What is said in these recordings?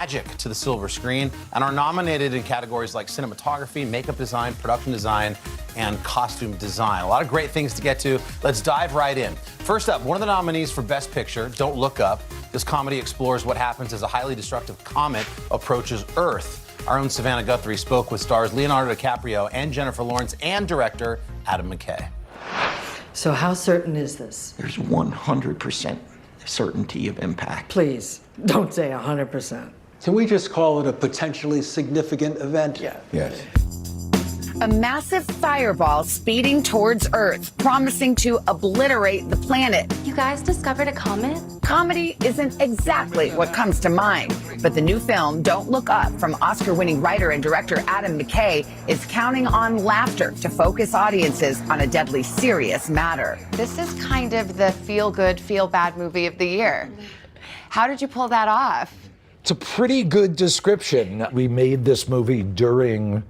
magic to the silver screen and are nominated in categories like cinematography, makeup design, production design, and costume design. A lot of great things to get to. Let's dive right in. First up, one of the nominees for Best Picture, Don't Look Up. This comedy explores what happens as a highly destructive comet approaches Earth. Our own Savannah Guthrie spoke with stars Leonardo DiCaprio and Jennifer Lawrence and director Adam McKay. So how certain is this? There's 100% certainty of impact. Please, don't say 100%. Can we just call it a potentially significant event? Yeah. Yes. A massive fireball speeding towards Earth, promising to obliterate the planet. You guys discovered a comet? Comedy isn't exactly what comes to mind, but the new film, Don't Look Up, from Oscar-winning writer and director Adam McKay, is counting on laughter to focus audiences on a deadly serious matter. This is kind of the feel-good, feel-bad movie of the year. How did you pull that off? It's a pretty good description. We made this movie during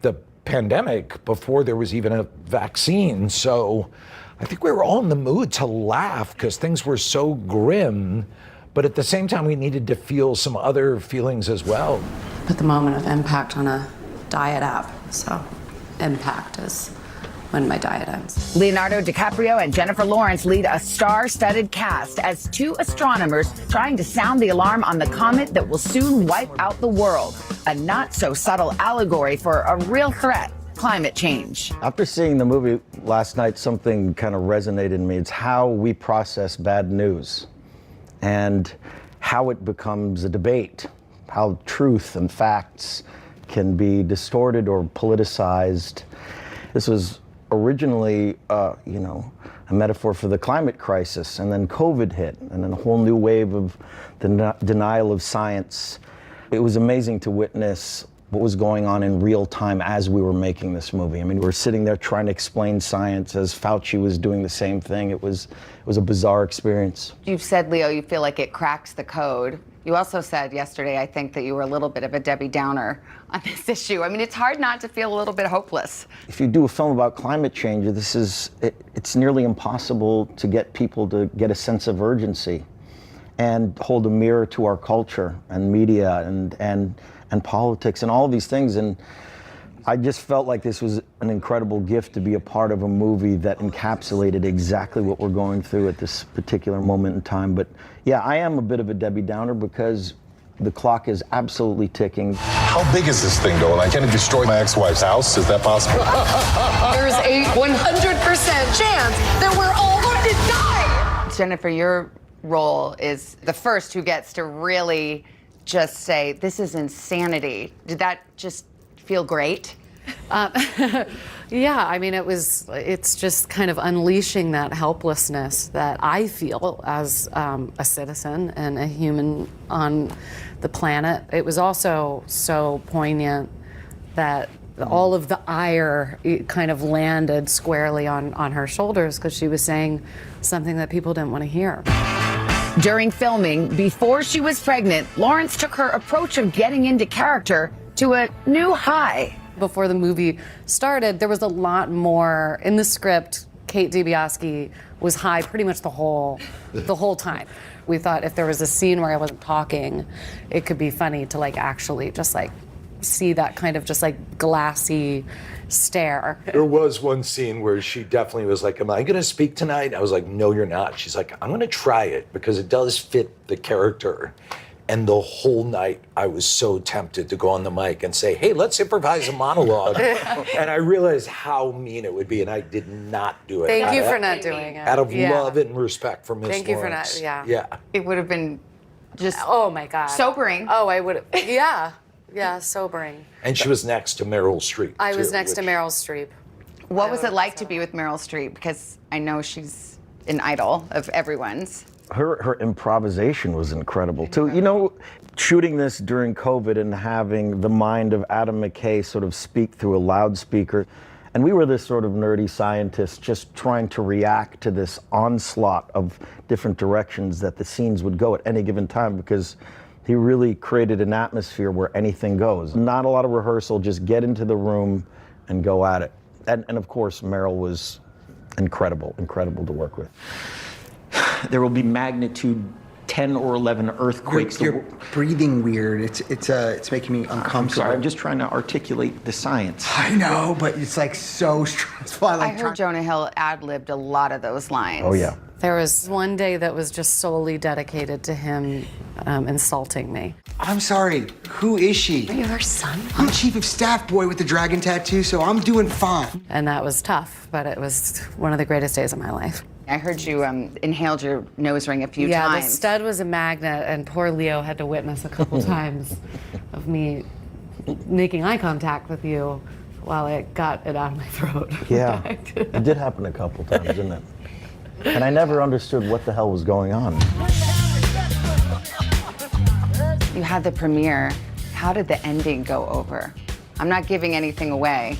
the pandemic, before there was even a vaccine. So I think we were all in the mood to laugh because things were so grim. But at the same time, we needed to feel some other feelings as well. Put the moment of impact on a diet app. So impact is when my diet ends. Leonardo DiCaprio and Jennifer Lawrence lead a star-studded cast as two astronomers trying to sound the alarm on the comet that will soon wipe out the world. A not-so-subtle allegory for a real threat, climate change. After seeing the movie last night, something kind of resonated in me. It's how we process bad news and how it becomes a debate, how truth and facts can be distorted or politicized. This was originally, a metaphor for the climate crisis, and then COVID hit, and then a whole new wave of the denial of science. It was amazing to witness what was going on in real time as we were making this movie. I mean, we were sitting there trying to explain science as Fauci was doing the same thing. It was a bizarre experience. You've said, Leo, you feel like it cracks the code. You also said yesterday, I think, that you were a little bit of a Debbie Downer on this issue. I mean, it's hard not to feel a little bit hopeless. If you do a film about climate change, it's nearly impossible to get people to get a sense of urgency and hold a mirror to our culture and media and politics and all of these things. And I just felt like this was an incredible gift to be a part of a movie that encapsulated exactly what we're going through at this particular moment in time. But yeah, I am a bit of a Debbie Downer because the clock is absolutely ticking. How big is this thing, though? And can it destroy my ex-wife's house? Is that possible? There's a 100% chance that we're all going to die! Jennifer, your role is the first who gets to really just say, this is insanity. Did that just feel great? Yeah, I mean, it's just kind of unleashing that helplessness that I feel as a citizen and a human on the planet. It was also so poignant that all of the ire kind of landed squarely on her shoulders because she was saying something that people didn't want to hear. During filming, before she was pregnant, Lawrence took her approach of getting into character to a new high. Before the movie started, there was a lot more in the script. Kate DiBiase was high pretty much the whole time. We thought if there was a scene where I wasn't talking, it could be funny to actually just see that kind of just glassy stare. There was one scene where she definitely was like, am I gonna speak tonight? I was like, no, you're not. She's like, I'm gonna try it because it does fit the character. And the whole night, I was so tempted to go on the mic and say, hey, let's improvise a monologue. And I realized how mean it would be, and I did not do it. Thank you for not doing it. Out of love and respect for Miss Lawrence. Thank you for not, yeah. Yeah. It would have been just oh my God. Sobering. Oh, I would have, yeah, sobering. And she was next to Meryl Streep. I was next to Meryl Streep. What was it like to be with Meryl Streep? Because I know she's an idol of everyone's. Her improvisation was incredible too. You know, shooting this during COVID and having the mind of Adam McKay sort of speak through a loudspeaker, and we were this sort of nerdy scientists just trying to react to this onslaught of different directions that the scenes would go at any given time, because he really created an atmosphere where anything goes. Not a lot of rehearsal, just get into the room and go at it. And of course, Meryl was incredible to work with. There will be magnitude 10 or 11 earthquakes. You're breathing weird. It's making me uncomfortable. I'm sorry, I'm just trying to articulate the science. I know, but it's like so stressful. I heard Jonah Hill ad-libbed a lot of those lines. Oh, yeah. There was one day that was just solely dedicated to him insulting me. I'm sorry, who is she? Are you her son? I'm chief of staff boy with the dragon tattoo, so I'm doing fine. And that was tough, but it was one of the greatest days of my life. I heard you inhaled your nose ring a few times. Yeah, the stud was a magnet, and poor Leo had to witness a couple times of me making eye contact with you while it got it out of my throat. Yeah, it did happen a couple times, didn't it? And I never understood what the hell was going on. You had the premiere. How did the ending go over? I'm not giving anything away,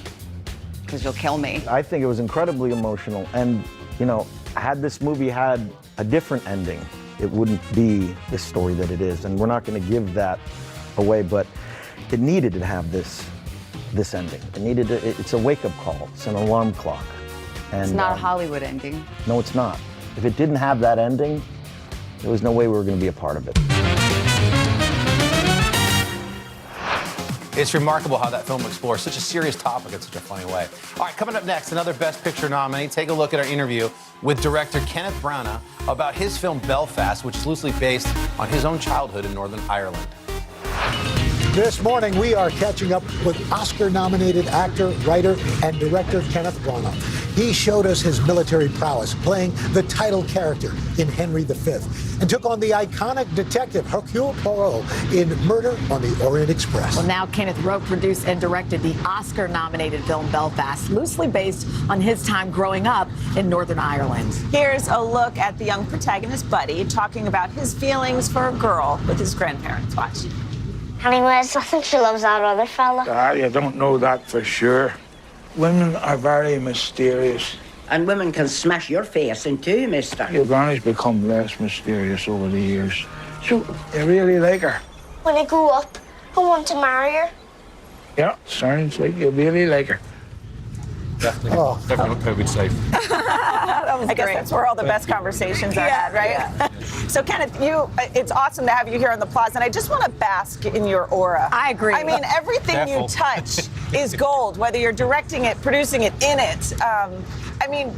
because you'll kill me. I think it was incredibly emotional, and, you know, had this movie had a different ending, it wouldn't be the story that it is, and we're not going to give that away, but it needed to have this ending. It's a wake-up call. It's an alarm clock. And, It's not a Hollywood ending. No, it's not. If it didn't have that ending, there was no way we were going to be a part of it. It's remarkable how that film explores such a serious topic in such a funny way. All right, coming up next, another Best Picture nominee. Take a look at our interview with director Kenneth Branagh about his film Belfast, which is loosely based on his own childhood in Northern Ireland. This morning, we are catching up with Oscar-nominated actor, writer, and director Kenneth Branagh. He showed us his military prowess, playing the title character in Henry V, and took on the iconic detective Hercule Poirot in Murder on the Orient Express. Well, now Kenneth wrote, produced, and directed the Oscar-nominated film Belfast, loosely based on his time growing up in Northern Ireland. Here's a look at the young protagonist, Buddy, talking about his feelings for a girl with his grandparents. Watch. Anyways, I think she loves that other fella. I don't know that for sure. Women are very mysterious. And women can smash your face in two, mister. Your granny's become less mysterious over the years. So, you really like her? When I grow up, I want to marry her. Yeah, sounds like you really like her. Definitely not COVID safe. That was I guess that's where all the best conversations are had, right? Yeah. So, Kenneth, it's awesome to have you here on the Plaza, and I just want to bask in your aura. I agree. I mean, everything you touch is gold, whether you're directing it, producing it, in it. I mean,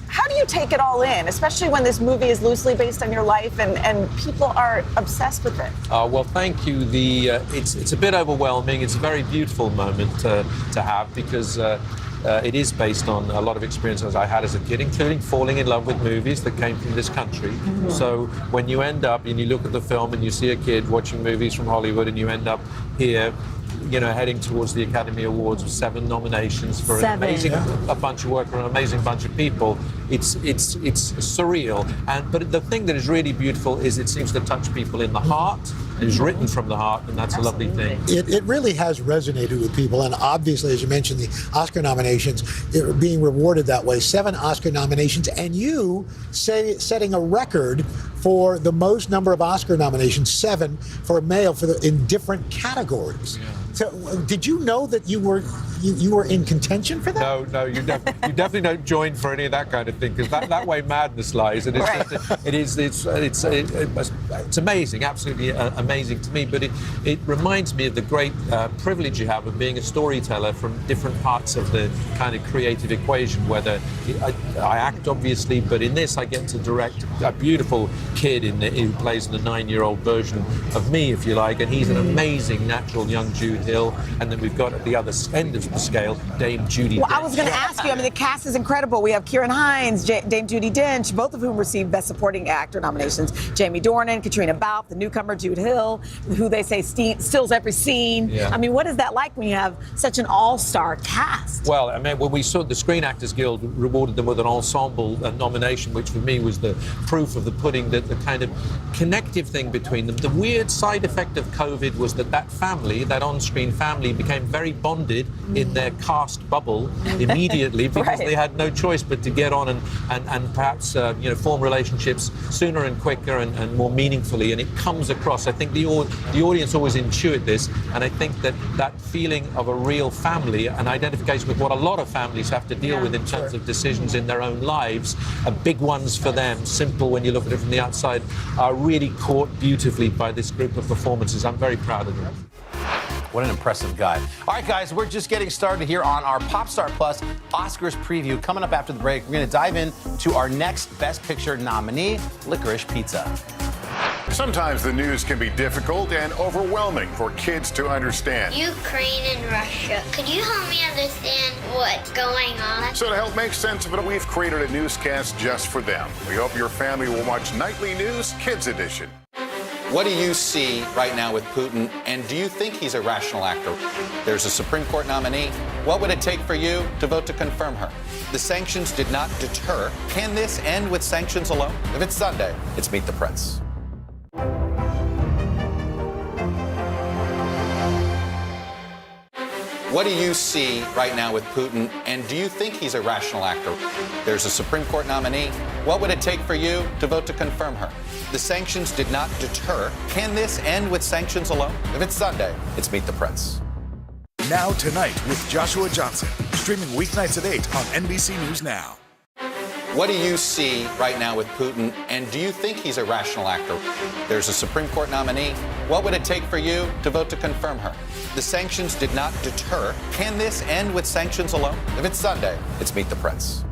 how do you take it all in, especially when this movie is loosely based on your life and people are obsessed with it? Well, thank you. It's a bit overwhelming. It's a very beautiful moment to have because it is based on a lot of experiences I had as a kid, including falling in love with movies that came from this country. Mm-hmm. So when you end up and you look at the film and you see a kid watching movies from Hollywood and you end up here, you know, heading towards the Academy Awards with 7 nominations for an amazing bunch of work for an amazing bunch of people. It's surreal. But the thing that is really beautiful is it seems to touch people in the heart. It's written from the heart, and that's a lovely thing. It really has resonated with people, and obviously, as you mentioned, the Oscar nominations being rewarded that way. 7 Oscar nominations, and you setting a record for the most number of Oscar nominations, 7 for a male in different categories. Yeah. So, did you know that you were in contention for that? No, you definitely don't join for any of that kind of thing, because that way madness lies, and it's amazing, absolutely amazing to me. But it reminds me of the great privilege you have of being a storyteller from different parts of the kind of creative equation. Whether I act, obviously, but in this I get to direct a beautiful kid who plays the 9-year-old version of me, if you like, and he's an amazing natural young Jude Hill. And then we've got at the other end of the scale, Dame Judi Dench. I was going to ask you, I mean, the cast is incredible. We have Ciarán Hinds, Dame Judi Dench, both of whom received Best Supporting Actor nominations. Jamie Dornan, Katrina Balfe, the newcomer Jude Hill, who they say steals every scene. Yeah. I mean, what is that like when you have such an all-star cast? Well, I mean, when we saw the Screen Actors Guild rewarded them with an ensemble nomination, which for me was the proof of the pudding, that the kind of connective thing between them. The weird side effect of COVID was that family, that on-screen on-screen family became very bonded in their cast bubble immediately because they had no choice but to get on and perhaps form relationships sooner and quicker and more meaningfully. And it comes across. I think the audience always intuit this, and I think that feeling of a real family and identification with what a lot of families have to deal with in terms of decisions in their own lives, big ones for them, simple when you look at it from the outside, are really caught beautifully by this group of performances. I'm very proud of them. What an impressive guy. All right, guys, we're just getting started here on our Popstar Plus Oscars preview. Coming up after the break, we're going to dive into our next Best Picture nominee, Licorice Pizza. Sometimes the news can be difficult and overwhelming for kids to understand. Ukraine and Russia. Could you help me understand what's going on? So to help make sense of it, we've created a newscast just for them. We hope your family will watch Nightly News Kids Edition. What do you see right now with Putin, and do you think he's a rational actor? There's a Supreme Court nominee. What would it take for you to vote to confirm her? The sanctions did not deter. Can this end with sanctions alone? If it's Sunday, it's Meet the Press. What do you see right now with Putin, and do you think he's a rational actor? There's a Supreme Court nominee. What would it take for you to vote to confirm her? The sanctions did not deter. Can this end with sanctions alone? If it's Sunday, it's Meet the Press. Now Tonight with Joshua Johnson, streaming weeknights at 8 on NBC News Now. What do you see right now with Putin, and do you think he's a rational actor? There's a Supreme Court nominee. What would it take for you to vote to confirm her? The sanctions did not deter. Can this end with sanctions alone? If it's Sunday, it's Meet the Press.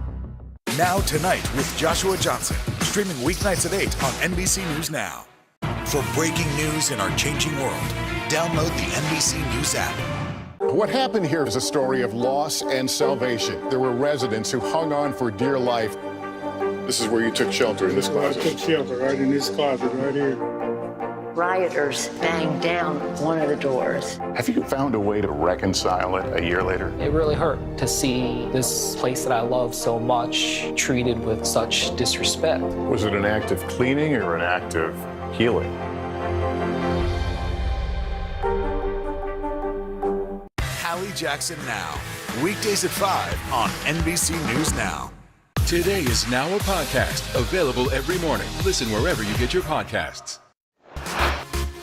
Now Tonight with Joshua Johnson, streaming weeknights at 8 on NBC News Now. For breaking news in our changing world, download the NBC News app. What happened here is a story of loss and salvation. There were residents who hung on for dear life. This is where you took shelter, in this closet. I took shelter right in this closet right here. Rioters banged down one of the doors. Have you found a way to reconcile it a year later? It really hurt to see this place that I love so much treated with such disrespect. Was it an act of cleaning or an act of healing? Hallie Jackson Now, weekdays at 5 on NBC News Now. Today is now a podcast, available every morning. Listen wherever you get your podcasts.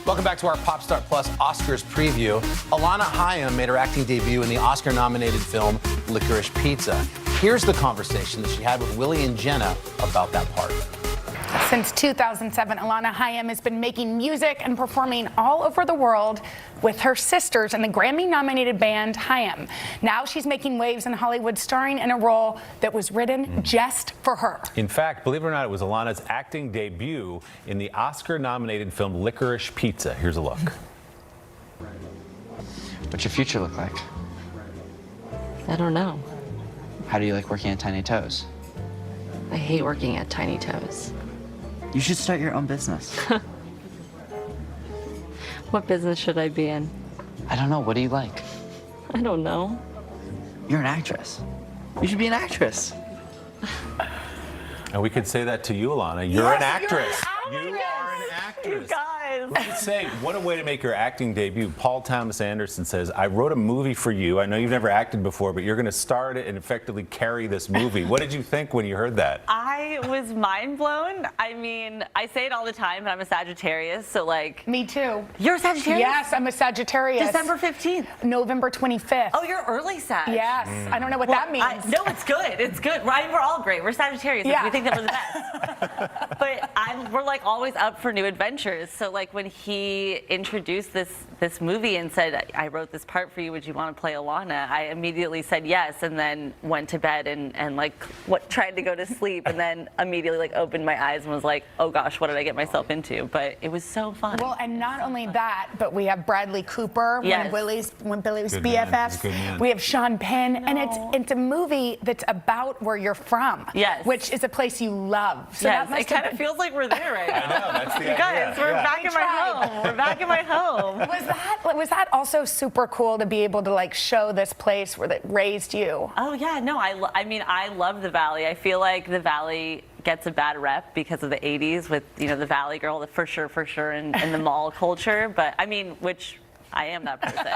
Welcome back to our Popstar Plus Oscars preview. Alana Hayem made her acting debut in the Oscar-nominated film Licorice Pizza. Here's the conversation that she had with Willie and Jenna about that part. Since 2007, Alana Hayem has been making music and performing all over the world with her sisters in the Grammy-nominated band Hayem. Now she's making waves in Hollywood, starring in a role that was written just for her. In fact, believe it or not, it was Alana's acting debut in the Oscar-nominated film Licorice Pizza. Here's a look. What's your future look like? I don't know. How do you like working at Tiny Toes? I hate working at Tiny Toes. You should start your own business. What business should I be in? I don't know. What do you like? I don't know. You're an actress. You should be an actress. And we could say that to you, Alana. You're an actress. You are an actress. You guys. We could say, what a way to make your acting debut. Paul Thomas Anderson says, I wrote a movie for you. I know you've never acted before, but you're going to star in it and effectively carry this movie. What did you think when you heard that? I was mind blown. I mean, I say it all the time, but I'm a Sagittarius, so like... Me too. You're a Sagittarius? Yes, I'm a Sagittarius. December 15th. November 25th. Oh, you're early Sag. Yes. I don't know what that means. No, it's good. It's good. We're all great. We're Sagittarius. Yeah. We think that we're the best. But we're like always up for new adventures. So like when he introduced this movie and said, I wrote this part for you, would you want to play Alana? I immediately said yes, and then went to bed and like tried to go to sleep, and then immediately like opened my eyes and was like, oh gosh, what did I get myself into? But it was so fun. Well, and not only that, but we have Bradley Cooper, Yes. when Billy was Good man. BFFs. He's a good man. We have Sean Penn, and it's a movie that's about where you're from. Yes. Which is a place you love. So Yes, that must it kind have of feels like we're there right now. I know, that's the You guys, idea. we're Yeah. back in my home. We're back in my home. Was that also super cool to be able to like show this place where that raised you? Oh yeah, no, I mean, I love the Valley. I feel like the Valley gets a bad rep because of the 80s with, the Valley Girl, for sure, in the mall culture. But I mean, which I am that person.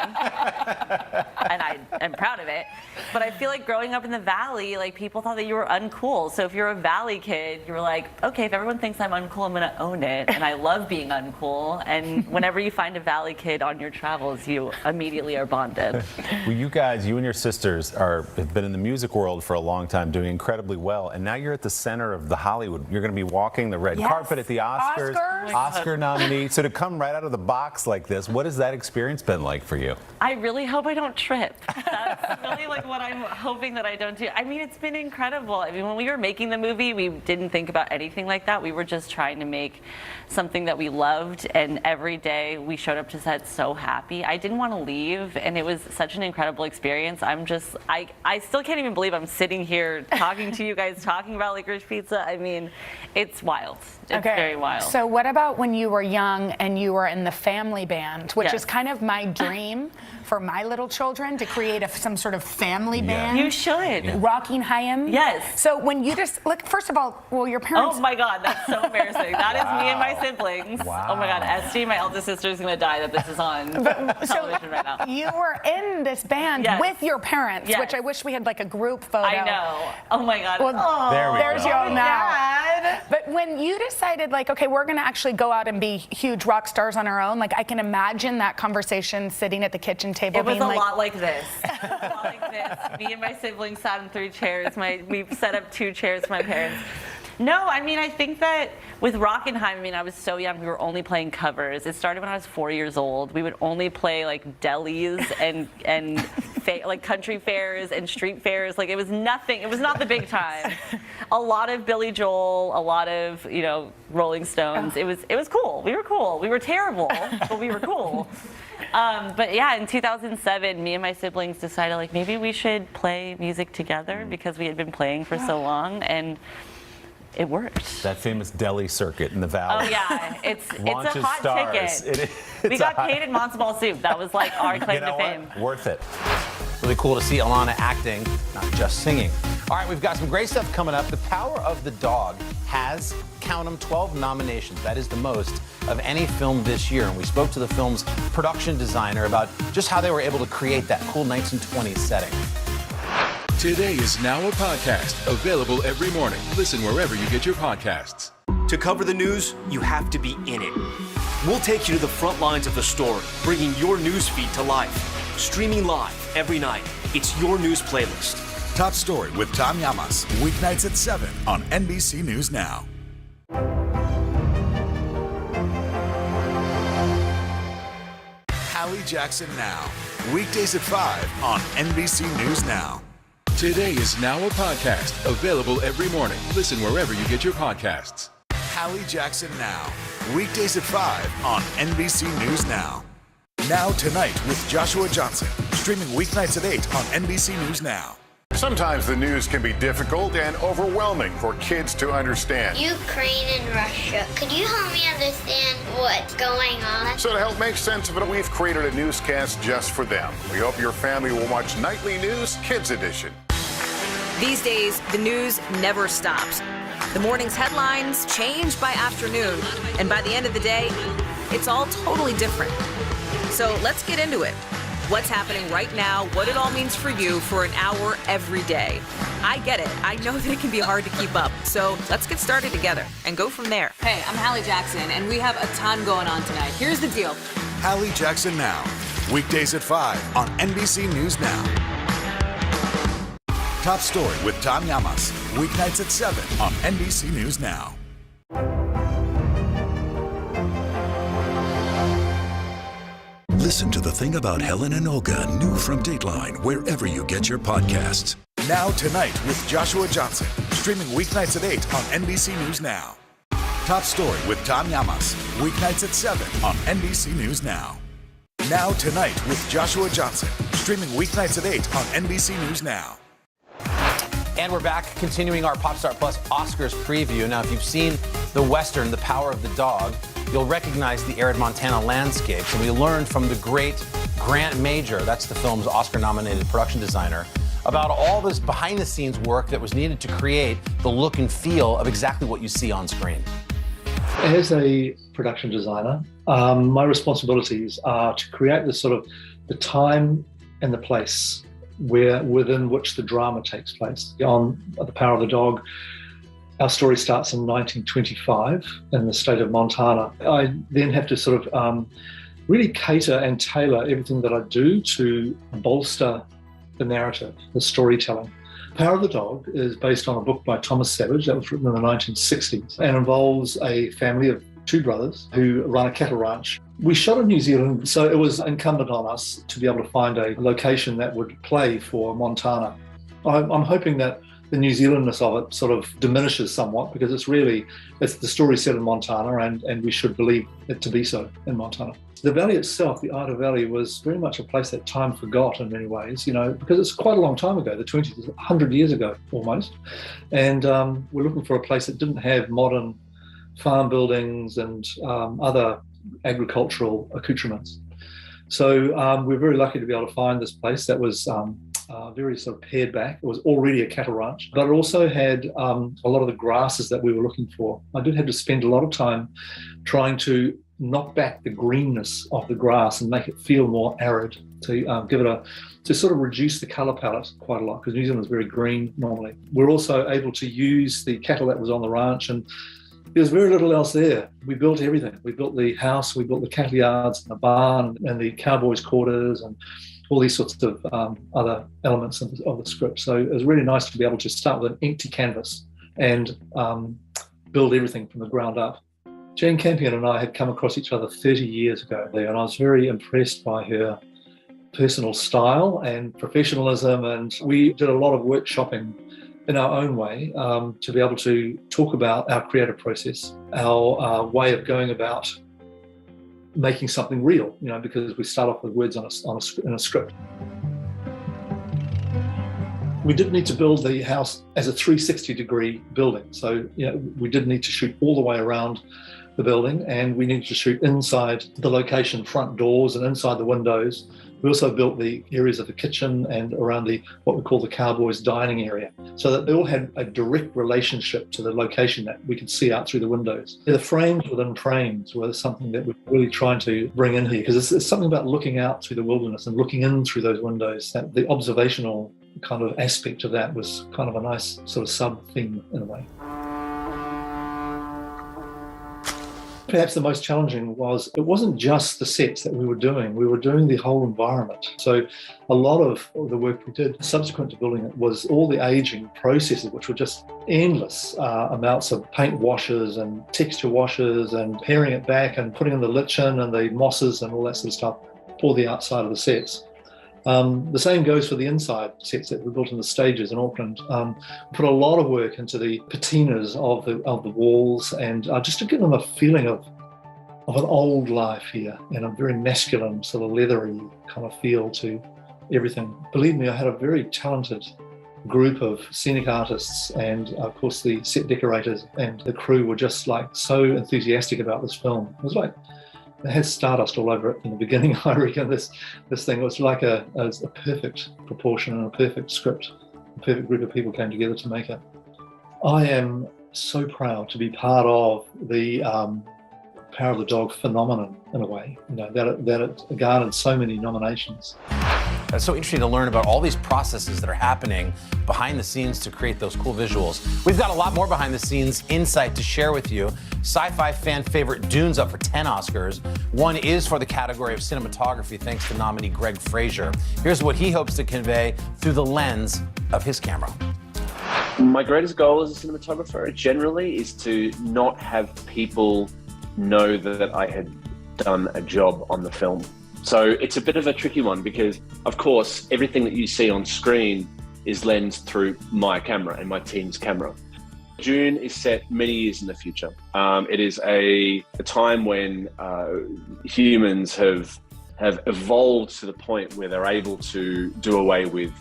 And I am proud of it. But I feel like growing up in the Valley, like people thought that you were uncool. So if you're a Valley kid, you're like, okay, if everyone thinks I'm uncool, I'm gonna own it. And I love being uncool. And whenever you find a Valley kid on your travels, you immediately are bonded. Well, you guys, you and your sisters have been in the music world for a long time, doing incredibly well. And now you're at the center of the Hollywood. You're gonna be walking the red carpet at the Oscars. Oscar nominee. So to come right out of the box like this, what has that experience been like for you? I really hope I don't trip. That's really like what I'm hoping that I don't do. I mean, it's been incredible. I mean, when we were making the movie, we didn't think about anything like that. We were just trying to make something that we loved, and every day we showed up to set so happy. I didn't want to leave, and it was such an incredible experience. I still can't even believe I'm sitting here talking to you guys, talking about Licorice Pizza. I mean, it's wild. It's very wild. So what about when you were young and you were in the family band, which is kind of my dream for my little children, to create some sort of family band? You should. Rocking Chaim? Yes. So when you just, look, first of all, well, your parents... Oh my God, that's so embarrassing. That is me and my siblings. Wow. Oh my God, Esty, my eldest sister, is gonna die that this is on television right now. You were in this band with your parents, which I wish we had like a group photo. I know. Oh my God. Well, there's go. y'all now. But when you decided, like, okay, we're gonna actually go out and be huge rock stars on our own, like I can imagine that conversation sitting at the kitchen table. It was being a like, lot like this. A lot like this. Me and my siblings sat in 3 chairs. We set up 2 chairs for my parents. No, I mean, I think that with Rockenheim, I mean, I was so young, we were only playing covers. It started when I was 4 years old. We would only play like delis and like country fairs and street fairs. Like it was nothing, it was not the big time. A lot of Billy Joel, a lot of, you know, Rolling Stones. It was cool. We were cool. We were terrible, but we were cool. But yeah, in 2007, me and my siblings decided like maybe we should play music together because we had been playing for so long, and it worked. That famous deli circuit in the Valley. Oh yeah, it's a hot stars. ticket. We got paid in matzo ball soup. That was like our claim to fame. Worth it. Really cool to see Alana acting, not just singing. All right, we've got some great stuff coming up. The Power of the Dog has, count them, 12 nominations. That is the most of any film this year. And we spoke to the film's production designer about just how they were able to create that cool 1920s setting. Today is now a podcast, available every morning. Listen wherever you get your podcasts. To cover the news, you have to be in it. We'll take you to the front lines of the story, bringing your news feed to life. Streaming live every night. It's your news playlist. Top Story with Tom Llamas, weeknights at 7 on NBC News Now. Hallie Jackson Now, weekdays at 5 on NBC News Now. Today is now a podcast, available every morning. Listen wherever you get your podcasts. Hallie Jackson Now, weekdays at 5 on NBC News Now. Now Tonight with Joshua Johnson, streaming weeknights at 8 on NBC News Now. Sometimes the news can be difficult and overwhelming for kids to understand. Ukraine and Russia. Could you help me understand what's going on? So to help make sense of it, we've created a newscast just for them. We hope your family will watch Nightly News Kids Edition. These days, the news never stops. The morning's headlines change by afternoon, and by the end of the day, it's all totally different. So let's get into it. What's happening right now, what it all means for you for an hour every day. I get it. I know that it can be hard to keep up. So let's get started together and go from there. Hey, I'm Hallie Jackson, and we have a ton going on tonight. Here's the deal. Hallie Jackson Now, weekdays at 5 on NBC News Now. Top Story with Tom Llamas, weeknights at 7 on NBC News Now. Listen to The Thing About Helen and Olga, new from Dateline, wherever you get your podcasts. Now Tonight with Joshua Johnson, streaming weeknights at 8 on NBC News Now. Top Story with Tom Llamas, weeknights at 7 on NBC News Now. Now Tonight with Joshua Johnson, streaming weeknights at 8 on NBC News Now. And we're back, continuing our Popstar Plus Oscars preview. Now, if you've seen the Western, The Power of the Dog, you'll recognize the arid Montana landscapes. And we learned from the great Grant Major, that's the film's Oscar-nominated production designer, about all this behind-the-scenes work that was needed to create the look and feel of exactly what you see on screen. As a production designer, my responsibilities are to create the time and the place within which the drama takes place. On The Power of the Dog, our story starts in 1925 in the state of Montana. I then have to really cater and tailor everything that I do to bolster the narrative, the storytelling. Power of the Dog is based on a book by Thomas Savage that was written in the 1960s and involves a family of two brothers who run a cattle ranch. We shot in New Zealand, so it was incumbent on us to be able to find a location that would play for Montana. I'm hoping that the New Zealandness of it sort of diminishes somewhat because it's the story set in Montana and we should believe it to be so in Montana. The valley itself, the Ida Valley, was very much a place that time forgot in many ways, because it's quite a long time ago, the 20s, 100 years ago almost. And we're looking for a place that didn't have modern farm buildings and other agricultural accoutrements. So we're very lucky to be able to find this place that was very sort of pared back. It was already a cattle ranch, but it also had a lot of the grasses that we were looking for. I did have to spend a lot of time trying to knock back the greenness of the grass and make it feel more arid, to sort of reduce the colour palette quite a lot, because New Zealand is very green normally. We're also able to use the cattle that was on the ranch, and there's very little else there. We built everything. We built the house, we built the cattle yards and the barn and the cowboys' quarters and all these sorts of other elements of the script. So it was really nice to be able to start with an empty canvas and build everything from the ground up. Jane Campion and I had come across each other 30 years ago there, and I was very impressed by her personal style and professionalism, and we did a lot of workshopping in our own way to be able to talk about our creative process, our way of going about making something real, because we start off with words in a script. We did need to build the house as a 360-degree building. So, we did need to shoot all the way around the building, and we needed to shoot inside the location, front doors and inside the windows. We also built the areas of the kitchen and around what we call the cowboys' dining area, so that they all had a direct relationship to the location that we could see out through the windows. The frames within frames were something that we're really trying to bring in here, because it's something about looking out through the wilderness and looking in through those windows. That the observational kind of aspect of that was kind of a nice sort of sub-theme in a way. Perhaps the most challenging was it wasn't just the sets that we were doing the whole environment. So a lot of the work we did subsequent to building it was all the aging processes, which were just endless amounts of paint washes and texture washes and paring it back and putting in the lichen and the mosses and all that sort of stuff for the outside of the sets. The same goes for the inside sets that we built in the stages in Auckland. Put a lot of work into the patinas of the walls, and just to give them a feeling of an old life here, and a very masculine, sort of leathery kind of feel to everything. Believe me, I had a very talented group of scenic artists, and of course the set decorators and the crew were just so enthusiastic about this film. It was like it had stardust all over it in the beginning. I reckon this thing was like a perfect proportion and a perfect script. A perfect group of people came together to make it. I am so proud to be part of the Power of the Dog phenomenon in a way, that it garnered so many nominations. It's so interesting to learn about all these processes that are happening behind the scenes to create those cool visuals. We've got a lot more behind the scenes insight to share with you. Sci-fi fan favorite Dune's up for 10 Oscars. One is for the category of cinematography, thanks to nominee Greg Fraser. Here's what he hopes to convey through the lens of his camera. My greatest goal as a cinematographer generally is to not have people know that I had done a job on the film. So it's a bit of a tricky one because, of course, everything that you see on screen is lensed through my camera and my team's camera. Dune is set many years in the future. It is a time when humans have evolved to the point where they're able to do away with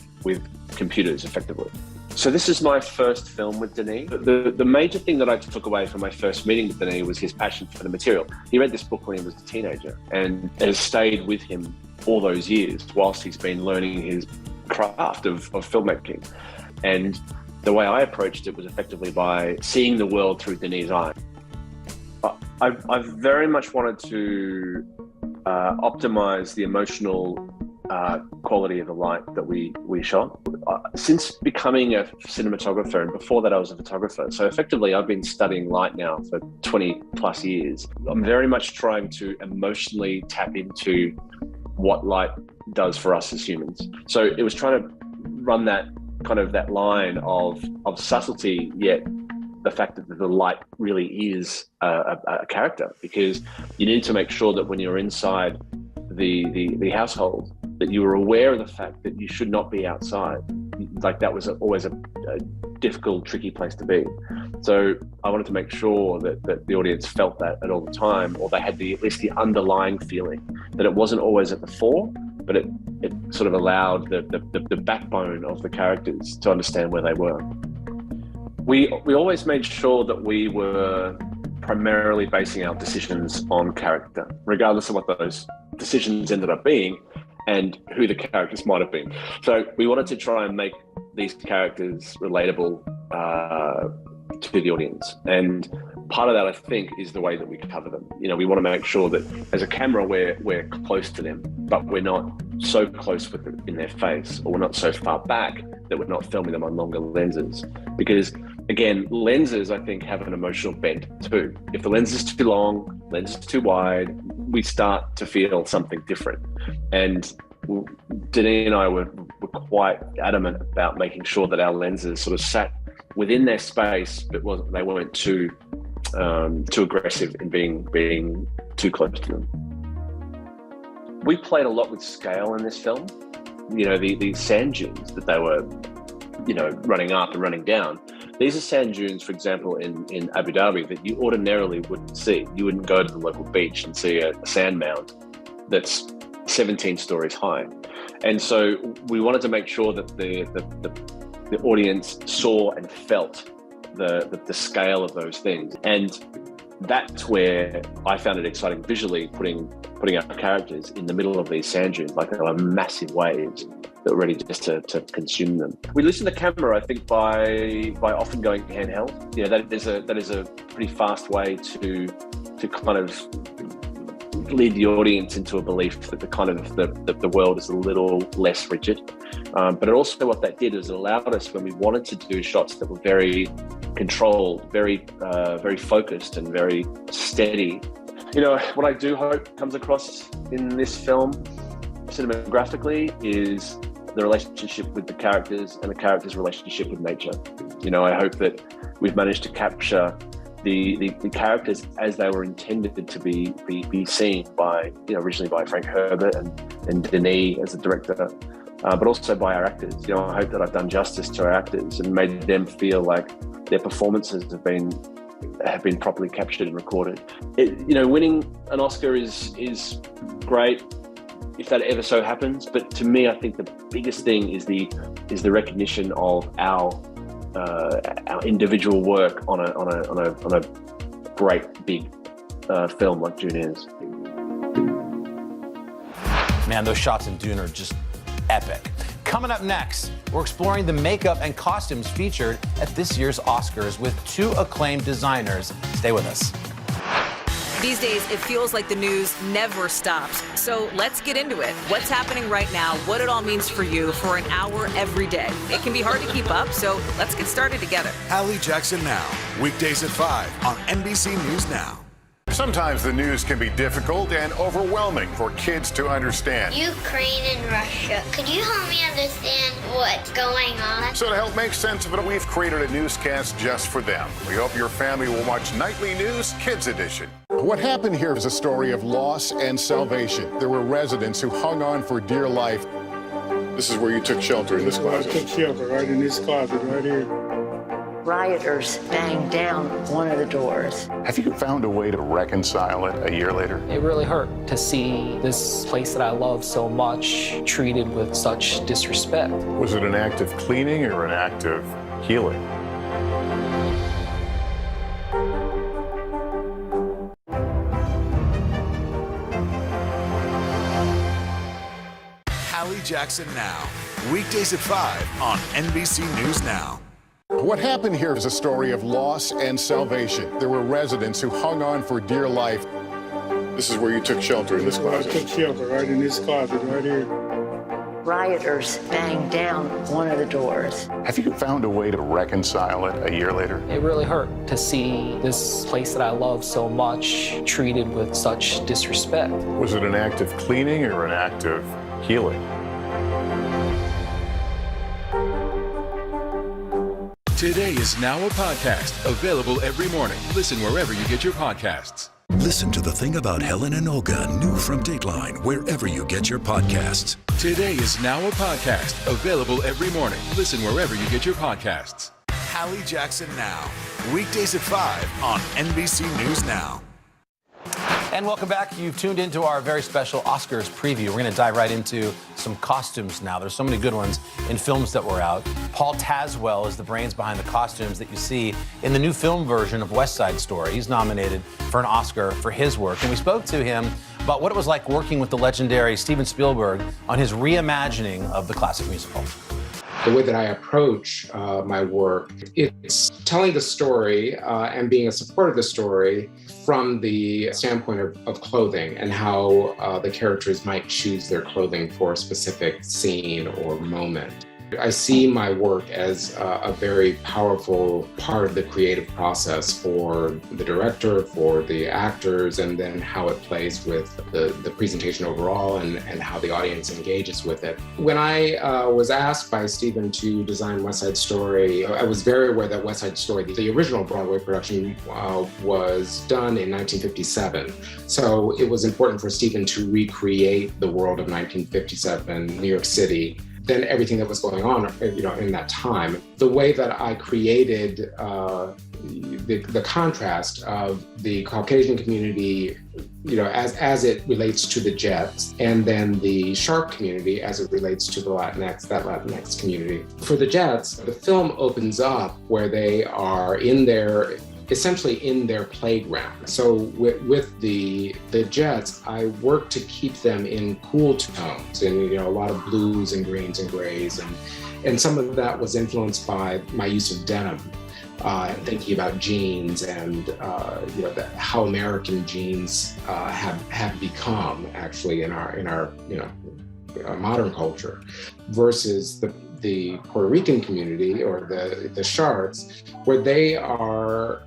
computers effectively. So this is my first film with Denis. The major thing that I took away from my first meeting with Denis was his passion for the material. He read this book when he was a teenager and has stayed with him all those years whilst he's been learning his craft of filmmaking. And the way I approached it was effectively by seeing the world through Denis' eyes. I've very much wanted to optimize the emotional quality of the light that we shot. Since becoming a cinematographer, and before that I was a photographer, so effectively I've been studying light now for 20 plus years. I'm very much trying to emotionally tap into what light does for us as humans. So it was trying to run that kind of that line of subtlety, yet the fact that the light really is a character, because you need to make sure that when you're inside the household, that you were aware of the fact that you should not be outside. Like that was always a difficult, tricky place to be. So I wanted to make sure that the audience felt that at all the time, or they had at least the underlying feeling that it wasn't always at the fore, but it sort of allowed the backbone of the characters to understand where they were. We always made sure that we were primarily basing our decisions on character, regardless of what those decisions ended up being and who the characters might have been. So we wanted to try and make these characters relatable to the audience. And part of that, I think, is the way that we cover them. You know, we want to make sure that as a camera, we're close to them, but we're not so close in their face, or we're not so far back that we're not filming them on longer lenses. Because again, lenses, I think, have an emotional bent too. If the lens is too long, lens is too wide, we start to feel something different. And Denis and I were quite adamant about making sure that our lenses sort of sat within their space, but they weren't too aggressive in being too close to them. We played a lot with scale in this film. You know, these sand dunes that they were, running up and running down. These are sand dunes, for example, in Abu Dhabi that you ordinarily wouldn't see. You wouldn't go to the local beach and see a sand mound that's 17 stories high. And so we wanted to make sure that the audience saw and felt the scale of those things. And that's where I found it exciting visually, putting our characters in the middle of these sand dunes, like they were massive waves that were ready just to consume them. We loosen the camera, I think, by often going handheld. Yeah, that is a pretty fast way to kind of lead the audience into a belief that the world is a little less rigid. But also what that did is it allowed us, when we wanted to do shots that were very controlled, very focused and very steady. You know, what I do hope comes across in this film cinematographically is the relationship with the characters and the characters' relationship with nature. You know, I hope that we've managed to capture the characters as they were intended to be seen by, originally by Frank Herbert and Denis as a director, but also by our actors. You know, I hope that I've done justice to our actors and made them feel like their performances have been properly captured and recorded. Winning an Oscar is great if that ever so happens, but to me, I think the biggest thing is the recognition of our individual work on a great big film like Dune is. Man, those shots in Dune are just epic. Coming up next, we're exploring the makeup and costumes featured at this year's Oscars with two acclaimed designers. Stay with us. These days, it feels like the news never stops. So let's get into it. What's happening right now, what it all means for you for an hour every day. It can be hard to keep up, so let's get started together. Hallie Jackson Now, weekdays at 5 on NBC News Now. Sometimes the news can be difficult and overwhelming for kids to understand. Ukraine and Russia. Could you help me understand what's going on? So to help make sense of it, we've created a newscast just for them. We hope your family will watch Nightly News Kids Edition. What happened here is a story of loss and salvation. There were residents who hung on for dear life. This is where you took shelter, in this closet. I took shelter right in this closet right here. Rioters banged down one of the doors. Have you found a way to reconcile it a year later? It really hurt to see this place that I love so much treated with such disrespect. Was it an act of cleaning or an act of healing? Hallie Jackson Now, weekdays at 5 on NBC News Now. What happened here is a story of loss and salvation. There were residents who hung on for dear life. This is where you took shelter, in this closet. I took shelter right in this closet right here. Rioters banged down one of the doors. Have you found a way to reconcile it a year later? It really hurt to see this place that I love so much treated with such disrespect. Was it an act of cleaning or an act of healing? Today is now a podcast available every morning. Listen wherever you get your podcasts. Listen to The Thing About Helen and Olga, new from Dateline, wherever you get your podcasts. Today is now a podcast available every morning. Listen wherever you get your podcasts. Hallie Jackson Now, weekdays at 5 on NBC News Now. And welcome back. You've tuned into our very special Oscars preview. We're going to dive right into some costumes now. There's so many good ones in films that were out. Paul Tazwell is the brains behind the costumes that you see in the new film version of West Side Story. He's nominated for an Oscar for his work. And we spoke to him about what it was like working with the legendary Steven Spielberg on his reimagining of the classic musical. The way that I approach my work, it's telling the story and being a support of the story from the standpoint of clothing and how the characters might choose their clothing for a specific scene or moment. I see my work as a very powerful part of the creative process for the director, for the actors, and then how it plays with the presentation overall and how the audience engages with it. When I was asked by Steven to design West Side Story, I was very aware that West Side Story, the original Broadway production, was done in 1957. So it was important for Steven to recreate the world of 1957 New York City, than everything that was going on, in that time. The way that I created the contrast of the Caucasian community, as it relates to the Jets, and then the Sharp community as it relates to the Latinx community. For the Jets, the film opens up where they are essentially in their playground. So with the Jets, I work to keep them in cool tones and a lot of blues and greens and grays, and some of that was influenced by my use of denim, thinking about jeans and how American jeans have become actually in our modern culture, versus the Puerto Rican community or the Charades, where they are,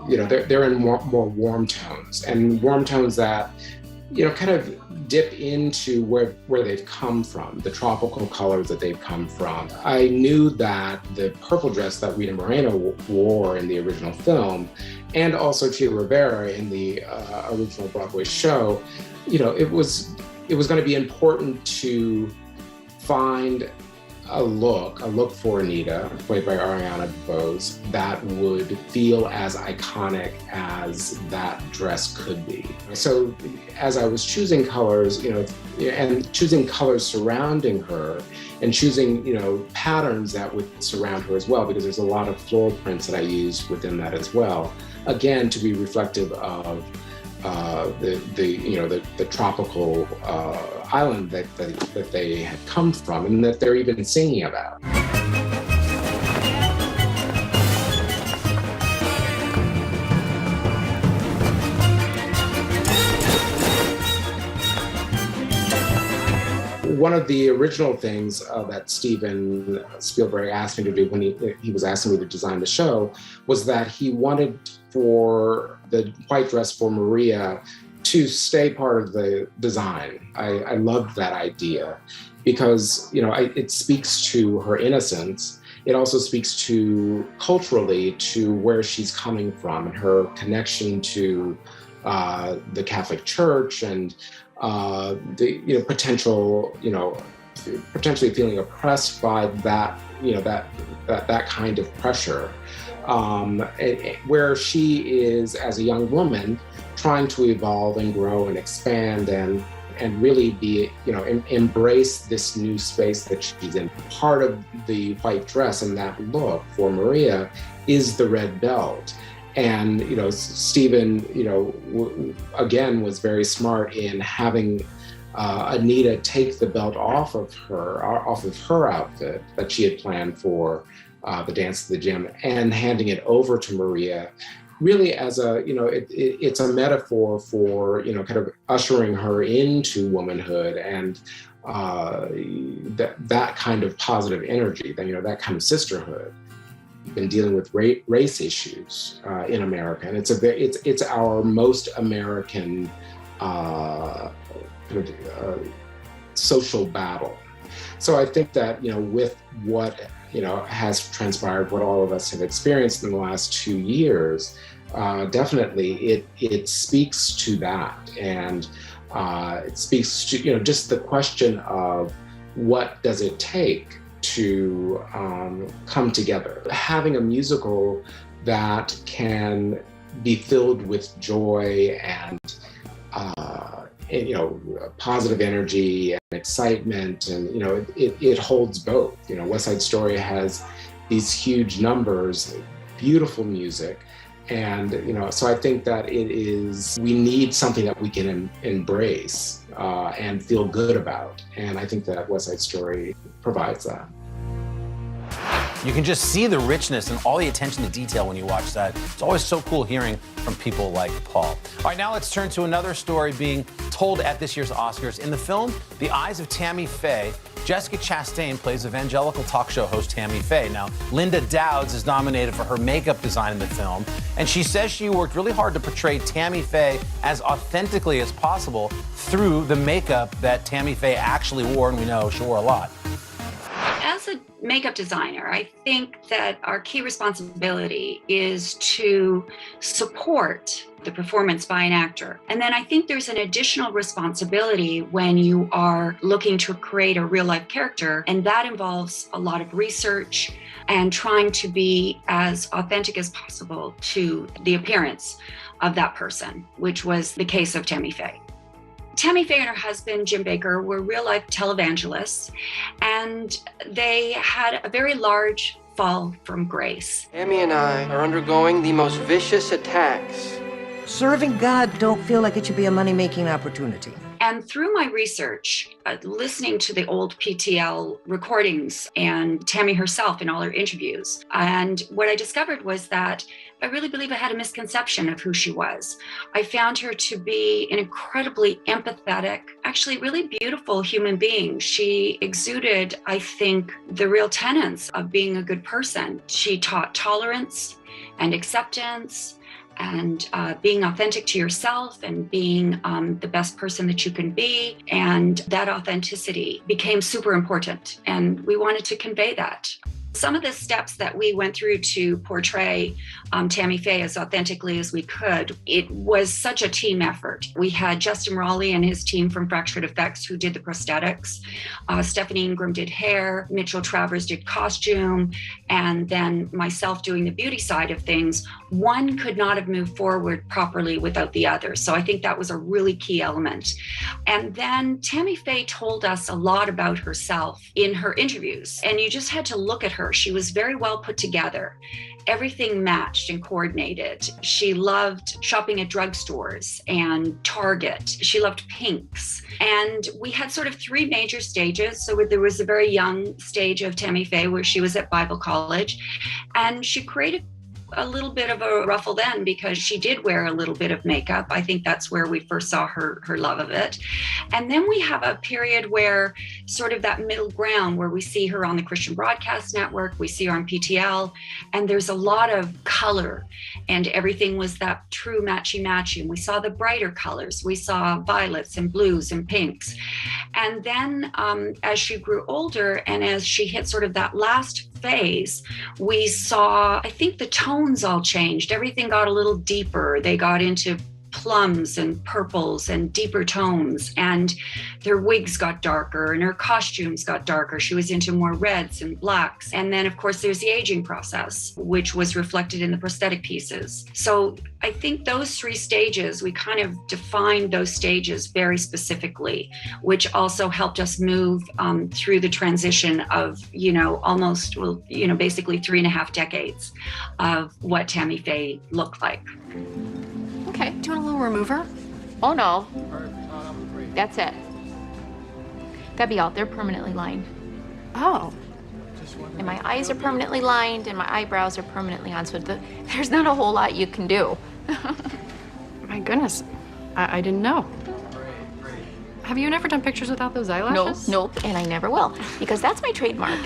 they're in more warm tones, and warm tones that, kind of dip into where they've come from, the tropical colors that they've come from. I knew that the purple dress that Rita Moreno wore in the original film, and also Chia Rivera in the original Broadway show, it was going to be important to find a look for Anita, played by Ariana DeBose, that would feel as iconic as that dress could be. So as I was choosing colors, and choosing colors surrounding her, and choosing, patterns that would surround her as well, because there's a lot of floral prints that I use within that as well. Again, to be reflective of the tropical island that they had come from, and that they're even singing about. One of the original things that Steven Spielberg asked me to do when he was asking me to design the show was that he wanted for the white dress for Maria to stay part of the design. I loved that idea because, it speaks to her innocence. It also speaks to culturally to where she's coming from and her connection to the Catholic Church and the potentially feeling oppressed by that, that kind of pressure, where she is, as a young woman, trying to evolve and grow and expand and really be, embrace this new space that she's in. Part of the white dress and that look for Maria is the red belt. And, Steven, again, was very smart in having Anita take the belt off of her outfit that she had planned for the dance to the gym, and handing it over to Maria, really as a, it's a metaphor for, kind of ushering her into womanhood and that kind of positive energy, that kind of sisterhood. We've been dealing with race issues in America, and it's our most American social battle. So I think that, with what, has transpired, what all of us have experienced in the last 2 years, definitely it speaks to that. And it speaks to, just the question of what does it take to come together. Having a musical that can be filled with joy and positive energy and excitement, and it holds both. West Side Story has these huge numbers, beautiful music, and so I think that we need something that we can embrace and feel good about, and I think that West Side Story provides that. You can just see the richness and all the attention to detail when you watch that. It's always so cool hearing from people like Paul. All right, now let's turn to another story being told at this year's Oscars. In the film, The Eyes of Tammy Faye, Jessica Chastain plays evangelical talk show host Tammy Faye. Now, Linda Dowds is nominated for her makeup design in the film, and she says she worked really hard to portray Tammy Faye as authentically as possible through the makeup that Tammy Faye actually wore, and we know she wore a lot. As a makeup designer, I think that our key responsibility is to support the performance by an actor. And then I think there's an additional responsibility when you are looking to create a real life character, and that involves a lot of research and trying to be as authentic as possible to the appearance of that person, which was the case of Tammy Faye. Tammy Faye and her husband, Jim Baker, were real-life televangelists, and they had a very large fall from grace. Tammy and I are undergoing the most vicious attacks. Serving God don't feel like it should be a money-making opportunity. And through my research, listening to the old PTL recordings and Tammy herself in all her interviews, and what I discovered was that I really believe I had a misconception of who she was. I found her to be an incredibly empathetic, actually really beautiful human being. She exuded, I think, the real tenets of being a good person. She taught tolerance and acceptance, and being authentic to yourself and being the best person that you can be. And that authenticity became super important, and we wanted to convey that. Some of the steps that we went through to portray Tammy Faye as authentically as we could, it was such a team effort. We had Justin Raleigh and his team from Fractured Effects who did the prosthetics. Stephanie Ingram did hair, Mitchell Travers did costume, and then myself doing the beauty side of things. One could not have moved forward properly without the other. So I think that was a really key element. And then Tammy Faye told us a lot about herself in her interviews, and you just had to look at her. She was very well put together. Everything matched and coordinated. She loved shopping at drugstores and Target. She loved pinks. And we had sort of three major stages. So there was a very young stage of Tammy Faye where she was at Bible college, and she created a little bit of a ruffle then because she did wear a little bit of makeup. I think that's where we first saw her love of it. And then we have a period where sort of that middle ground where we see her on the Christian Broadcast Network, we see her on PTL, and there's a lot of color, and everything was that true matchy-matchy. And we saw the brighter colors. We saw violets and blues and pinks. And then as she grew older and as she hit sort of that last phase, we saw, I think the tones all changed. Everything got a little deeper. They got into plums and purples and deeper tones, and their wigs got darker and her costumes got darker. She was into more reds and blacks. And then of course there's the aging process, which was reflected in the prosthetic pieces. So I think those three stages, we kind of defined those stages very specifically, which also helped us move through the transition of, almost, basically 3.5 decades of what Tammy Faye looked like. Okay, do you want a little remover? Oh no. That's it. That'd be all. They're permanently lined. Oh. And my eyes are permanently lined and my eyebrows are permanently on, so there's not a whole lot you can do. My goodness, I didn't know. Have you never done pictures without those eyelashes? Nope, and I never will, because that's my trademark.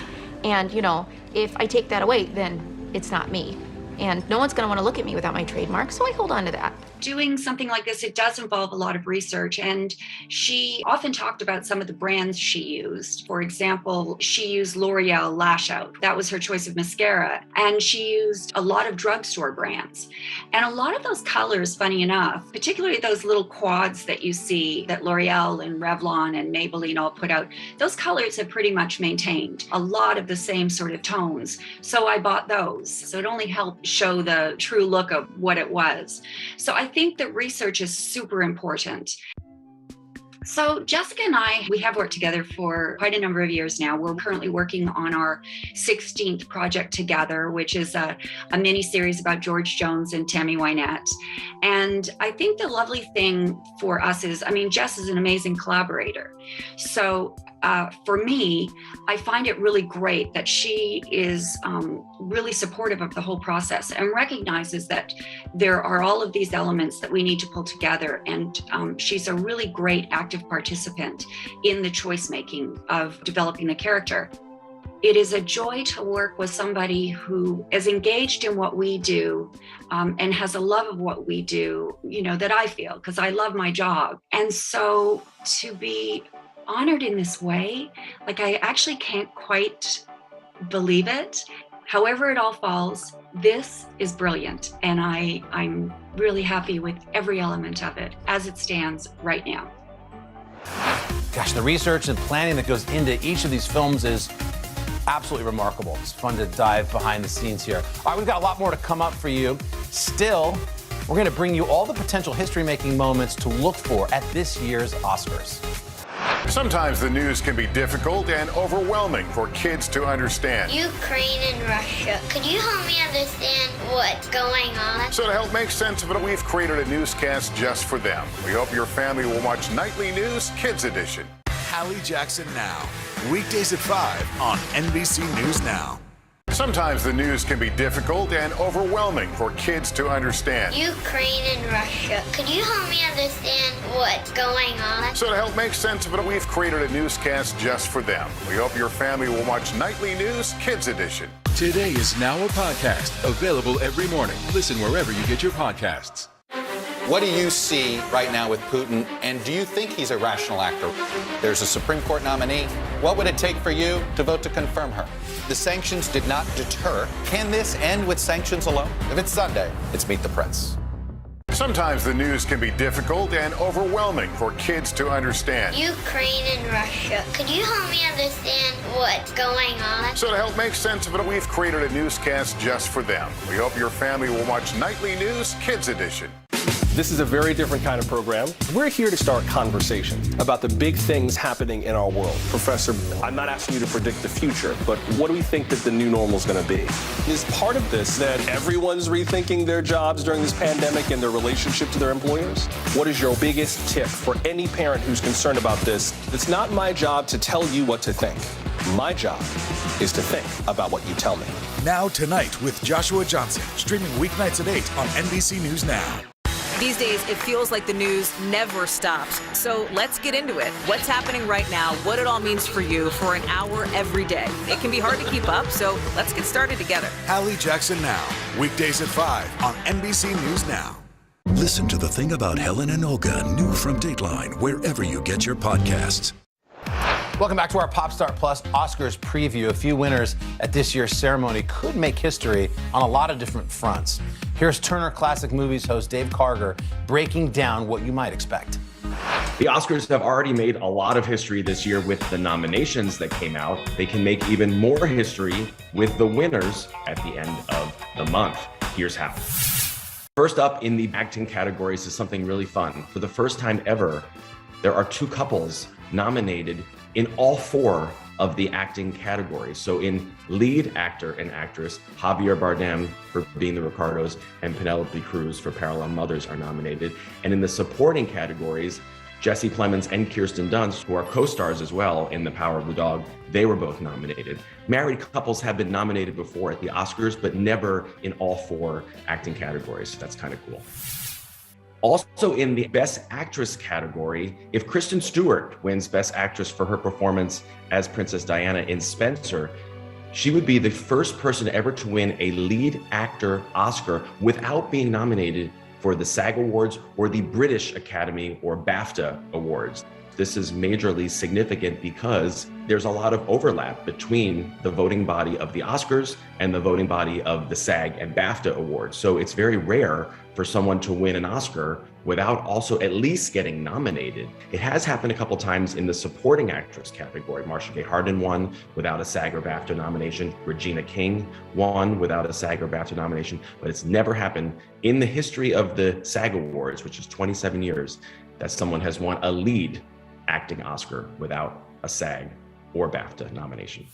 And, you know, if I take that away, then it's not me. And no one's gonna wanna look at me without my trademark, so I hold on to that. Doing something like this, it does involve a lot of research, and she often talked about some of the brands she used. For example, she used L'Oreal Lash Out. That was her choice of mascara. And she used a lot of drugstore brands. And a lot of those colors, funny enough, particularly those little quads that you see that L'Oreal and Revlon and Maybelline all put out, those colors have pretty much maintained a lot of the same sort of tones. So I bought those. So it only helped show the true look of what it was. So I think that research is super important. So Jessica and I, we have worked together for quite a number of years now. We're currently working on our 16th project together, which is a mini-series about George Jones and Tammy Wynette. And I think the lovely thing for us is, I mean, Jess is an amazing collaborator. So for me, I find it really great that she is really supportive of the whole process and recognizes that there are all of these elements that we need to pull together. And she's a really great active participant in the choice making of developing the character. It is a joy to work with somebody who is engaged in what we do and has a love of what we do, you know, that I feel, because I love my job. And so to be honored in this way, like I actually can't quite believe it. However it all falls, this is brilliant. And I'm really happy with every element of it as it stands right now. Gosh, the research and planning that goes into each of these films is absolutely remarkable. It's fun to dive behind the scenes here. All right, we've got a lot more to come up for you. Still, we're going to bring you all the potential history-making moments to look for at this year's Oscars. Sometimes the news can be difficult and overwhelming for kids to understand. Ukraine and Russia. Could you help me understand what's going on? So to help make sense of it, we've created a newscast just for them. We hope your family will watch Nightly News Kids Edition. Hallie Jackson Now, weekdays at 5 on NBC News Now. Sometimes the news can be difficult and overwhelming for kids to understand. Ukraine and Russia. Could you help me understand what's going on? So to help make sense of it, we've created a newscast just for them. We hope your family will watch Nightly News Kids Edition. Today is now a podcast available every morning. Listen wherever you get your podcasts. What do you see right now with Putin, and do you think he's a rational actor? There's a Supreme Court nominee. What would it take for you to vote to confirm her? The sanctions did not deter. Can this end with sanctions alone? If it's Sunday, it's Meet the Press. Sometimes the news can be difficult and overwhelming for kids to understand. Ukraine and Russia. Could you help me understand what's going on? So to help make sense of it, we've created a newscast just for them. We hope your family will watch Nightly News Kids Edition. This is a very different kind of program. We're here to start conversation about the big things happening in our world. Professor, I'm not asking you to predict the future, but what do we think that the new normal is going to be? Is part of this that everyone's rethinking their jobs during this pandemic and their relationship to their employers? What is your biggest tip for any parent who's concerned about this? It's not my job to tell you what to think. My job is to think about what you tell me. Now Tonight with Joshua Johnson, streaming weeknights at 8 on NBC News Now. These days, it feels like the news never stops. So let's get into it. What's happening right now, what it all means for you for an hour every day. It can be hard to keep up, so let's get started together. Hallie Jackson Now, weekdays at 5 on NBC News Now. Listen to The Thing About Helen and Olga, new from Dateline, wherever you get your podcasts. Welcome back to our Popstar Plus Oscars preview. A few winners at this year's ceremony could make history on a lot of different fronts. Here's Turner Classic Movies host Dave Karger breaking down what you might expect. The Oscars have already made a lot of history this year with the nominations that came out. They can make even more history with the winners at the end of the month. Here's how. First up in the acting categories is something really fun. For the first time ever, there are two couples nominated in all four of the acting categories. So in lead actor and actress, Javier Bardem for being the Ricardos and Penelope Cruz for Parallel Mothers are nominated. And in the supporting categories, Jesse Plemons and Kirsten Dunst, who are co-stars as well in The Power of the Dog, they were both nominated. Married couples have been nominated before at the Oscars, but never in all 4 acting categories. So that's kind of cool. Also in the Best Actress category, if Kristen Stewart wins Best Actress for her performance as Princess Diana in Spencer, she would be the first person ever to win a lead actor Oscar without being nominated for the SAG Awards or the British Academy or BAFTA Awards. This is majorly significant because there's a lot of overlap between the voting body of the Oscars and the voting body of the SAG and BAFTA Awards. So it's very rare for someone to win an Oscar without also at least getting nominated. It has happened a couple times in the supporting actress category. Marcia Gay Harden won without a SAG or BAFTA nomination. Regina King won without a SAG or BAFTA nomination, but it's never happened in the history of the SAG Awards, which is 27 years, that someone has won a lead acting Oscar without a SAG or BAFTA nomination.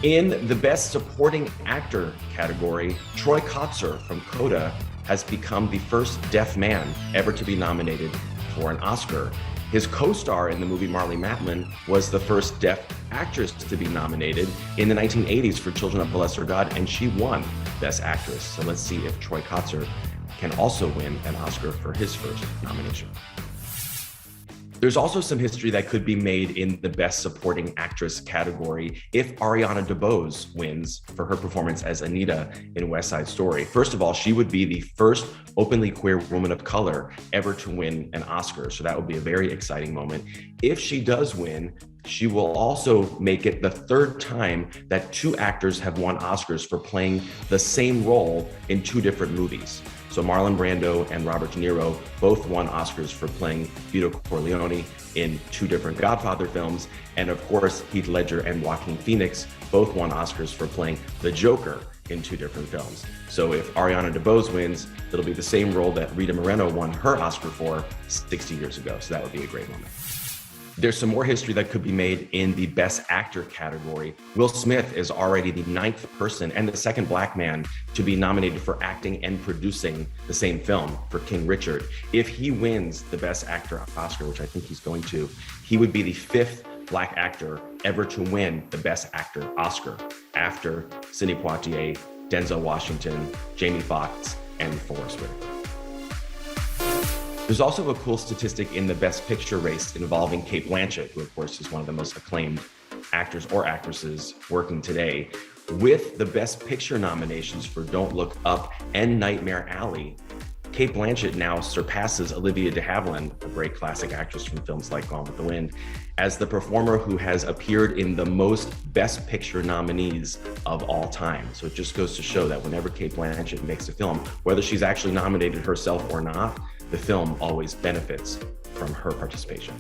In the Best Supporting Actor category, Troy Kotsur from Coda has become the first deaf man ever to be nominated for an Oscar. His co-star in the movie Marlee Matlin was the first deaf actress to be nominated in the 1980s for Children of the Lesser God, and she won Best Actress. So let's see if Troy Kotsur can also win an Oscar for his first nomination. There's also some history that could be made in the Best Supporting Actress category if Ariana DeBose wins for her performance as Anita in West Side Story. First of all, she would be the first openly queer woman of color ever to win an Oscar, so that would be a very exciting moment. If she does win, she will also make it the 3rd time that 2 actors have won Oscars for playing the same role in 2 different movies. So Marlon Brando and Robert De Niro both won Oscars for playing Vito Corleone in 2 different Godfather films. And of course, Heath Ledger and Joaquin Phoenix both won Oscars for playing the Joker in 2 different films. So if Ariana DeBose wins, it'll be the same role that Rita Moreno won her Oscar for 60 years ago. So that would be a great moment. There's some more history that could be made in the Best Actor category. Will Smith is already the 9th person and the 2nd Black man to be nominated for acting and producing the same film for King Richard. If he wins the Best Actor Oscar, which I think he's going to, he would be the 5th Black actor ever to win the Best Actor Oscar after Sidney Poitier, Denzel Washington, Jamie Foxx, and Forrest Whitaker. There's also a cool statistic in the Best Picture race involving Cate Blanchett, who of course is one of the most acclaimed actors or actresses working today. With the Best Picture nominations for Don't Look Up and Nightmare Alley, Cate Blanchett now surpasses Olivia de Havilland, a great classic actress from films like Gone with the Wind, as the performer who has appeared in the most Best Picture nominees of all time. So it just goes to show that whenever Cate Blanchett makes a film, whether she's actually nominated herself or not, the film always benefits from her participation.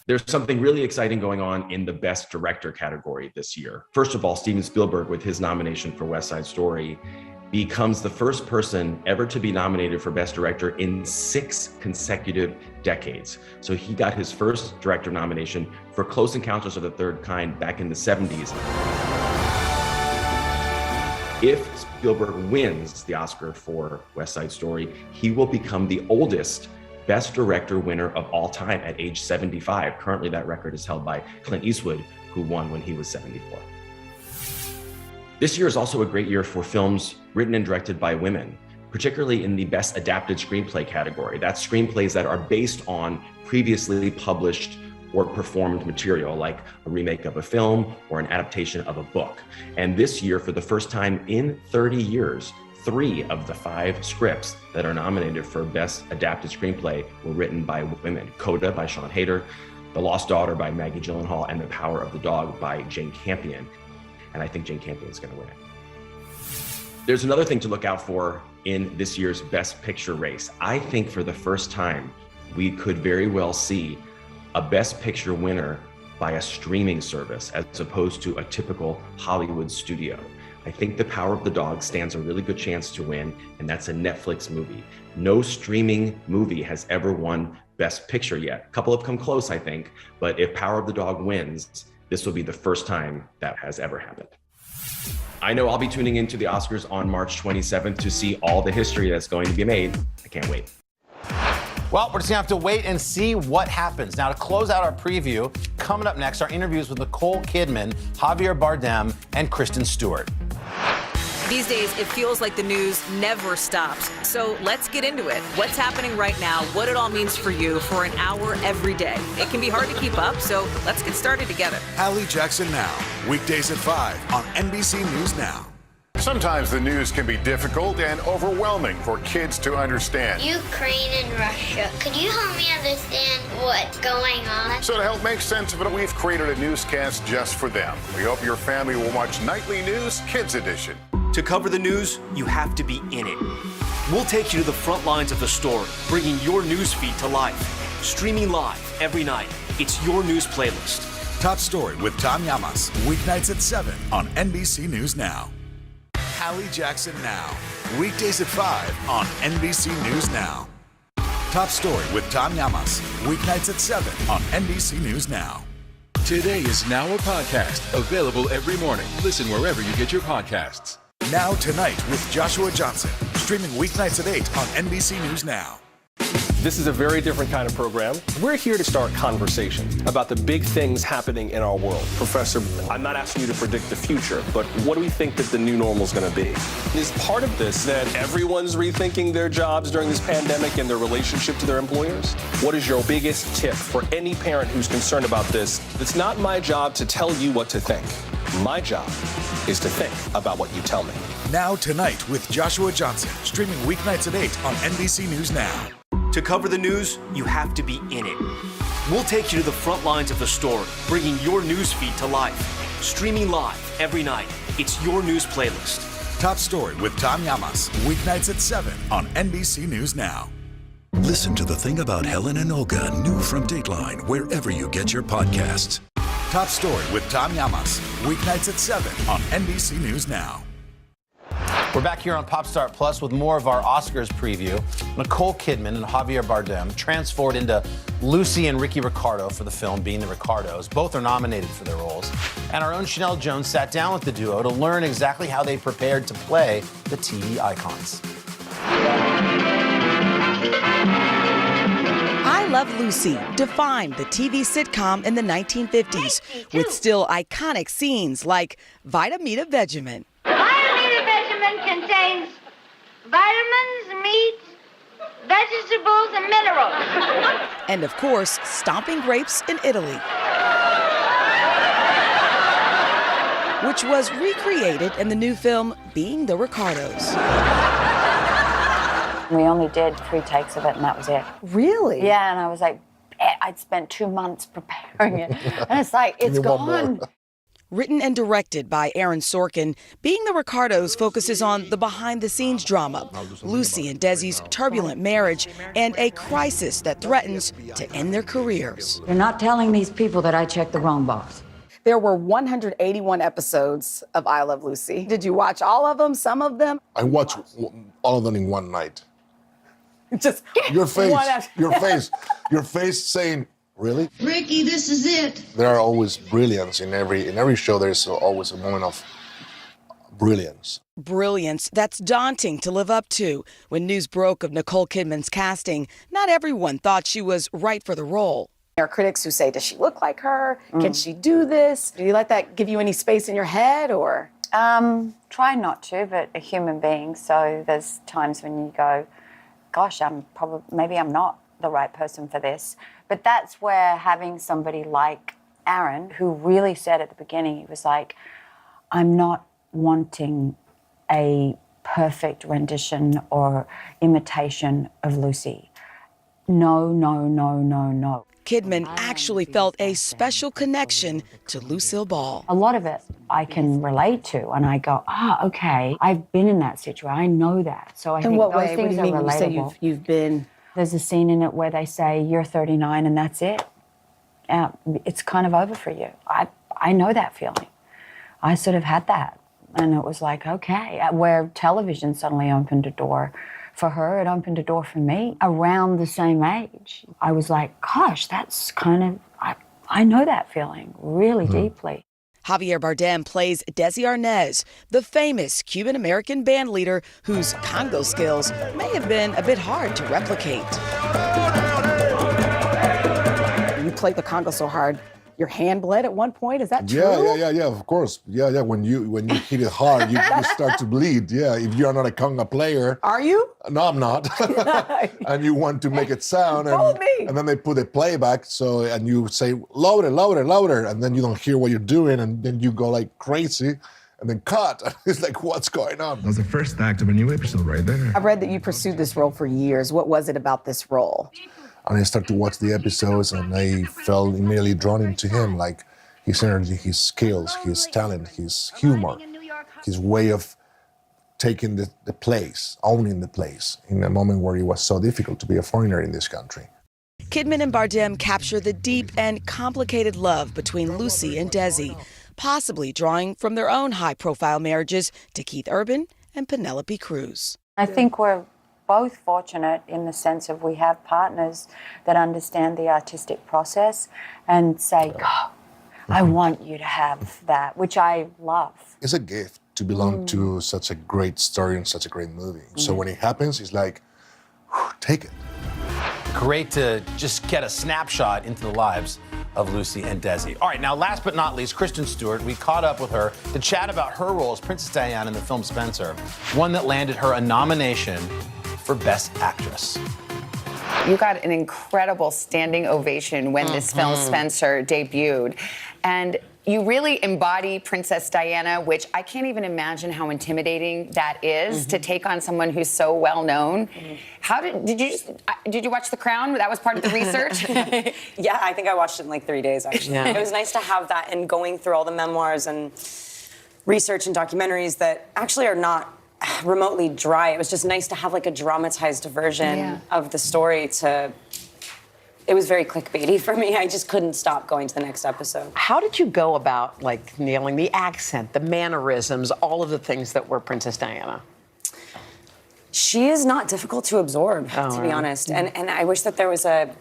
There's something really exciting going on in the Best Director category this year. First of all, Steven Spielberg, with his nomination for West Side Story, becomes the first person ever to be nominated for Best Director in 6 consecutive decades. So he got his first director nomination for Close Encounters of the Third Kind back in the 70s. If Spielberg wins the Oscar for West Side Story, he will become the oldest Best Director winner of all time at age 75. Currently, that record is held by Clint Eastwood, who won when he was 74. This year is also a great year for films written and directed by women, particularly in the Best Adapted Screenplay category. That's screenplays that are based on previously published or performed material, like a remake of a film or an adaptation of a book. And this year, for the first time in 30 years, 3 of the 5 scripts that are nominated for Best Adapted Screenplay were written by women. Coda by Sian Heder, The Lost Daughter by Maggie Gyllenhaal, and The Power of the Dog by Jane Campion. And I think Jane Campion is gonna win it. There's another thing to look out for in this year's Best Picture race. I think for the first time, we could very well see a Best Picture winner by a streaming service as opposed to a typical Hollywood studio. I think The Power of the Dog stands a really good chance to win, and that's a Netflix movie. No streaming movie has ever won Best Picture yet. A couple have come close, I think, but if Power of the Dog wins, this will be the first time that has ever happened. I know I'll be tuning into the Oscars on March 27th to see all the history that's going to be made. I can't wait. Well, we're just gonna have to wait and see what happens. Now, to close out our preview, coming up next are interviews with Nicole Kidman, Javier Bardem, and Kristen Stewart. These days, it feels like the news never stops. So let's get into it. What's happening right now, what it all means for you for an hour every day. It can be hard to keep up, so let's get started together. Hallie Jackson Now, weekdays at 5 on NBC News Now. Sometimes the news can be difficult and overwhelming for kids to understand. Ukraine and Russia. Could you help me understand what's going on? So to help make sense of it, we've created a newscast just for them. We hope your family will watch Nightly News Kids Edition. To cover the news, you have to be in it. We'll take you to the front lines of the story, bringing your news feed to life. Streaming live every night. It's your news playlist. Top Story with Tom Llamas, weeknights at 7 on NBC News Now. Hallie Jackson Now, weekdays at 5 on NBC News Now. Top Story with Tom Llamas, weeknights at 7 on NBC News Now. Today is now a podcast, available every morning. Listen wherever you get your podcasts. Now Tonight with Joshua Johnson, streaming weeknights at 8 on NBC News Now. This is a very different kind of program. We're here to start conversation about the big things happening in our world. Professor, I'm not asking you to predict the future, but what do we think that the new normal is going to be? Is part of this that everyone's rethinking their jobs during this pandemic and their relationship to their employers? What is your biggest tip for any parent who's concerned about this? It's not my job to tell you what to think. My job is to think about what you tell me. Now Tonight with Joshua Johnson, streaming weeknights at 8 on NBC News Now. To cover the news, you have to be in it. We'll take you to the front lines of the story, bringing your news feed to life. Streaming live every night. It's your news playlist. Top Story with Tom Llamas, weeknights at 7 on NBC News Now. Listen to The Thing About Helen and Olga, new from Dateline, wherever you get your podcasts. Top Story with Tom Llamas, weeknights at 7 on NBC News Now. We're back here on Popstar Plus with more of our Oscars preview. Nicole Kidman and Javier Bardem transformed into Lucy and Ricky Ricardo for the film Being the Ricardos. Both are nominated for their roles. And our own Chanel Jones sat down with the duo to learn exactly how they prepared to play the TV icons. I Love Lucy defined the TV sitcom in the 1950s with still iconic scenes like Vitamita Vegemin. Contains vitamins, meats, vegetables, and minerals. And of course, stomping grapes in Italy, which was recreated in the new film Being the Ricardos. We only did 3 takes of it, and that was it. Really? Yeah, and I was like, I'd spent 2 months preparing it, and it's like, it's gone. Written and directed by Aaron Sorkin, Being the Ricardos focuses on the behind-the-scenes drama, Lucy and Desi's turbulent marriage, and a crisis that threatens to end their careers. You're not telling these people that I checked the wrong box. There were 181 episodes of I Love Lucy. Did you watch all of them, some of them? I watched all of them in one night. Just your face saying, really? Ricky, this is it. There are always brilliance in every show. There's always a moment of brilliance. Brilliance that's daunting to live up to. When news broke of Nicole Kidman's casting, not everyone thought she was right for the role. There are critics who say, does she look like her? Can she do this? Do you let that give you any space in your head, or? Try not to, but a human being. So there's times when you go, gosh, maybe I'm not the right person for this. But that's where having somebody like Aaron, who really said at the beginning, he was like, I'm not wanting a perfect rendition or imitation of Lucy. No, no, no, no, no. Kidman actually felt a special connection to Lucille Ball. A lot of it I can relate to, and I go, okay, I've been in that situation. I know that. So I think those things are relatable. When you say you've been? There's a scene in it where they say, you're 39 and that's it. It's kind of over for you. I know that feeling. I sort of had that. And it was like, okay, where television suddenly opened a door for her, it opened a door for me around the same age. I was like, gosh, that's kind of, I know that feeling really deeply. Javier Bardem plays Desi Arnaz, the famous Cuban-American band leader whose Congo skills may have been a bit hard to replicate. played the conga so hard, your hand bled at one point. Is that true? Yeah, of course. Yeah. When you hit it hard, you start to bleed. Yeah, if you're not a conga player. Are you? No, I'm not. And you want to make it sound, and then they put a playback, and you say louder, louder, louder, and then you don't hear what you're doing, and then you go like crazy, and then cut. It's like, what's going on? That was the first act of a new episode right there. I've read that you pursued this role for years. What was it about this role? And I started to watch the episodes, and I felt immediately drawn into him, like his energy, his skills, his talent, his humor, his way of taking the place, owning the place, in a moment where it was so difficult to be a foreigner in this country. Kidman and Bardem capture the deep and complicated love between Lucy and Desi, possibly drawing from their own high-profile marriages to Keith Urban and Penelope Cruz. I think we're both fortunate in the sense of we have partners that understand the artistic process and say, oh, I want you to have that, which I love. It's a gift to belong to such a great story and such a great movie. So when it happens, it's like, take it. Great to just get a snapshot into the lives of Lucy and Desi. All right, now last but not least, Kristen Stewart. We caught up with her to chat about her role as Princess Diana in the film Spencer, one that landed her a nomination for Best Actress. You got an incredible standing ovation when this film Spencer debuted. And you really embody Princess Diana, which I can't even imagine how intimidating that is to take on someone who's so well known. How did you watch The Crown? That was part of the research? Yeah, I think I watched it in like 3 days, actually. Yeah. It was nice to have that, and going through all the memoirs and research and documentaries that actually are not remotely dry. It was just nice to have like a dramatized version of the story it was very clickbaity for me. I just couldn't stop going to the next episode. How did you go about like nailing the accent, the mannerisms, all of the things that were Princess Diana? She is not difficult to absorb, to be honest. And I wish that there was a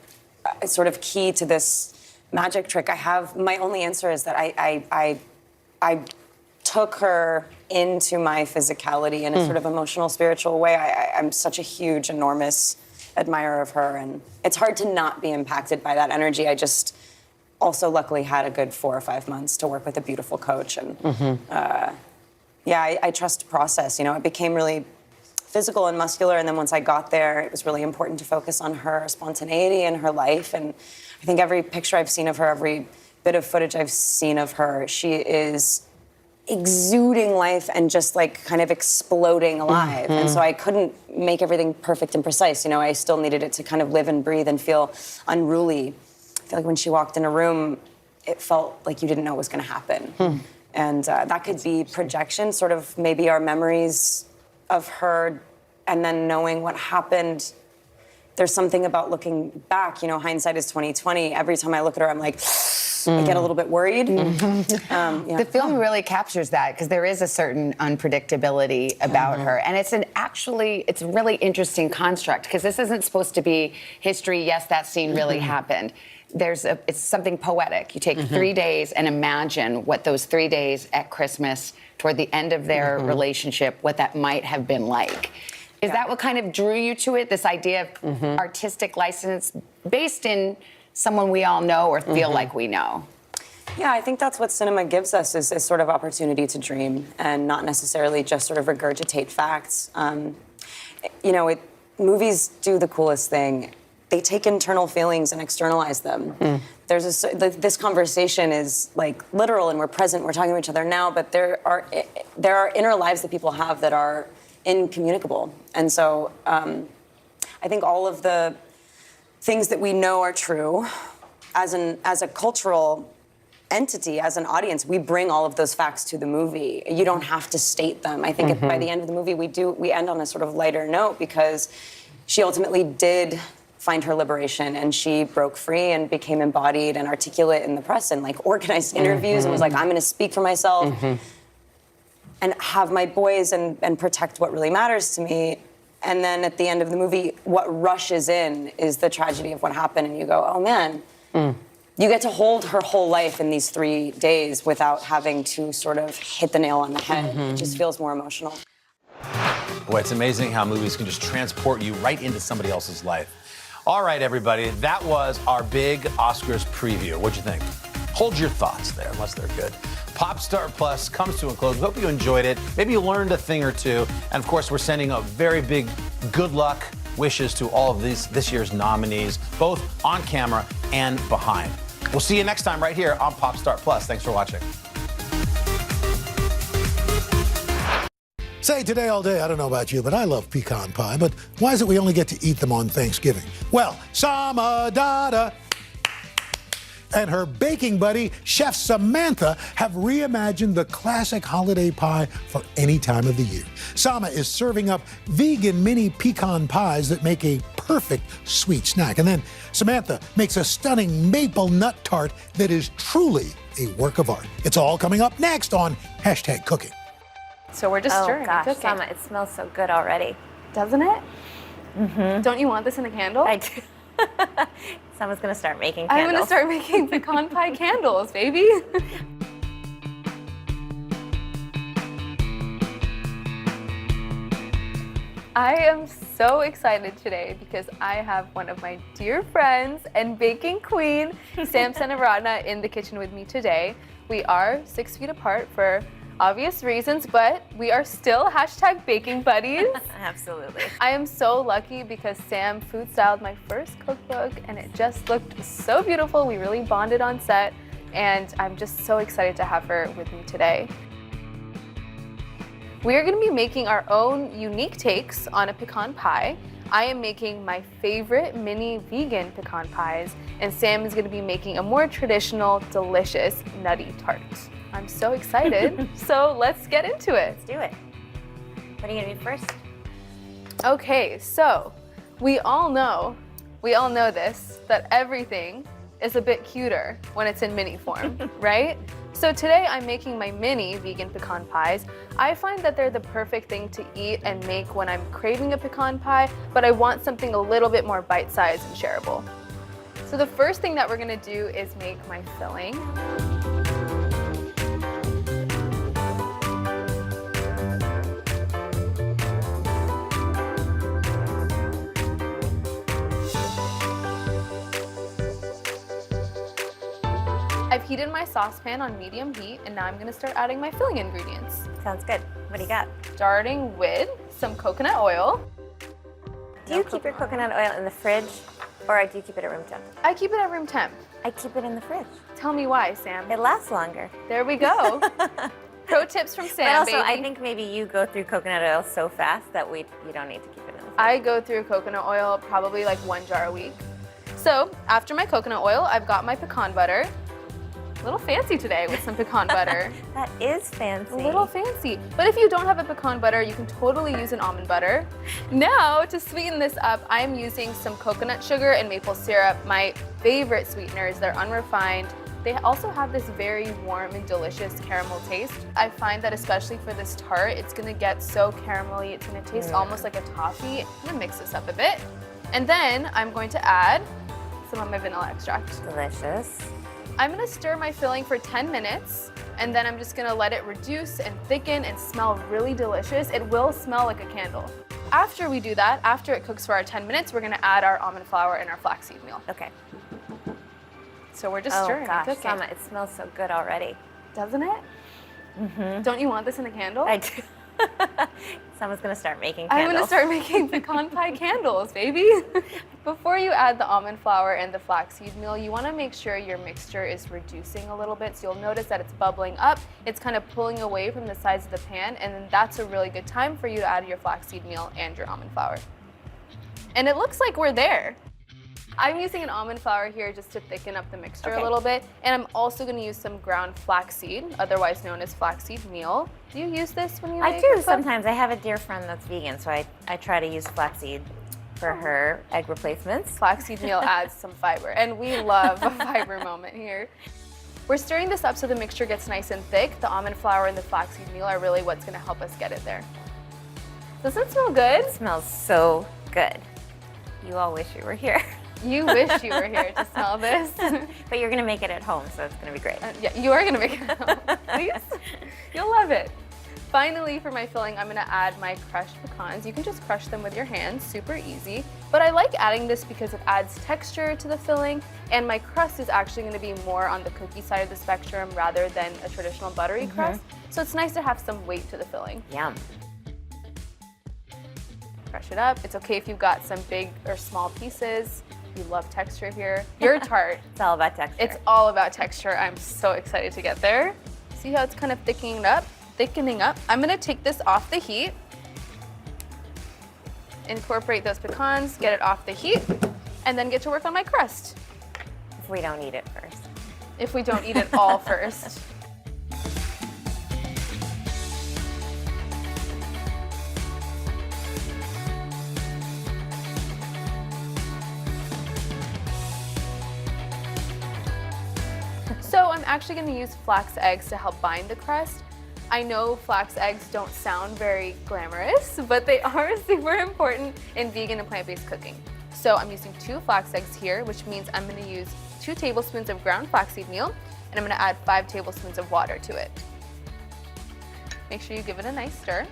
sort of key to this magic trick. My only answer is that I took her into my physicality in a sort of emotional, spiritual way. I'm such a huge, enormous admirer of her, and it's hard to not be impacted by that energy. I just also luckily had a good 4 or 5 months to work with a beautiful coach, and I trust the process. You know, it became really physical and muscular, and then once I got there, it was really important to focus on her spontaneity and her life. And I think every picture I've seen of her, every bit of footage I've seen of her, she is exuding life and just like kind of exploding alive. And so I couldn't make everything perfect and precise. You know, I still needed it to kind of live and breathe and feel unruly. I feel like when she walked in a room, it felt like you didn't know what was going to happen. And that could be projection, sort of maybe our memories of her, and then knowing what happened. There's something about looking back, you know, hindsight is 20/20. Every time I look at her, I'm like, I get a little bit worried. The film really captures that because there is a certain unpredictability about her. And it's a really interesting construct because this isn't supposed to be history. Yes, that scene really happened. It's something poetic. You take 3 days and imagine what those 3 days at Christmas toward the end of their relationship, what that might have been like. Is that what kind of drew you to it, this idea of artistic license based in someone we all know or feel like we know? Yeah, I think that's what cinema gives us, is this sort of opportunity to dream and not necessarily just sort of regurgitate facts. You know, movies do the coolest thing. They take internal feelings and externalize them. This conversation is like literal, and we're present, we're talking to each other now, but there are inner lives that people have that are incommunicable. And so I think all of the things that we know are true, as a cultural entity, as an audience, we bring all of those facts to the movie. You don't have to state them. I think by the end of the movie, we end on a sort of lighter note because she ultimately did find her liberation, and she broke free and became embodied and articulate in the press and like organized interviews and was like, I'm going to speak for myself and have my boys and protect what really matters to me. And then at the end of the movie, what rushes in is the tragedy of what happened, and you go, oh man, you get to hold her whole life in these 3 days without having to sort of hit the nail on the head. It just feels more emotional. Boy, it's amazing how movies can just transport you right into somebody else's life. All right, everybody, that was our big Oscars preview. What'd you think? Hold your thoughts there, unless they're good. Popstar Plus comes to a close. We hope you enjoyed it. Maybe you learned a thing or two. And of course, we're sending a very big good luck wishes to all of this year's nominees, both on camera and behind. We'll see you next time right here on Popstar Plus. Thanks for watching. Say today all day, I don't know about you, but I love pecan pie. But why is it we only get to eat them on Thanksgiving? Well, Samadada and her baking buddy, Chef Samantha, have reimagined the classic holiday pie for any time of the year. Sama is serving up vegan mini pecan pies that make a perfect sweet snack. And then Samantha makes a stunning maple nut tart that is truly a work of art. It's all coming up next on #Cooking. So we're just stirring. Oh gosh, cooking. Sama, it smells so good already. Doesn't it? Mm-hmm. Don't you want this in a candle? I do. Sama's gonna start making I'm candles. gonna start making pecan pie candles, baby. I am so excited today because I have one of my dear friends and baking queen, Sam Senaratna, in the kitchen with me today. We are 6 feet apart for obvious reasons, but we are still #baking buddies. Absolutely. I am so lucky because Sam food styled my first cookbook and it just looked so beautiful. We really bonded on set and I'm just so excited to have her with me today. We are going to be making our own unique takes on a pecan pie. I am making my favorite mini vegan pecan pies, and Sam is going to be making a more traditional, delicious, nutty tart. I'm so excited. So let's get into it. Let's do it. What are you going to do first? Okay, so we all know this, that everything is a bit cuter when it's in mini form, right? So today I'm making my mini vegan pecan pies. I find that they're the perfect thing to eat and make when I'm craving a pecan pie, but I want something a little bit more bite-sized and shareable. So the first thing that we're gonna do is make my filling. I've heated my saucepan on medium heat, and now I'm gonna start adding my filling ingredients. Sounds good. What do you got? Starting with some coconut oil. Do you keep your coconut oil in the fridge, or do you keep it at room temp? I keep it at room temp. I keep it in the fridge. Tell me why, Sam. It lasts longer. There we go. Pro tips from Sam, But also, baby. I think maybe you go through coconut oil so fast that you don't need to keep it in the fridge. I go through coconut oil probably like 1 jar a week. So after my coconut oil, I've got my pecan butter. A little fancy today with some pecan butter. That is fancy. A little fancy. But if you don't have a pecan butter, you can totally use an almond butter. Now, to sweeten this up, I'm using some coconut sugar and maple syrup, my favorite sweeteners. They're unrefined. They also have this very warm and delicious caramel taste. I find that especially for this tart, it's gonna get so caramelly. It's gonna taste almost like a toffee. I'm gonna mix this up a bit. And then I'm going to add some of my vanilla extract. Delicious. I'm gonna stir my filling for 10 minutes, and then I'm just gonna let it reduce and thicken and smell really delicious. It will smell like a candle. After we do that, after it cooks for our 10 minutes, we're gonna add our almond flour and our flaxseed meal. Okay. So we're just stirring. Oh gosh, cooking. Sama, it smells so good already. Doesn't it? Mm-hmm. Don't you want this in a candle? I do. Someone's gonna start making candles. I'm gonna start making pecan pie candles, baby. Before you add the almond flour and the flaxseed meal, you wanna make sure your mixture is reducing a little bit. So you'll notice that it's bubbling up. It's kind of pulling away from the sides of the pan, and then that's a really good time for you to add your flaxseed meal and your almond flour. And it looks like we're there. I'm using an almond flour here just to thicken up the mixture a little bit, and I'm also going to use some ground flaxseed, otherwise known as flaxseed meal. Do you use this when you make I do your sometimes. I have a dear friend that's vegan, so I try to use flaxseed for her egg replacements. Flaxseed meal adds some fiber, and we love a fiber moment here. We're stirring this up so the mixture gets nice and thick. The almond flour and the flaxseed meal are really what's going to help us get it there. Does it smell good? It smells so good. You all wish you were here. You wish you were here to smell this. But you're gonna make it at home, so it's gonna be great. Yeah, you are gonna make it at home. Please. You'll love it. Finally, for my filling, I'm gonna add my crushed pecans. You can just crush them with your hands, super easy. But I like adding this because it adds texture to the filling, and my crust is actually gonna be more on the cookie side of the spectrum rather than a traditional buttery crust. So it's nice to have some weight to the filling. Yum. Crush it up. It's okay if you've got some big or small pieces. You love texture here. Your tart. It's all about texture. It's all about texture. I'm so excited to get there. See how it's kind of thickening up? I'm gonna take this off the heat, incorporate those pecans, get it off the heat, and then get to work on my crust. If we don't eat it first. If we don't eat it all first. So I'm actually gonna use flax eggs to help bind the crust. I know flax eggs don't sound very glamorous, but they are super important in vegan and plant-based cooking. So I'm using 2 flax eggs here, which means I'm gonna use 2 tablespoons of ground flaxseed meal, and I'm gonna add 5 tablespoons of water to it. Make sure you give it a nice stir.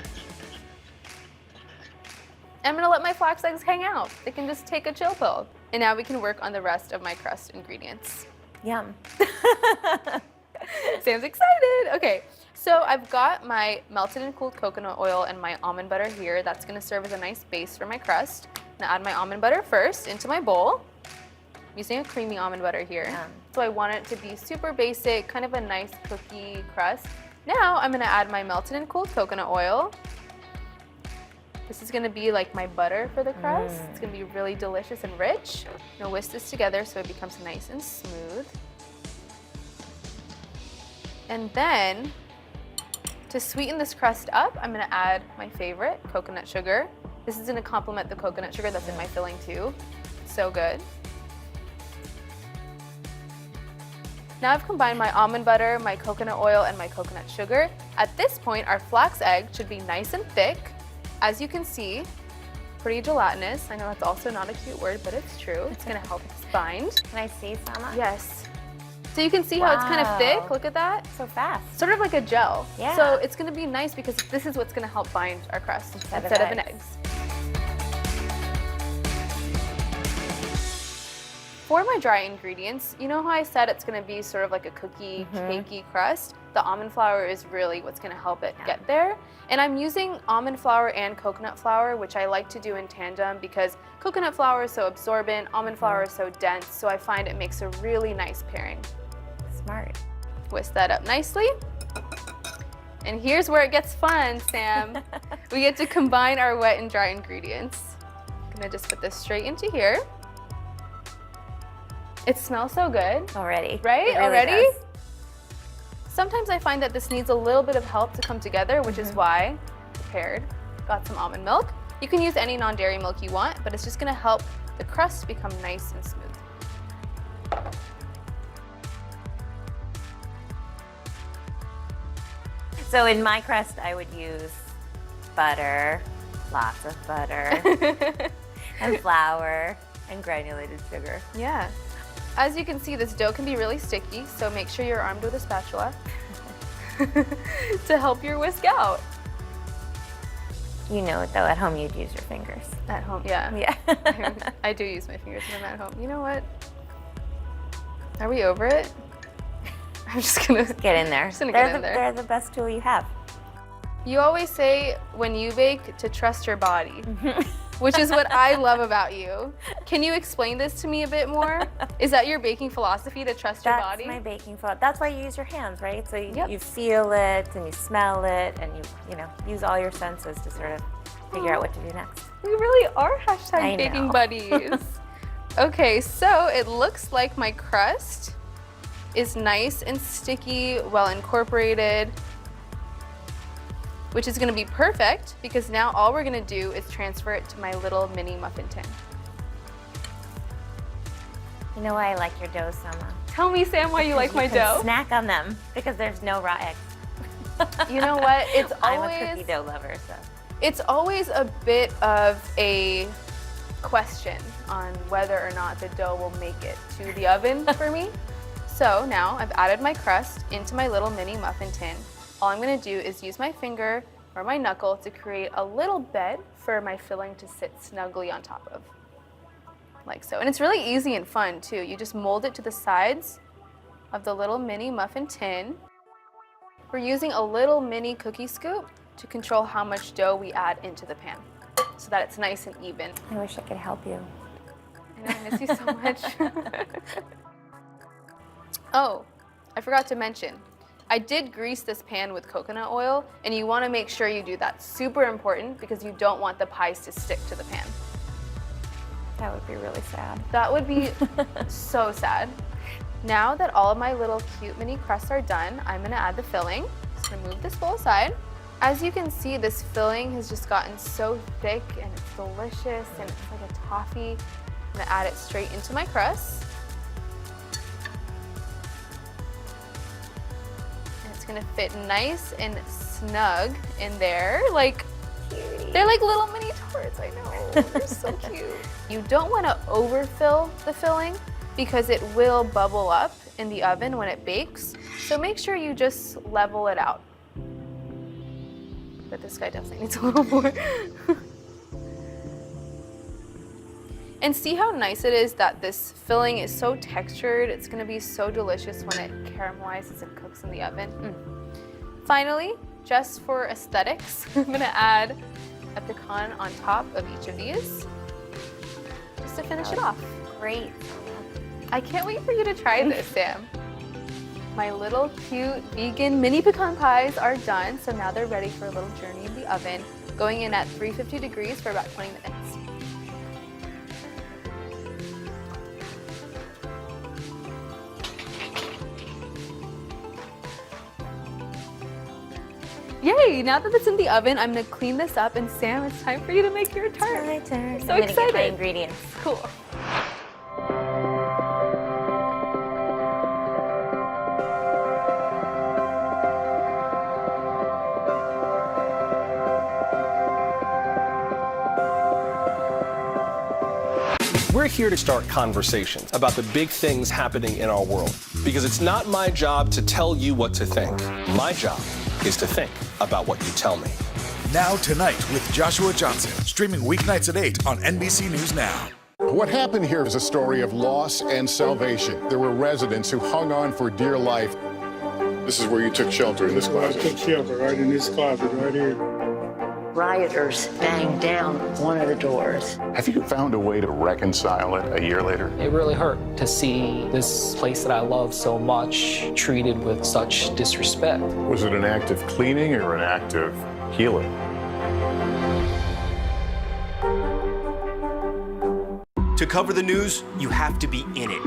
I'm gonna let my flax eggs hang out. They can just take a chill pill. And now we can work on the rest of my crust ingredients. Yum. Sam's excited. Okay, so I've got my melted and cooled coconut oil and my almond butter here. That's gonna serve as a nice base for my crust. I'm gonna add my almond butter first into my bowl. I'm using a creamy almond butter here. Yeah. So I want it to be super basic, kind of a nice cookie crust. Now I'm gonna add my melted and cooled coconut oil. This is gonna be like my butter for the crust. It's gonna be really delicious and rich. I'm gonna whisk this together so it becomes nice and smooth. And then, to sweeten this crust up, I'm gonna add my favorite, coconut sugar. This is gonna complement the coconut sugar that's in my filling too. So good. Now I've combined my almond butter, my coconut oil, and my coconut sugar. At this point, our flax egg should be nice and thick. As you can see, pretty gelatinous. I know that's also not a cute word, but it's true. It's gonna help us bind. Can I see some? Yes. So you can see how it's kind of thick. Look at that. So fast. Sort of like a gel. Yeah. So it's gonna be nice because this is what's gonna help bind our crust instead of an egg. For my dry ingredients, you know how I said it's gonna be sort of like a cookie, cakey crust? The almond flour is really what's gonna help it get there. And I'm using almond flour and coconut flour, which I like to do in tandem because coconut flour is so absorbent, almond flour is so dense, so I find it makes a really nice pairing. Smart. Whisk that up nicely. And here's where it gets fun, Sam. We get to combine our wet and dry ingredients. I'm gonna just put this straight into here. It smells so good. Already. Right? It really Already? does. Sometimes I find that this needs a little bit of help to come together, which is why I prepared. Got some almond milk. You can use any non-dairy milk you want, but it's just gonna help the crust become nice and smooth. So in my crust, I would use butter, lots of butter, and flour, and granulated sugar. Yeah. As you can see, this dough can be really sticky, so make sure you're armed with a spatula to help your whisk out. You know, though, at home you'd use your fingers. At home, yeah. Yeah. I do use my fingers when I'm at home. You know what? Are we over it? I'm just gonna get in there. Just gonna get in there. They're the best tool you have. You always say when you bake to trust your body, which is what I love about you. Can you explain this to me a bit more? Is that your baking philosophy, to trust your body? That's my baking philosophy. That's why you use your hands, right? So you feel it and you smell it and you know, use all your senses to sort of figure out what to do next. We really are hashtag I baking know. buddies. Okay, so it looks like my crust is nice and sticky, well incorporated, which is gonna be perfect because now all we're gonna do is transfer it to my little mini muffin tin. You know why I like your dough so much? Tell me, Sam, why you like my dough. Snack on them because there's no raw eggs. You know what? It's I'm always a cookie dough lover, so. It's always a bit of a question on whether or not the dough will make it to the oven for me. So now I've added my crust into my little mini muffin tin. all I'm gonna do is use my finger or my knuckle to create a little bed for my filling to sit snugly on top of, like so. And it's really easy and fun too. You just mold it to the sides of the little mini muffin tin. We're using a little mini cookie scoop to control how much dough we add into the pan so that it's nice and even. I wish I could help you. I know, I miss you so much. Oh, I forgot to mention, I did grease this pan with coconut oil, and you want to make sure you do that. Super important, because you don't want the pies to stick to the pan. That would be really sad. That would be so sad. Now that all of my little cute mini crusts are done, I'm gonna add the filling. Just gonna move this bowl aside. As you can see, this filling has just gotten so thick and it's delicious and it's like a toffee. I'm gonna add it straight into my crust. And it's gonna fit nice and snug in there. Like, they're like little mini tarts, I know. They're so cute. You don't wanna overfill the filling because it will bubble up in the oven when it bakes. So make sure you just level it out. But this guy definitely needs a little more. And see how nice it is that this filling is so textured. It's gonna be so delicious when it caramelizes and cooks in the oven. Finally, just for aesthetics, I'm gonna add a pecan on top of each of these, just to finish it off. Great. I can't wait for you to try this, Sam. My little cute vegan mini pecan pies are done, so now they're ready for a little journey in the oven, going in at 350 degrees for about 20 minutes. Yay! Now that it's in the oven, I'm gonna clean this up, and Sam, it's time for you to make your tart. My turn. So I'm excited. gonna get my ingredients. Cool. We're here to start conversations about the big things happening in our world, because it's not my job to tell you what to think. My job is to think about what you tell me. Now Tonight with Joshua Johnson, streaming weeknights at 8 on NBC News Now. What happened here is a story of loss and salvation. There were residents who hung on for dear life. This is where you took shelter, in this closet. I took shelter right in this closet right here. Rioters banged down one of the doors. Have you found a way to reconcile it a year later? It really hurt to see this place that I love so much treated with such disrespect. Was it an act of cleaning or an act of healing? To cover the news, you have to be in it.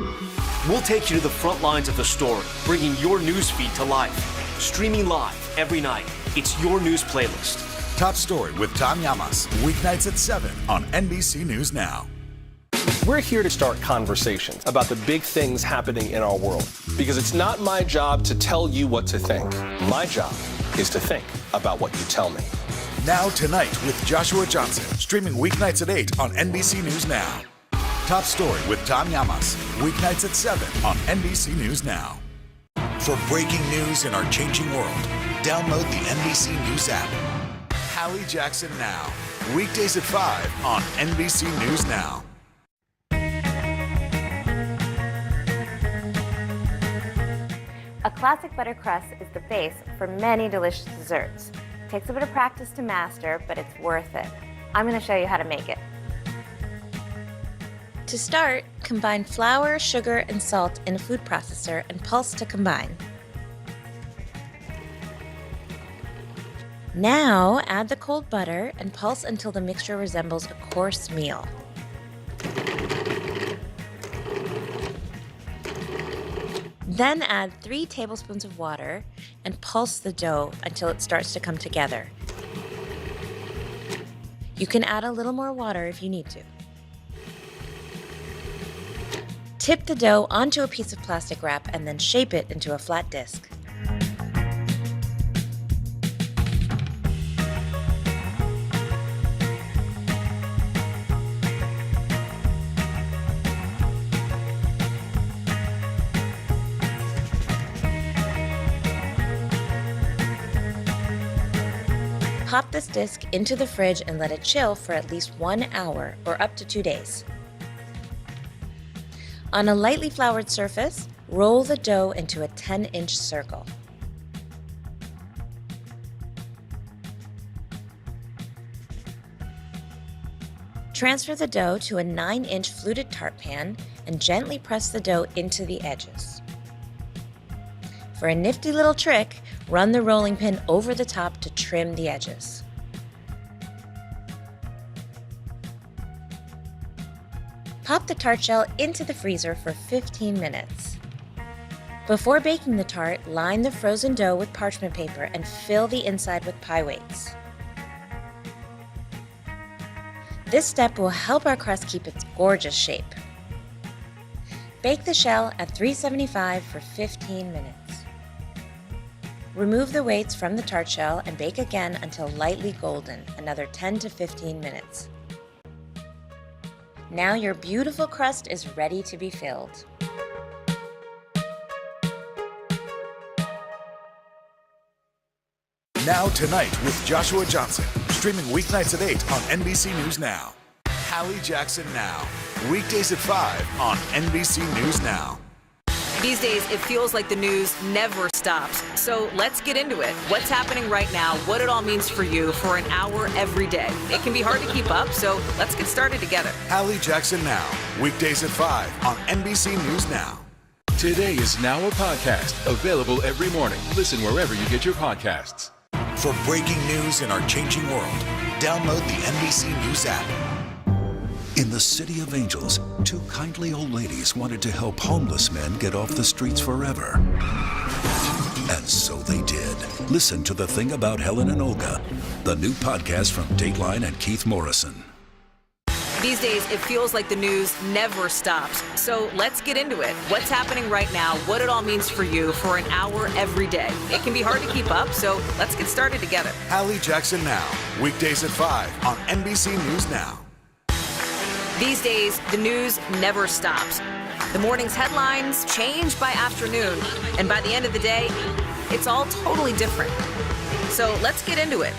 We'll take you to the front lines of the story, bringing your news feed to life. Streaming live every night. It's your news playlist. Top Story with Tom Llamas, weeknights at 7 on NBC News Now. We're here to start conversations about the big things happening in our world, because it's not my job to tell you what to think. My job is to think about what you tell me. Now Tonight with Joshua Johnson, streaming weeknights at 8 on NBC News Now. Top Story with Tom Llamas, weeknights at 7 on NBC News Now. For breaking news in our changing world, download the NBC News app. Hallie Jackson Now, weekdays at 5 on NBC News Now. A classic butter crust is the base for many delicious desserts. It takes a bit of practice to master, but it's worth it. I'm going to show you how to make it. To start, combine flour, sugar, and salt in a food processor and pulse to combine. Now, add the cold butter and pulse until the mixture resembles a coarse meal. Then add 3 tablespoons of water and pulse the dough until it starts to come together. You can add a little more water if you need to. Tip the dough onto a piece of plastic wrap and then shape it into a flat disc. Pop this disc into the fridge and let it chill for at least 1 hour or up to 2 days. On a lightly floured surface, roll the dough into a 10-inch circle. Transfer the dough to a 9-inch fluted tart pan and gently press the dough into the edges. For a nifty little trick, run the rolling pin over the top to trim the edges. Pop the tart shell into the freezer for 15 minutes. Before baking the tart, line the frozen dough with parchment paper and fill the inside with pie weights. This step will help our crust keep its gorgeous shape. Bake the shell at 375 for 15 minutes. Remove the weights from the tart shell and bake again until lightly golden, another 10 to 15 minutes. Now your beautiful crust is ready to be filled. Now Tonight with Joshua Johnson, streaming weeknights at 8 on NBC News Now. Hallie Jackson Now, weekdays at 5 on NBC News Now. These days, it feels like the news never stops. So let's get into it. What's happening right now, what it all means for you for an hour every day. It can be hard to keep up, so let's get started together. Hallie Jackson Now, weekdays at 5 on NBC News Now. Today is now a podcast available every morning. Listen wherever you get your podcasts. For breaking news in our changing world, download the NBC News app. In the City of Angels, 2 kindly old ladies wanted to help homeless men get off the streets forever. And so they did. Listen to The Thing About Helen and Olga, the new podcast from Dateline and Keith Morrison. These days, it feels like the news never stops. So let's get into it. What's happening right now, what it all means for you for an hour every day. It can be hard to keep up, so let's get started together. Hallie Jackson Now, weekdays at 5 on NBC News Now. These days, the news never stops. The morning's headlines change by afternoon, and by the end of the day, it's all totally different. So let's get into it.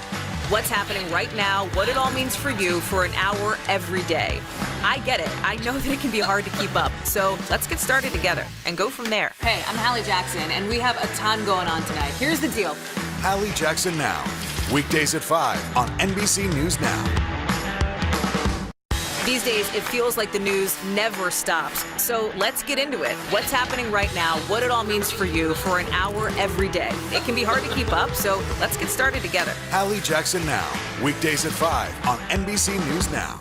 What's happening right now, what it all means for you for an hour every day. I get it. I know that it can be hard to keep up. So let's get started together and go from there. Hey, I'm Hallie Jackson, and we have a ton going on tonight. Here's the deal. Hallie Jackson Now, weekdays at 5 on NBC News Now. These days, it feels like the news never stops. So let's get into it. What's happening right now, what it all means for you for an hour every day. It can be hard to keep up, so let's get started together. Hallie Jackson Now, weekdays at 5 on NBC News Now.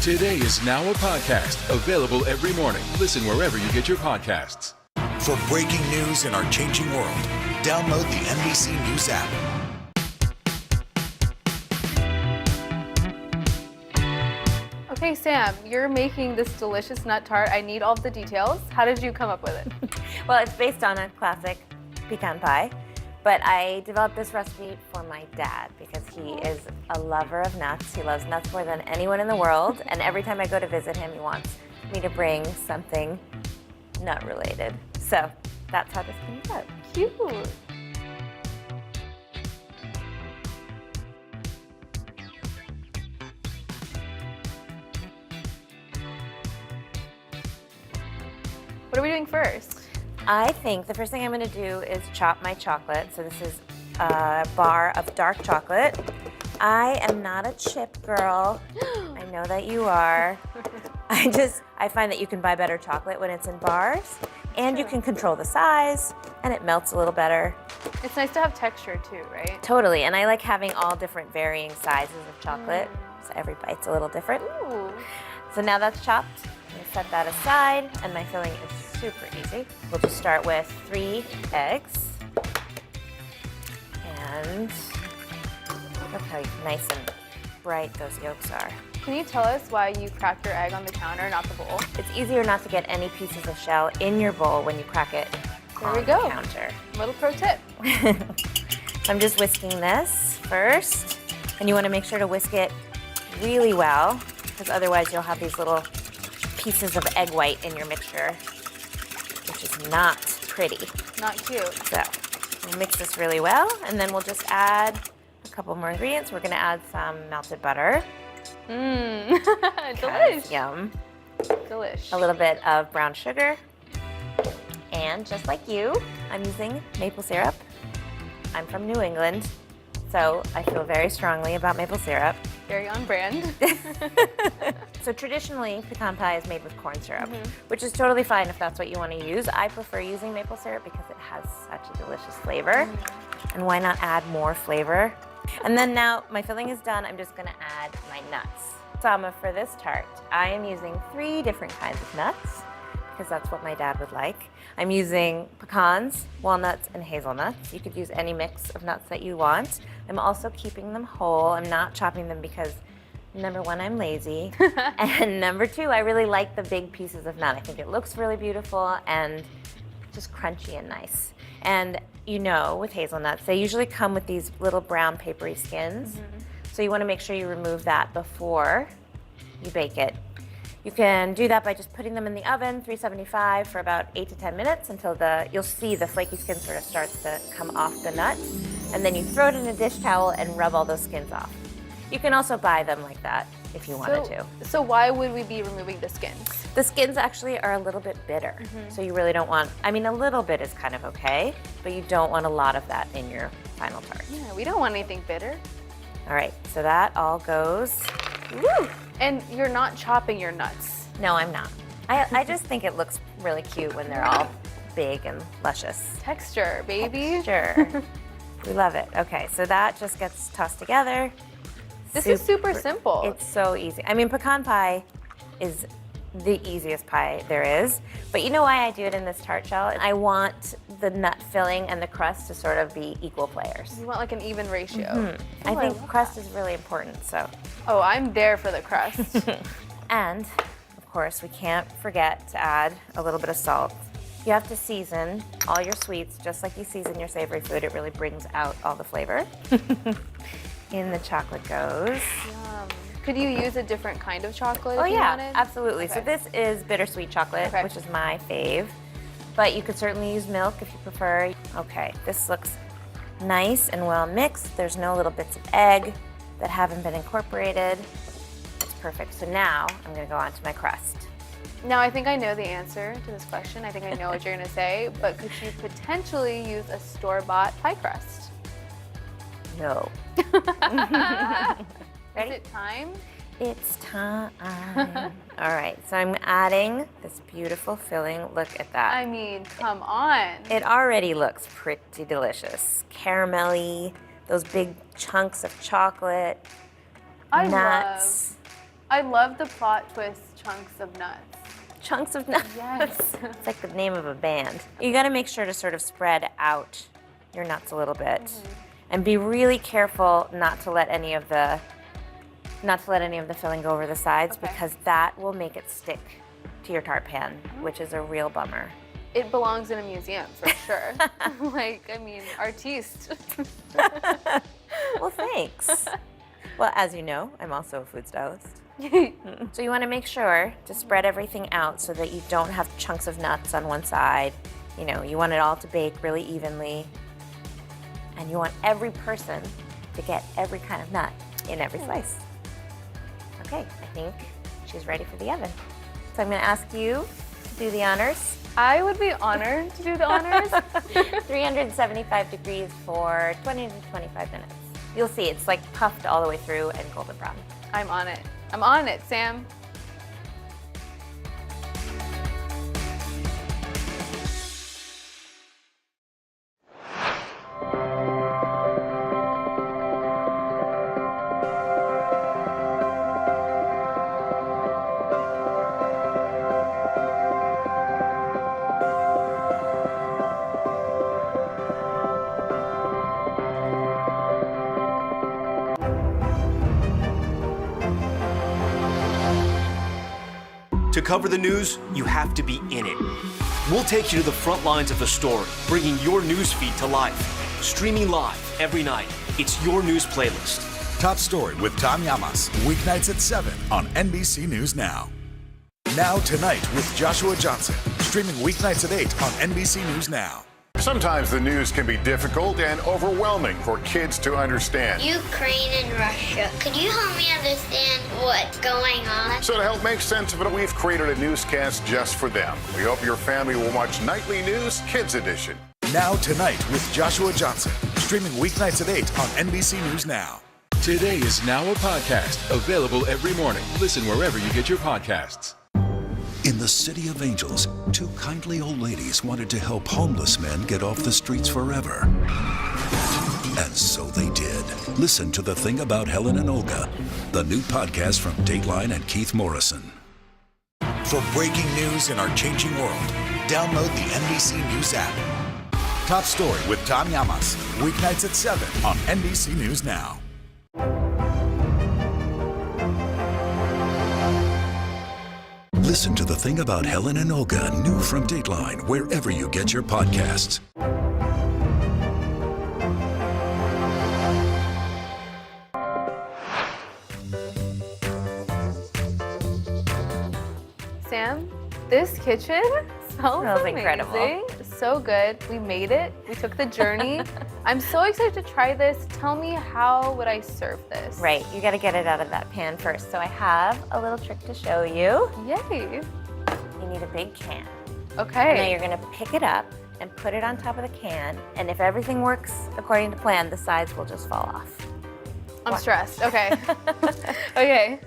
Today is now a podcast available every morning. Listen wherever you get your podcasts. For breaking news in our changing world, download the NBC News app. Okay, Sam, you're making this delicious nut tart. I need all of the details. How did you come up with it? Well, it's based on a classic pecan pie, but I developed this recipe for my dad because he is a lover of nuts. He loves nuts more than anyone in the world, and every time I go to visit him, he wants me to bring something nut related. So that's how this came about. Cute. What are we doing first? I think the first thing I'm going to do is chop my chocolate. So this is a bar of dark chocolate. I am not a chip girl. I know that you are. I find that you can buy better chocolate when it's in bars, and you can control the size, and it melts a little better. It's nice to have texture too, right? Totally, and I like having all different varying sizes of chocolate, so every bite's a little different. Ooh. So now that's chopped. I'm gonna set that aside, and my filling is super easy. We'll just start with 3 eggs. And look how nice and bright those yolks are. Can you tell us why you crack your egg on the counter, not the bowl? It's easier not to get any pieces of shell in your bowl when you crack it There on we go. the counter. Little pro tip. So I'm just whisking this first, and you want to make sure to whisk it really well, because otherwise you'll have these little pieces of egg white in your mixture, which is not pretty. Not cute. So we'll mix this really well, and then we'll just add a couple more ingredients. We're gonna add some melted butter. Delish. Yum. Delish. A little bit of brown sugar. And just like you, I'm using maple syrup. I'm from New England, so I feel very strongly about maple syrup. Very on brand. So traditionally, pecan pie is made with corn syrup, which is totally fine if that's what you want to use. I prefer using maple syrup because it has such a delicious flavor. And why not add more flavor? And then now my filling is done, I'm just gonna add my nuts. Sama, for this tart, I am using 3 different kinds of nuts because that's what my dad would like. I'm using pecans, walnuts, and hazelnuts. You could use any mix of nuts that you want. I'm also keeping them whole. I'm not chopping them because number 1, I'm lazy. And number 2, I really like the big pieces of nut. I think it looks really beautiful and just crunchy and nice. And you know, with hazelnuts, they usually come with these little brown papery skins. So you want to make sure you remove that before you bake it. You can do that by just putting them in the oven, 375, for about 8 to 10 minutes until you'll see the flaky skin sort of starts to come off the nut. And then you throw it in a dish towel and rub all those skins off. You can also buy them like that if you wanted to. So why would we be removing the skins? The skins actually are a little bit bitter. So you really don't want, I mean, a little bit is kind of okay, but you don't want a lot of that in your final tart. Yeah, we don't want anything bitter. All right, so that all goes. Woo! And you're not chopping your nuts. No, I'm not. I just think it looks really cute when they're all big and luscious. Texture, baby. Texture. We love it. Okay, so that just gets tossed together. This is super simple. It's so easy. I mean, pecan pie is the easiest pie there is. But you know why I do it in this tart shell? I want the nut filling and the crust to sort of be equal players. You want like an even ratio. I think crust is really important, so. Oh, I'm there for the crust. And, of course, we can't forget to add a little bit of salt. You have to season all your sweets just like you season your savory food. It really brings out all the flavor. In the chocolate goes. Yum. Could you use a different kind of chocolate if you yeah, wanted? absolutely. Okay. So this is bittersweet chocolate, which is my fave. But you could certainly use milk if you prefer. Okay, this looks nice and well mixed. There's no little bits of egg that haven't been incorporated. It's perfect. So now I'm gonna go on to my crust. Now, I think I know the answer to this question. I think I know what you're gonna say, but could you potentially use a store-bought pie crust? No. Ready? Is it time? It's time. All right, so I'm adding this beautiful filling. Look at that. I mean, come on. It already looks pretty delicious. Caramelly, those big chunks of chocolate, nuts. I love the plot twist chunks of nuts. Chunks of nuts? Yes. It's like the name of a band. You gotta make sure to sort of spread out your nuts a little bit. And be really careful not to let any of the filling go over the sides because that will make it stick to your tart pan, which is a real bummer. It belongs in a museum for sure. Like, I mean, artiste. Well, thanks. Well, as you know, I'm also a food stylist. So you want to make sure to spread everything out so that you don't have chunks of nuts on one side. You know, you want it all to bake really evenly. And you want every person to get every kind of nut in every slice. Okay, I think she's ready for the oven. So I'm gonna ask you to do the honors. I would be honored to do the honors. 375 degrees for 20 to 25 minutes. You'll see, it's like puffed all the way through and golden brown. I'm on it. I'm on it, Sam. To cover the news, you have to be in it. We'll take you to the front lines of the story, bringing your news feed to life. Streaming live every night. It's your news playlist. Top Story with Tom Llamas, weeknights at 7 on NBC News Now. Now Tonight with Joshua Johnson, streaming weeknights at 8 on NBC News Now. Sometimes the news can be difficult and overwhelming for kids to understand. Ukraine and Russia. Could you help me understand what's going on? So to help make sense of it, we've created a newscast just for them. We hope your family will watch Nightly News Kids Edition. Now Tonight with Joshua Johnson. Streaming weeknights at 8 on NBC News Now. Today is now a podcast available every morning. Listen wherever you get your podcasts. In the City of Angels, two kindly old ladies wanted to help homeless men get off the streets forever. And so they did. Listen to The Thing About Helen and Olga, the new podcast from Dateline and Keith Morrison. For breaking news in our changing world, download the NBC News app. Top Story with Tom Llamas, weeknights at 7 on NBC News Now. Listen to The Thing About Helen and Olga, new from Dateline, wherever you get your podcasts. Sam, this kitchen smells amazing. incredible. So good. We made it. We took the journey. I'm so excited to try this. Tell me, how would I serve this? Right, you gotta get it out of that pan first. So I have a little trick to show you. Yay. You need a big can. Okay. And now you're gonna pick it up and put it on top of the can. And if everything works according to plan, the sides will just fall off. I'm stressed. Okay. Okay.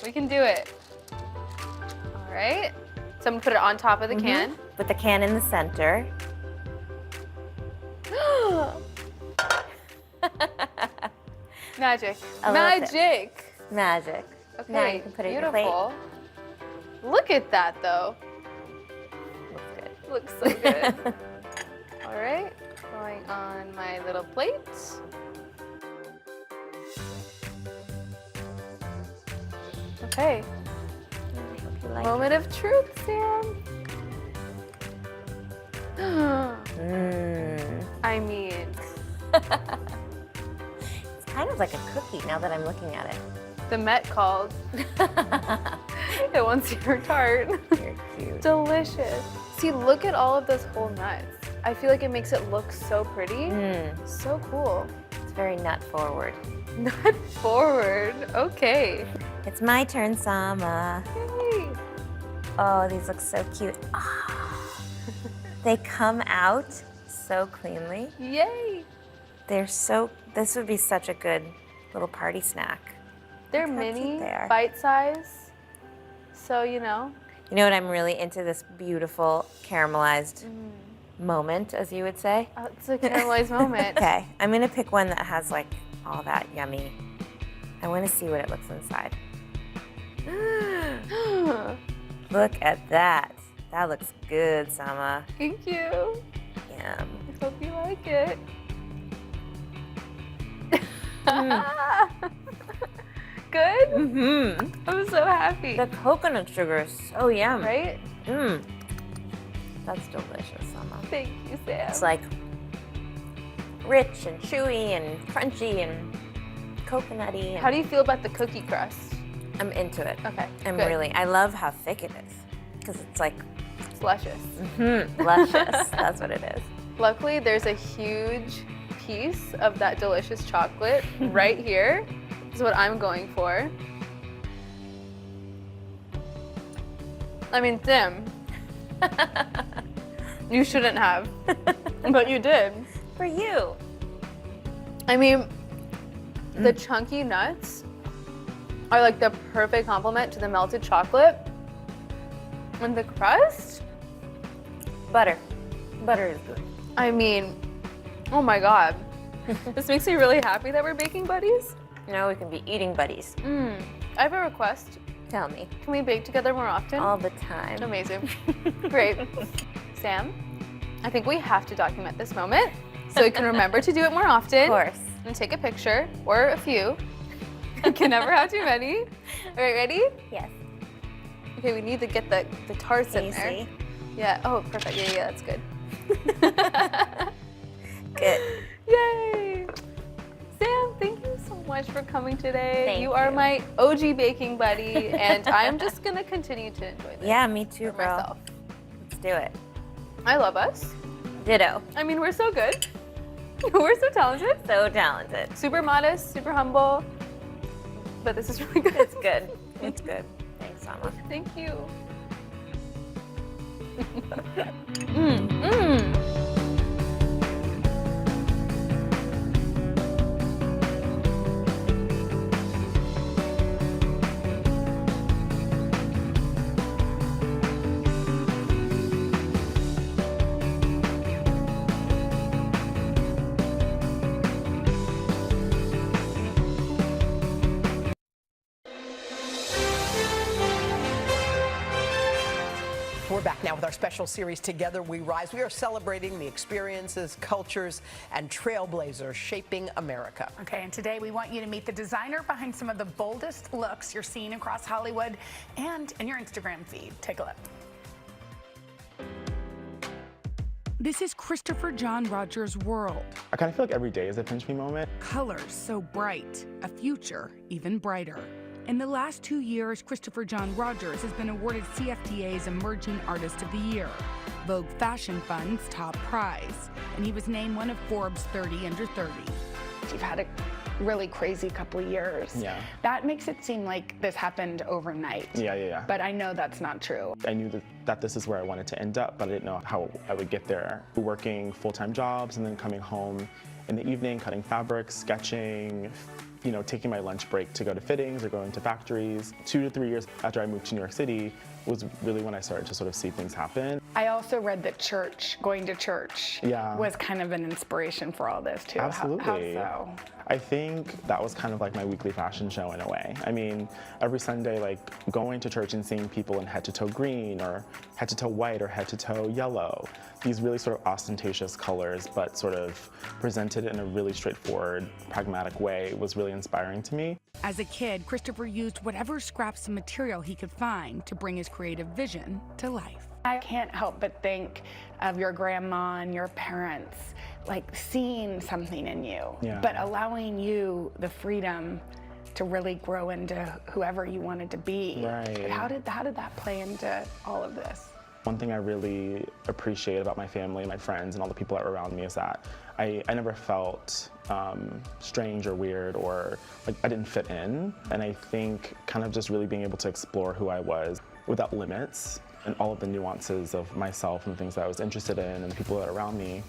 We can do it. All right. So I'm gonna put it on top of the can. With the can in the center. Magic. A little Magic. Magic. Okay. Now you can put it in your beautiful. plate. Look at that, though. Looks good. Looks so good. All right. Going on my little plate. Okay. Like Moment of truth, Sam. I mean, It's kind of like a cookie now that I'm looking at it. the Met called. It wants your tart. You're cute. Delicious. See, look at all of those whole nuts. I feel like it makes it look so pretty. So cool. It's very nut forward. Nut forward. Okay. It's my turn, Sama. Yay. Oh, these look so cute. Oh, they come out so cleanly. Yay. They're so, this would be such a good little party snack. They're Look how cute mini, they are. bite size. So, you know. You know what, I'm really into this beautiful caramelized moment, as you would say. Oh, it's a caramelized moment. Okay, I'm gonna pick one that has like all that yummy. I wanna see what it looks inside. Look at that. That looks good, Sama. Thank you. Yum. I hope you like it. Good? I'm so happy. The coconut sugar is so yum. Right? That's delicious, Sama. Thank you, Sam. It's like rich and chewy and crunchy and coconutty. How do you feel about the cookie crust? I'm into it. Okay, I'm good. really, I love how thick it is because it's like It's luscious. luscious. That's what it is. Luckily, there's a huge piece of that delicious chocolate right here. This is what I'm going for. I mean, Tim, you shouldn't have, but you did. For you. I mean, the chunky nuts are like the perfect complement to the melted chocolate. And the crust? Butter. Butter is good. I mean, oh my God. This makes me really happy that we're baking buddies. Now we can be eating buddies. I have a request. Tell me. Can we bake together more often? All the time. Amazing. Great. Sam, I think we have to document this moment so we can remember to do it more often. Of course. And take a picture, or a few. You can never have too many. All right, ready? Yes. Okay, we need to get the tarts in there. Easy. Yeah, oh, perfect. Yeah, that's good. Good. Yay! Sam, thank you so much for coming today. Thank you are you. my OG baking buddy, and I'm just gonna continue to enjoy this. Yeah, me too, for girl. myself. Let's do it. I love us. Ditto. I mean, we're so good. We're so talented. So talented. Super modest, super humble. But this is really good. It's good. It's good. Thanks, Sama. Thank you. We're back now with our special series, Together We Rise. We are celebrating the experiences, cultures, and trailblazers shaping America. Okay, and today we want you to meet the designer behind some of the boldest looks you're seeing across Hollywood and in your Instagram feed. Take a look. This is Christopher John Rogers' world. I kind of feel like every day is a pinch me moment. Colors so bright, a future even brighter. In the last 2 years, Christopher John Rogers has been awarded CFDA's Emerging Artist of the Year, Vogue Fashion Fund's top prize, and he was named one of Forbes 30 Under 30. You've had a really crazy couple of years. Yeah. That makes it seem like this happened overnight. Yeah. But I know that's not true. I knew that this is where I wanted to end up, but I didn't know how I would get there. Working full-time jobs and then coming home in the evening, cutting fabrics, sketching, taking my lunch break to go to fittings or going to factories. 2 to 3 years after I moved to New York City was really when I started to sort of see things happen. I also read that going to church was kind of an inspiration for all this too. Absolutely. How so? I think that was kind of like my weekly fashion show in a way. I mean, every Sunday, like going to church and seeing people in head-to-toe green or head-to-toe white or head-to-toe yellow. These really sort of ostentatious colors, but sort of presented in a really straightforward, pragmatic way was really inspiring to me. As a kid, Christopher used whatever scraps of material he could find to bring his creative vision to life. I can't help but think of your grandma and your parents, like seeing something in you, but allowing you the freedom to really grow into whoever you wanted to be. Right. How did that play into all of this? One thing I really appreciate about my family, my friends, and all the people that were around me is that I never felt strange or weird or like I didn't fit in. And I think kind of just really being able to explore who I was without limits and all of the nuances of myself and the things that I was interested in and the people that are around me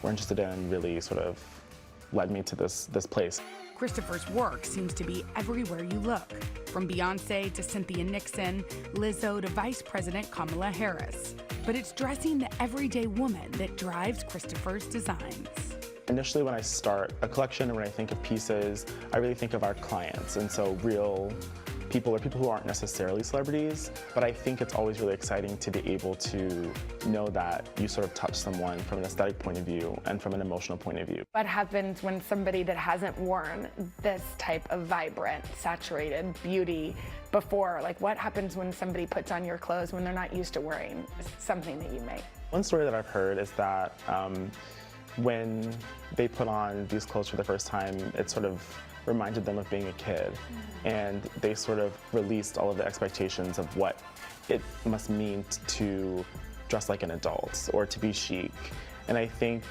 were interested in really sort of led me to this place. Christopher's work seems to be everywhere you look, from Beyonce to Cynthia Nixon, Lizzo to Vice President Kamala Harris. But it's dressing the everyday woman that drives Christopher's designs. Initially, when I start a collection or when I think of pieces, I really think of our clients, and so real people or people who aren't necessarily celebrities, but I think it's always really exciting to be able to know that you sort of touch someone from an aesthetic point of view and from an emotional point of view. What happens when somebody that hasn't worn this type of vibrant, saturated beauty before, like what happens when somebody puts on your clothes when they're not used to wearing something that you make? One story that I've heard is that when they put on these clothes for the first time, it sort of reminded them of being a kid, and they sort of released all of the expectations of what it must mean to dress like an adult or to be chic. And I think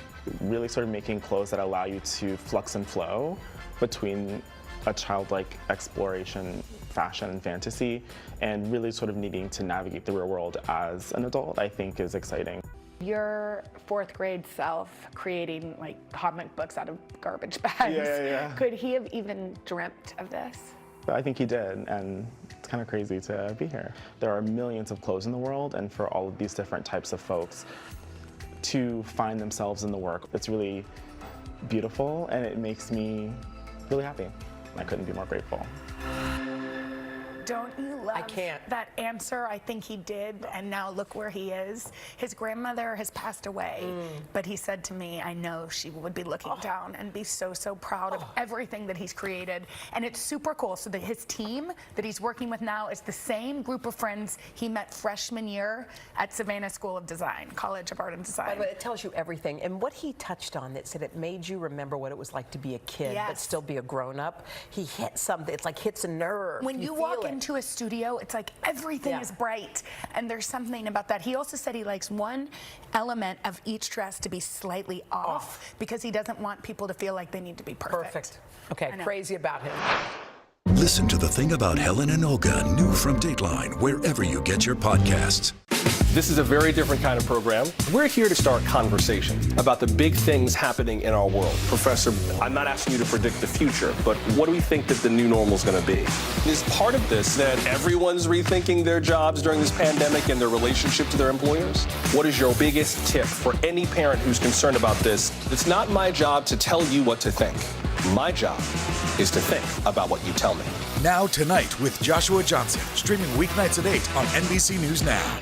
really sort of making clothes that allow you to flux and flow between a childlike exploration, fashion, and fantasy, and really sort of needing to navigate the real world as an adult, I think is exciting. Your fourth grade self creating like comic books out of garbage bags. Yeah. Could he have even dreamt of this? I think he did, and it's kind of crazy to be here. There are millions of clothes in the world, and for all of these different types of folks to find themselves in the work, it's really beautiful, and it makes me really happy. I couldn't be more grateful. Don't you love that answer? I think he did, and now look where he is. His grandmother has passed away, but he said to me, I know she would be looking down and be so proud of everything that he's created. And it's super cool. So that his team that he's working with now is the same group of friends he met freshman year at Savannah School of Design, College of Art and Design. By the way, it tells you everything. And what he touched on that said it made you remember what it was like to be a kid, but still be a grown-up. He hit something. It's like hits a nerve. When you walk in into a studio, it's like everything is bright, and there's something about that. He also said he likes one element of each dress to be slightly off because he doesn't want people to feel like they need to be perfect. Okay, crazy about him. Listen to The Thing About Helen and Olga, new from Dateline, wherever you get your podcasts. This is a very different kind of program. We're here to start conversation about the big things happening in our world. Professor, I'm not asking you to predict the future, but what do we think that the new normal is going to be? Is part of this that everyone's rethinking their jobs during this pandemic and their relationship to their employers? What is your biggest tip for any parent who's concerned about this? It's not my job to tell you what to think. My job is to think about what you tell me. Now Tonight with Joshua Johnson, streaming weeknights at 8 on NBC News Now.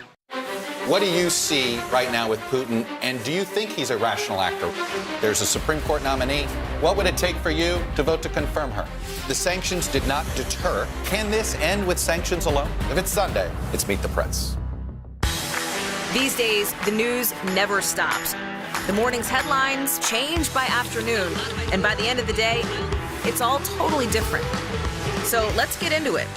What do you see right now with Putin, and do you think he's a rational actor? There's a Supreme Court nominee. What would it take for you to vote to confirm her? The sanctions did not deter. Can this end with sanctions alone? If it's Sunday, it's Meet the Press. These days, the news never stops. The morning's headlines change by afternoon, and by the end of the day, it's all totally different. So let's get into it.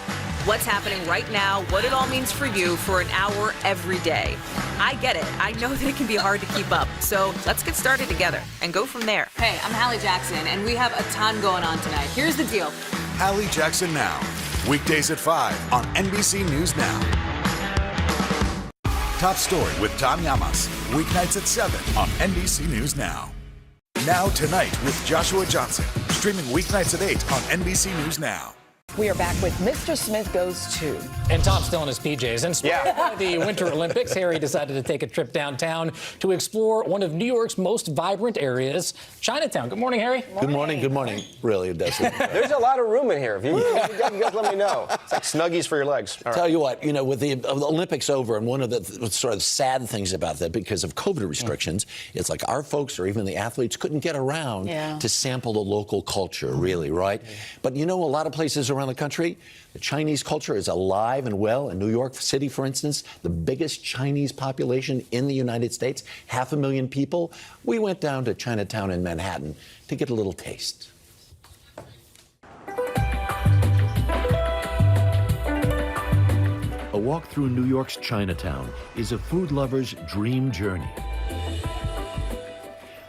What's happening right now, what it all means for you for an hour every day. I get it. I know that it can be hard to keep up. So let's get started together and go from there. Hey, I'm Hallie Jackson, and we have a ton going on tonight. Here's the deal. Hallie Jackson Now, weekdays at 5 on NBC News Now. Top Story with Tom Llamas, weeknights at 7 on NBC News Now. Now Tonight with Joshua Johnson, streaming weeknights at 8 on NBC News Now. We are back with Mr. Smith Goes To. And Tom's still in his PJs. Inspired by the Winter Olympics, Harry decided to take a trip downtown to explore one of New York's most vibrant areas, Chinatown. Good morning, Harry. Good morning. Good morning. Really, it doesn't. There's a lot of room in here. If you guys let me know. It's like Snuggies for your legs. All right. Tell you what, with the Olympics over, and one of the sort of sad things about that, because of COVID restrictions, it's like our folks or even the athletes couldn't get around to sample the local culture, really, right? But a lot of places around the country, the Chinese culture is alive and well. In New York City, for instance, the biggest Chinese population in the United States, 500,000 people. We went down to Chinatown in Manhattan to get a little taste. A walk through New York's Chinatown is a food lover's dream journey.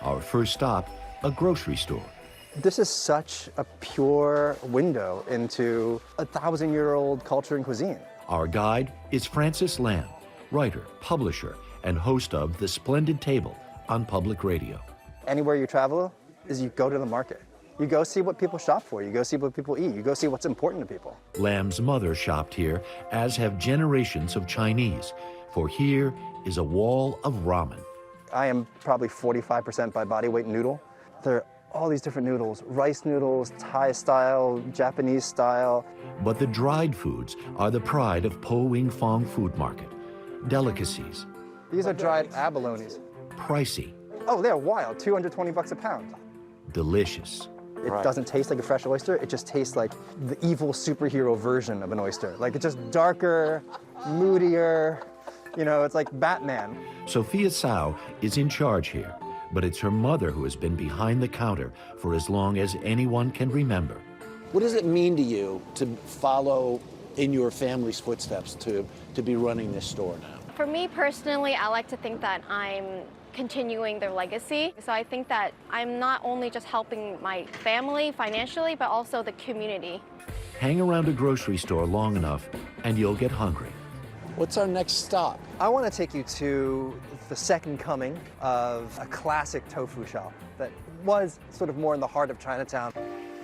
Our first stop, a grocery store. This is such a pure window into 1,000-year-old culture and cuisine. Our guide is Francis Lamb, writer, publisher, and host of The Splendid Table on public radio. Anywhere you travel is you go to the market. You go see what people shop for. You go see what people eat. You go see what's important to people. Lamb's mother shopped here, as have generations of Chinese, for here is a wall of ramen. I am probably 45% by body weight noodle. There are all these different noodles, rice noodles, Thai style, Japanese style. But the dried foods are the pride of Po Wing Fong Food Market. Delicacies. These are dried abalones. Pricey. Oh, they're wild, $220 a pound. Delicious. It doesn't taste like a fresh oyster, it just tastes like the evil superhero version of an oyster. Like it's just darker, moodier, it's like Batman. Sophia Tsao is in charge here, but it's her mother who has been behind the counter for as long as anyone can remember. What does it mean to you to follow in your family's footsteps to be running this store now? For me personally, I like to think that I'm continuing their legacy. So I think that I'm not only just helping my family financially, but also the community. Hang around a grocery store long enough and you'll get hungry. What's our next stop? I want to take you to the second coming of a classic tofu shop that was sort of more in the heart of Chinatown.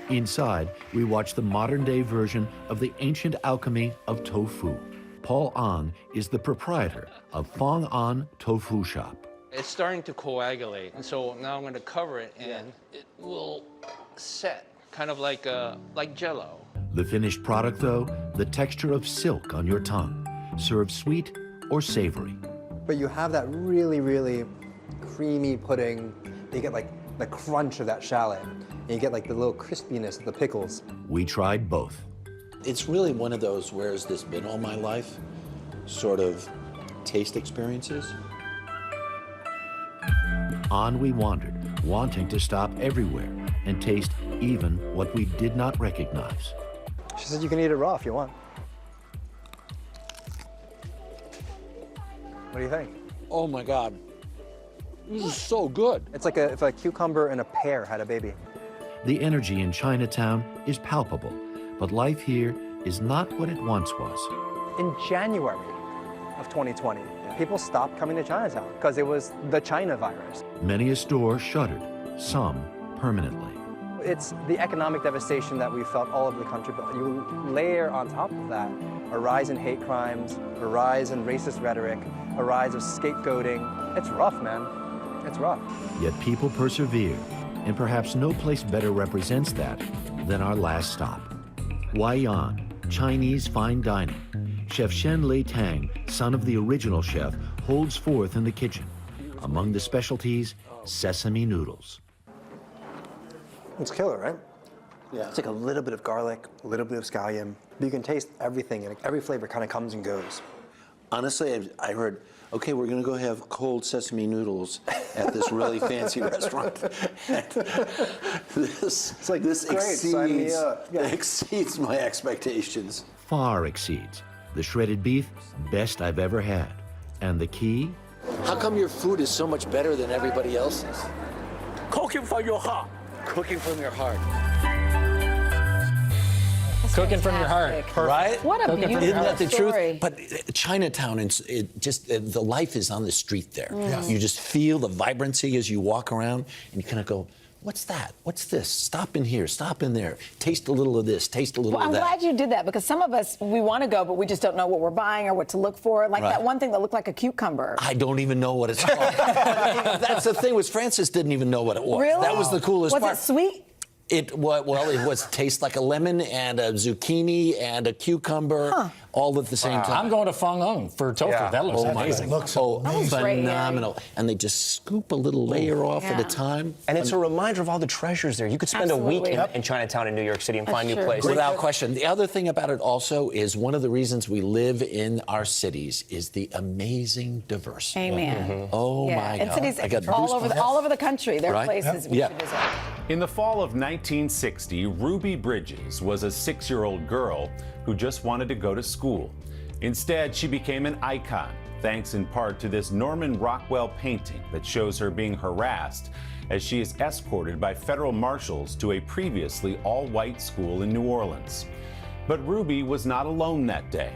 Inside, we watch the modern-day version of the ancient alchemy of tofu. Paul Ang is the proprietor of Fong An Tofu Shop. It's starting to coagulate, and so now I'm going to cover it, and it will set, kind of like Jell-O. The finished product, though, the texture of silk on your tongue, served sweet or savory. But you have that really, really creamy pudding. You get like the crunch of that shallot, and you get like the little crispiness of the pickles. We tried both. It's really one of those "where has this been all my life" sort of taste experiences. On we wandered, wanting to stop everywhere and taste even what we did not recognize. She said you can eat it raw if you want. What do you think? Oh my God. This is so good. It's like if a cucumber and a pear had a baby. The energy in Chinatown is palpable, but life here is not what it once was. In January of 2020, people stopped coming to Chinatown because it was the China virus. Many a store shuttered, some permanently. It's the economic devastation that we felt all over the country, but you layer on top of that a rise in hate crimes, a rise in racist rhetoric, a rise of scapegoating. It's rough, man. It's rough. Yet people persevere, and perhaps no place better represents that than our last stop. Waiyan, Chinese fine dining. Chef Shen Lei Tang, son of the original chef, holds forth in the kitchen. Among the specialties, sesame noodles. It's killer, right? Yeah. It's like a little bit of garlic, a little bit of scallion. You can taste everything, and every flavor kind of comes and goes. Honestly, I heard, okay, we're going to go have cold sesame noodles at this really fancy restaurant. This exceeds my expectations. Far exceeds. The shredded beef, best I've ever had. And the key? How come your food is so much better than everybody else's? Cooking from your heart. Cooking from your heart. Cooking from your heart. Right? What a beautiful Isn't that the story. truth? But Chinatown, the life is on the street there. Yeah. You just feel the vibrancy as you walk around, and you kind of go, what's that? What's this? Stop in here, stop in there. Taste a little of this, taste a little Well, of I'm that. glad you did that, because some of us, we want to go, but we just don't know what we're buying or what to look for. Like Right. that one thing that looked like a cucumber. I don't even know what it's called. That's the thing, was Francis didn't even know what it was. Really? That was the coolest part. Was it sweet? It was taste like a lemon and a zucchini and a cucumber all at the same time. I'm going to Fong Ong for tofu. Yeah. That looks Oh my amazing. God. Phenomenal. And they just scoop a little layer off at a time. And it's a reminder of all the treasures there. You could spend a week in Chinatown in New York City and find new places. Without question. The other thing about it also is one of the reasons we live in our cities is the amazing diversity. Amen. Oh Yeah. my And God. cities I got all over the country. There are Right? places we Yeah. should visit. In the fall of 1960, Ruby Bridges was a 6-year-old girl who just wanted to go to school. Instead, she became an icon, thanks in part to this Norman Rockwell painting that shows her being harassed as she is escorted by federal marshals to a previously all-white school in New Orleans. But Ruby was not alone that day.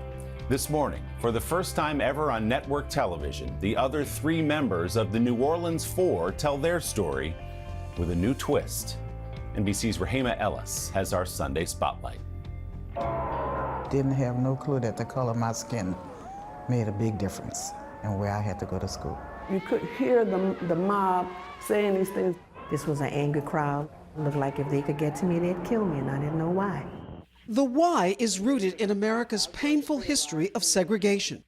This morning, for the first time ever on network television, the other 3 members of the New Orleans 4 tell their story with a new twist. NBC's Rahima Ellis has our Sunday Spotlight. Didn't have no clue that the color of my skin made a big difference in where I had to go to school. You could hear the mob saying these things. This was an angry crowd. It looked like if they could get to me, they'd kill me, and I didn't know why. The why is rooted in America's painful history of segregation.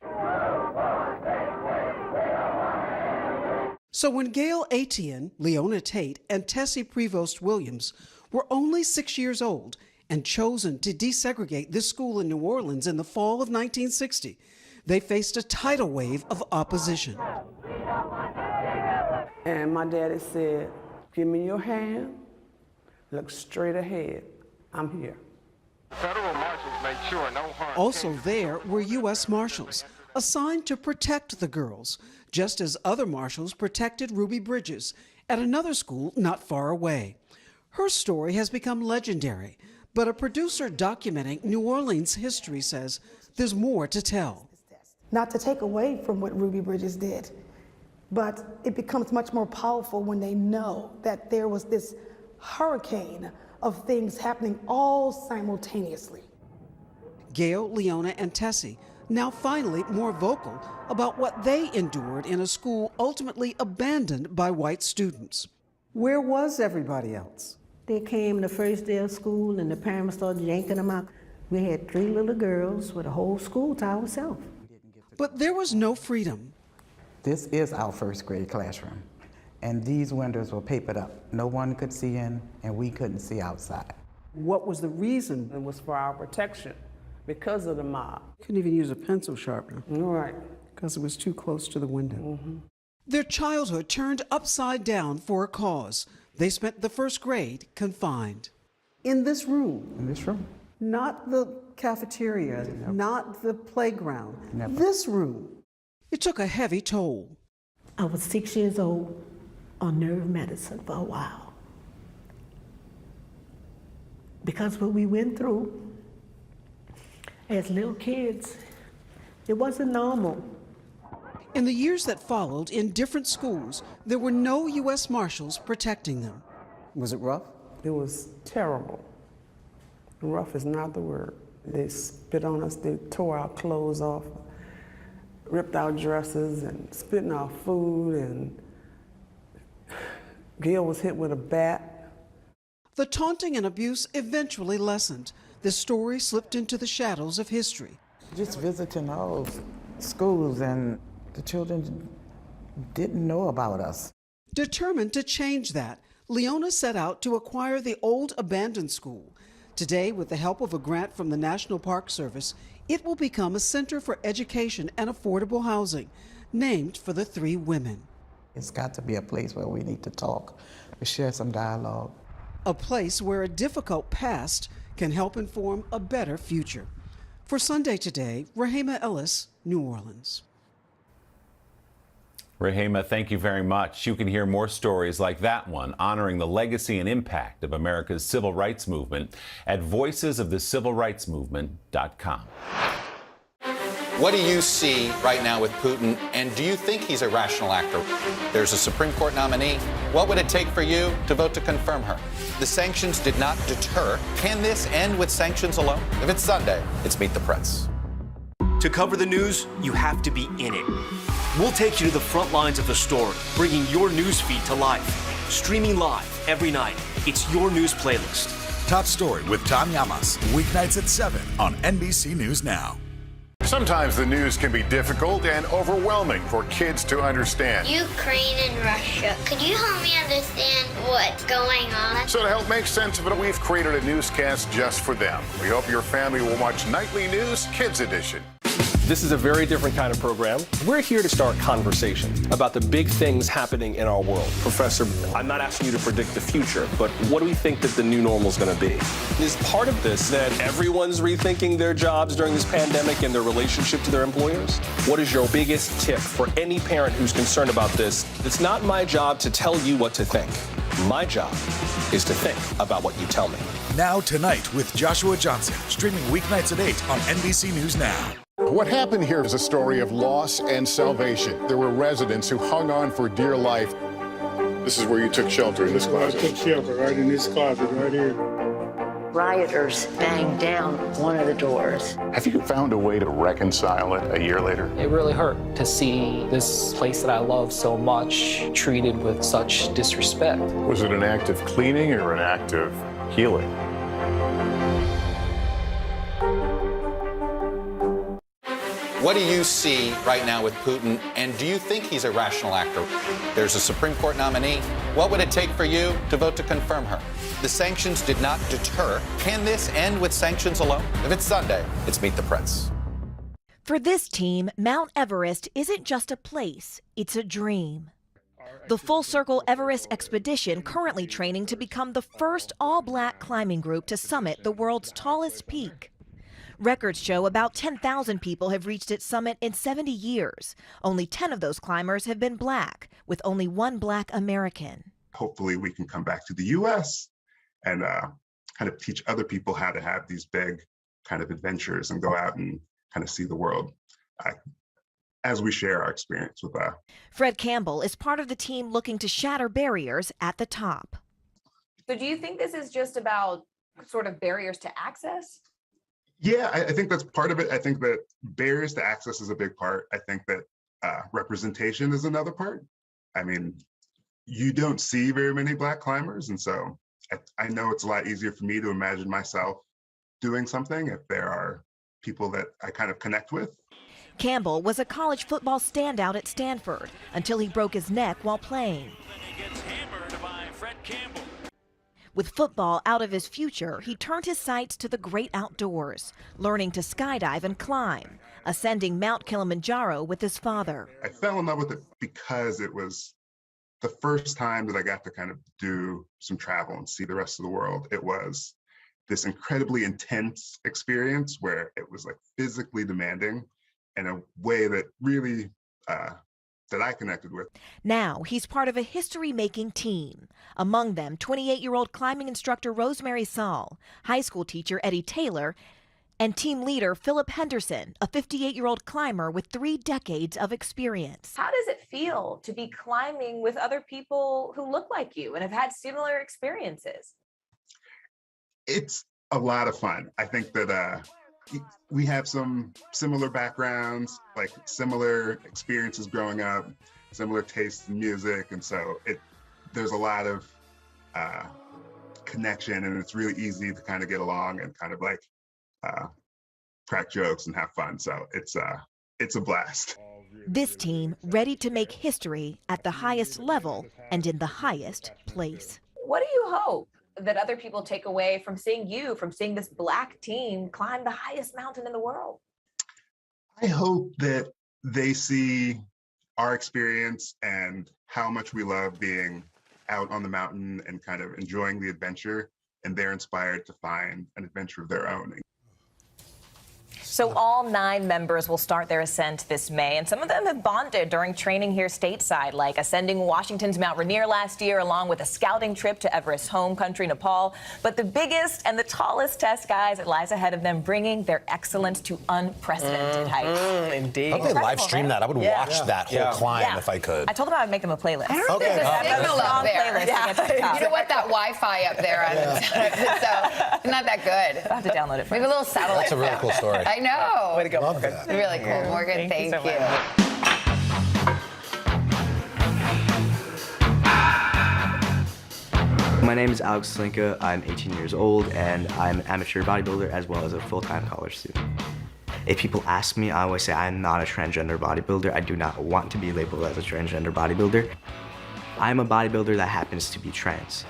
So when Gail Etienne, Leona Tate, and Tessie Prevost Williams were only 6 years old and chosen to desegregate this school in New Orleans in the fall of 1960, they faced a tidal wave of opposition. And my daddy said, give me your hand, look straight ahead, I'm here. Federal marshals made sure no harm. Also there were U.S. Marshals assigned to protect the girls, just as other marshals protected Ruby Bridges at another school not far away. Her story has become legendary, but a producer documenting New Orleans history says there's more to tell. Not to take away from what Ruby Bridges did, but it becomes much more powerful when they know that there was this hurricane of things happening all simultaneously. Gail, Leona, and Tessie, now finally more vocal about what they endured in a school ultimately abandoned by white students. Where was everybody else? They came the first day of school and the parents started yanking them out. We had 3 little girls with a whole school to ourselves. But there was no freedom. This is our first grade classroom, and these windows were papered up. No one could see in, and we couldn't see outside. What was the reason? It was for our protection because of the mob. Couldn't even use a pencil sharpener. Right. Because it was too close to the window. Their childhood turned upside down for a cause. They spent the first grade confined. In this room. In this room. Not the cafeteria, not the playground. Never. This room. It took a heavy toll. I was 6 years old on nerve medicine for a while. Because what we went through as little kids, it wasn't normal. In the years that followed, in different schools, there were no U.S. Marshals protecting them. Was it rough? It was terrible. Rough is not the word. They spit on us, they tore our clothes off, ripped our dresses and spit in our food, and Gail was hit with a bat. The taunting and abuse eventually lessened. This story slipped into the shadows of history. Just visiting all schools, and the children didn't know about us. Determined to change that, Leona set out to acquire the old abandoned school. Today, with the help of a grant from the National Park Service, it will become a center for education and affordable housing, named for the three women. It's got to be a place where we need to talk, to share some dialogue. A place where a difficult past can help inform a better future. For Sunday Today, Rahema Ellis, New Orleans. Rahema, thank you very much. You can hear more stories like that one honoring the legacy and impact of America's civil rights movement at voicesofthecivilrightsmovement.com. What do you see right now with Putin, and do you think he's a rational actor? There's a Supreme Court nominee. What would it take for you to vote to confirm her? The sanctions did not deter. Can this end with sanctions alone? If it's Sunday, it's Meet the Press. To cover the news, you have to be in it. We'll take you to the front lines of the story, bringing your news feed to life. Streaming live every night. It's your news playlist. Top Story with Tom Llamas, weeknights at 7 on NBC News Now. Sometimes the news can be difficult and overwhelming for kids to understand. Ukraine and Russia. Could you help me understand what's going on? So to help make sense of it, we've created a newscast just for them. We hope your family will watch Nightly News Kids Edition. This is a very different kind of program. We're here to start conversation about the big things happening in our world. Professor, I'm not asking you to predict the future, but what do we think that the new normal is going to be? Is part of this that everyone's rethinking their jobs during this pandemic and their relationship to their employers? What is your biggest tip for any parent who's concerned about this? It's not my job to tell you what to think. My job is to think about what you tell me. Now Tonight with Joshua Johnson, streaming weeknights at 8 on NBC News Now. What happened here is a story of loss and salvation. There were residents who hung on for dear life. This is where you took shelter, in this closet. I took shelter right in this closet right here. Rioters banged down one of the doors. Have you found a way to reconcile it a year later? It really hurt to see this place that I love so much treated with such disrespect. Was it an act of cleaning or an act of healing? What do you see right now with Putin, and do you think he's a rational actor? There's a Supreme Court nominee. What would it take for you to vote to confirm her? The sanctions did not deter. Can this end with sanctions alone? If it's Sunday, it's Meet the Press. For this team, Mount Everest isn't just a place, it's a dream. The Full Circle Everest expedition currently training to become the first all-black climbing group to summit the world's tallest peak. Records show about 10,000 people have reached its summit in 70 years. Only 10 of those climbers have been black, with only one black American. Hopefully we can come back to the U.S. and kind of teach other people how to have these big kind of adventures and go out and kind of see the world as we share our experience with that. Fred Campbell is part of the team looking to shatter barriers at the top. So do you think this is just about sort of barriers to access? Yeah, I think that's part of it. I think that barriers to access is a big part. I think that representation is another part. I mean, you don't see very many black climbers. And so I know it's a lot easier for me to imagine myself doing something if there are people that I kind of connect with. Campbell was a college football standout at Stanford until he broke his neck while playing. With football out of his future, he turned his sights to the great outdoors, learning to skydive and climb, ascending Mount Kilimanjaro with his father. I fell in love with it because it was the first time that I got to kind of do some travel and see the rest of the world. It was this incredibly intense experience where it was like physically demanding in a way that really that I connected with. Now he's part of a history-making team. Among them, 28-year-old climbing instructor Rosemary Saul, high school teacher Eddie Taylor, and team leader Philip Henderson, a 58-year-old climber with 3 decades of experience. How does it feel to be climbing with other people who look like you and have had similar experiences? It's a lot of fun. I think that we have some similar backgrounds, like similar experiences growing up, similar tastes in music, and so there's a lot of connection, and it's really easy to kind of get along and kind of like crack jokes and have fun. So it's a blast. This team ready to make history at the highest level and in the highest place. What do you hope that other people take away from seeing this Black team climb the highest mountain in the world? I hope that they see our experience and how much we love being out on the mountain and kind of enjoying the adventure, and they're inspired to find an adventure of their own. So all 9 members will start their ascent this May, and some of them have bonded during training here stateside, like ascending Washington's Mount Rainier last year, along with a scouting trip to Everest home country, Nepal. But the biggest and the tallest test, guys, it lies ahead of them, bringing their excellence to unprecedented heights. Indeed. How do they live stream that? I would watch that whole climb if I could. I told them I would make them a playlist. I don't think there's a signal up there. You know what? That Wi-Fi up there, so not that good. I'll have to download it. We have a little satellite. That's a really cool story. I know. Way to go, Morgan. Really cool, Morgan. Thank you. My name is Alex Slinka. I'm 18 years old, and I'm an amateur bodybuilder as well as a full-time college student. If people ask me, I always say I'm not a transgender bodybuilder. I do not want to be labeled as a transgender bodybuilder. I'm a bodybuilder that happens to be trans.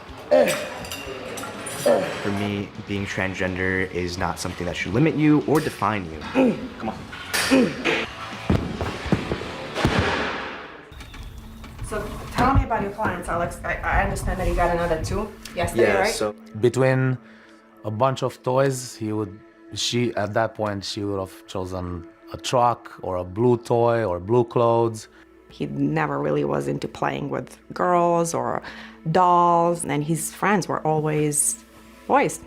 For me, being transgender is not something that should limit you or define you. Come on. So tell me about your clients, Alex. I understand that you got another 2 yesterday, right? So between a bunch of toys, at that point, she would have chosen a truck or a blue toy or blue clothes. He never really was into playing with girls or dolls, and his friends were always boys.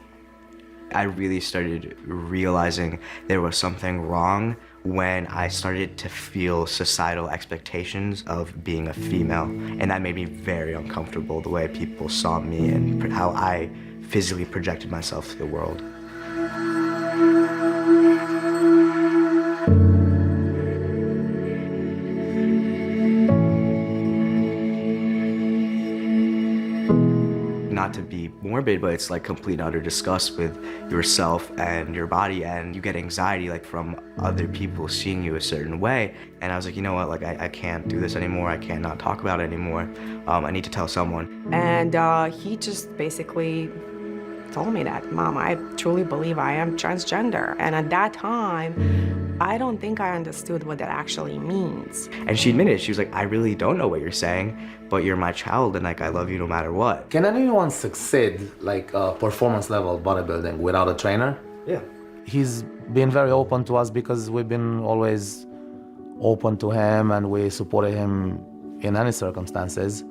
I really started realizing there was something wrong when I started to feel societal expectations of being a female. And that made me very uncomfortable, the way people saw me and how I physically projected myself to the world. Not to be morbid, but it's like complete and utter disgust with yourself and your body, and you get anxiety like from other people seeing you a certain way. And I was like, you know what, like I can't do this anymore. I can't not talk about it anymore. I need to tell someone. And he just basically told me that, Mom, I truly believe I am transgender. And at that time, I don't think I understood what that actually means. And she admitted, she was like, I really don't know what you're saying, but you're my child and like I love you no matter what. Can anyone succeed like performance level bodybuilding without a trainer? Yeah. He's been very open to us because we've been always open to him and we supported him in any circumstances.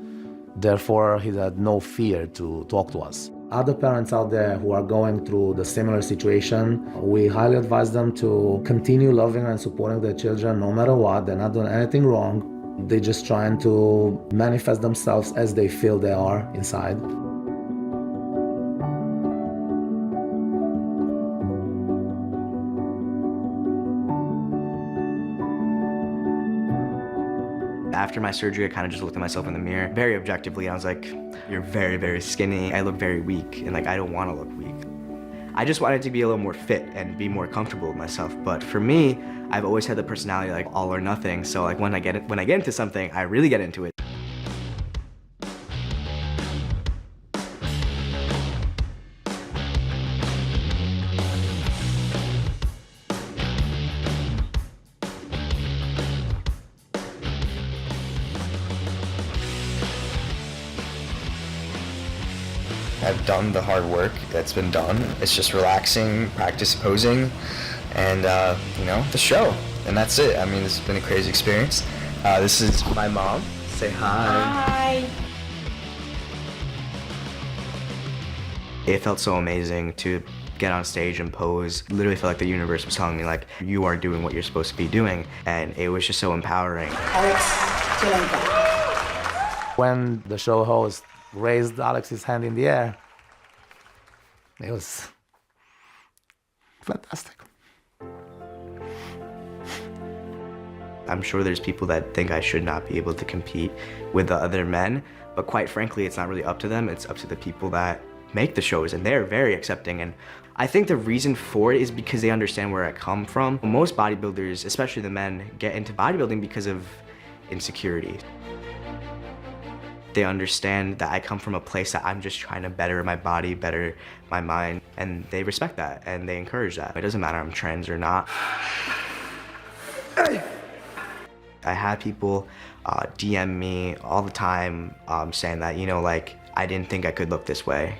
Therefore, he had no fear to talk to us. Other parents out there who are going through the similar situation, we highly advise them to continue loving and supporting their children no matter what. They're not doing anything wrong. They're just trying to manifest themselves as they feel they are inside. After my surgery, I kind of just looked at myself in the mirror very objectively. I was like, you're very, very skinny. I look very weak, and like I don't want to look weak. I just wanted to be a little more fit and be more comfortable with myself. But for me, I've always had the personality like all or nothing. So like when I get into something, I really get into it. I've done the hard work that's been done. It's just relaxing, practice posing, and you know, the show. And that's it. I mean, this has been a crazy experience. This is my mom. Say hi. Hi. It felt so amazing to get on stage and pose. Literally felt like the universe was telling me, like, you are doing what you're supposed to be doing. And it was just so empowering. When the show host raised Alex's hand in the air, it was fantastic. I'm sure there's people that think I should not be able to compete with the other men, but quite frankly, it's not really up to them. It's up to the people that make the shows, and they're very accepting. And I think the reason for it is because they understand where I come from. Most bodybuilders, especially the men, get into bodybuilding because of insecurity. They understand that I come from a place that I'm just trying to better my body, better my mind, and they respect that and they encourage that. It doesn't matter if I'm trans or not. I had people DM me all the time saying that, you know, like, I didn't think I could look this way,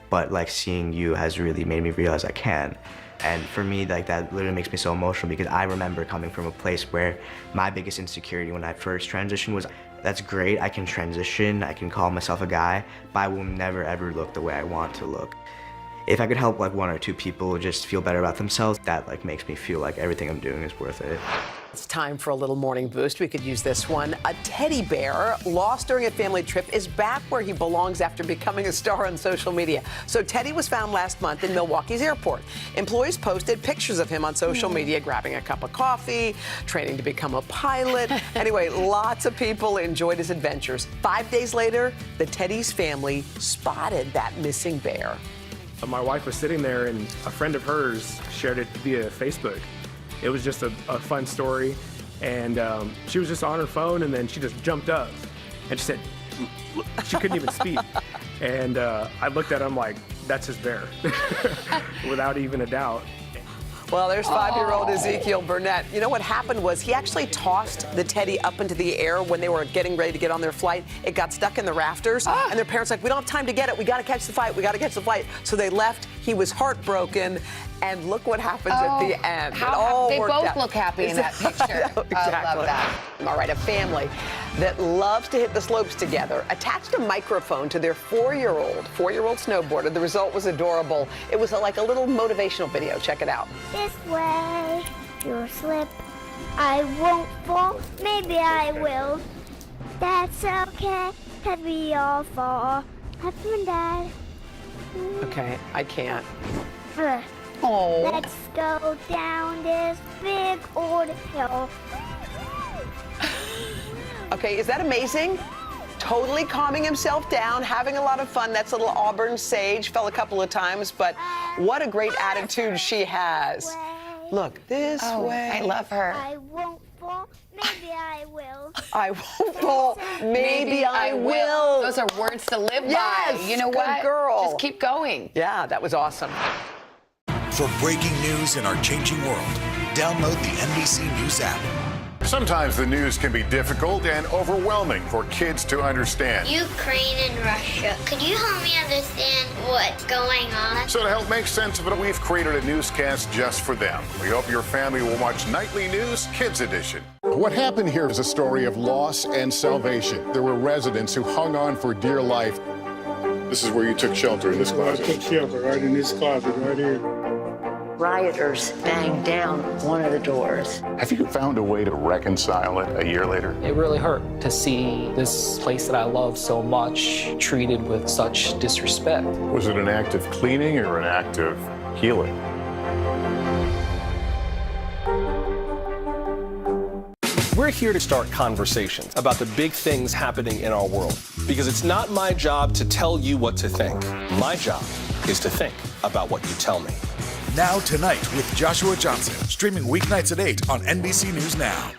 but like seeing you has really made me realize I can. And for me, like, that literally makes me so emotional because I remember coming from a place where my biggest insecurity when I first transitioned was, that's great, I can transition, I can call myself a guy, but I will never ever look the way I want to look. If I could help like 1 or 2 people just feel better about themselves, that like makes me feel like everything I'm doing is worth it. It's time for a little morning boost. We could use this one. A teddy bear lost during a family trip is back where he belongs after becoming a star on social media. So Teddy was found last month in Milwaukee's airport. Employees posted pictures of him on social media, grabbing a cup of coffee, training to become a pilot. Anyway, lots of people enjoyed his adventures. 5 days later, the Teddy's family spotted that missing bear. My wife was sitting there and a friend of hers shared it via Facebook. It was just a fun story, and she was just on her phone, and then she just jumped up, and she said, she couldn't even speak. And I looked at him like, that's his bear, without even a doubt. Well, there's 5-year-old Ezekiel Burnett. You know what happened was he actually tossed the teddy up into the air when they were getting ready to get on their flight. It got stuck in the rafters, and their parents were like, we don't have time to get it. We got to catch the flight. We got to catch the flight. So they left. He was heartbroken, and look what happens at the end. They both look happy in that picture. Exactly. I love that. All right, a family that loves to hit the slopes together attached a microphone to their 4-year-old snowboarder. The result was adorable. It was like a little motivational video. Check it out. This way, you'll slip. I won't fall, maybe I will. That's okay, 'cause we all fall. Have fun, Dad. Okay, I can't. Oh. Let's go down this big old hill. Okay, is that amazing? Totally calming himself down, having a lot of fun. That's little Auburn Sage, fell a couple of times, but what a great attitude she has. Look, this way. I love her. I won't fall, maybe I will. I won't fall, maybe I will. Those are words to live Yes, by. You know good what? girl. Just keep going. Yeah, that was awesome. For breaking news in our changing world, download the NBC News app. Sometimes the news can be difficult and overwhelming for kids to understand. Ukraine and Russia. Could you help me understand what's going on? So to help make sense of it, we've created a newscast just for them. We hope your family will watch Nightly News Kids Edition. What happened here is a story of loss and salvation. There were residents who hung on for dear life. This is where you took shelter, in this closet. I took shelter right in this closet right here. Rioters banged down one of the doors. Have you found a way to reconcile it a year later? It really hurt to see this place that I love so much treated with such disrespect. Was it an act of cleaning or an act of healing? We're here to start conversations about the big things happening in our world, because it's not my job to tell you what to think. My job is to think about what you tell me. Now Tonight with Joshua Johnson, streaming weeknights at 8 on NBC News Now.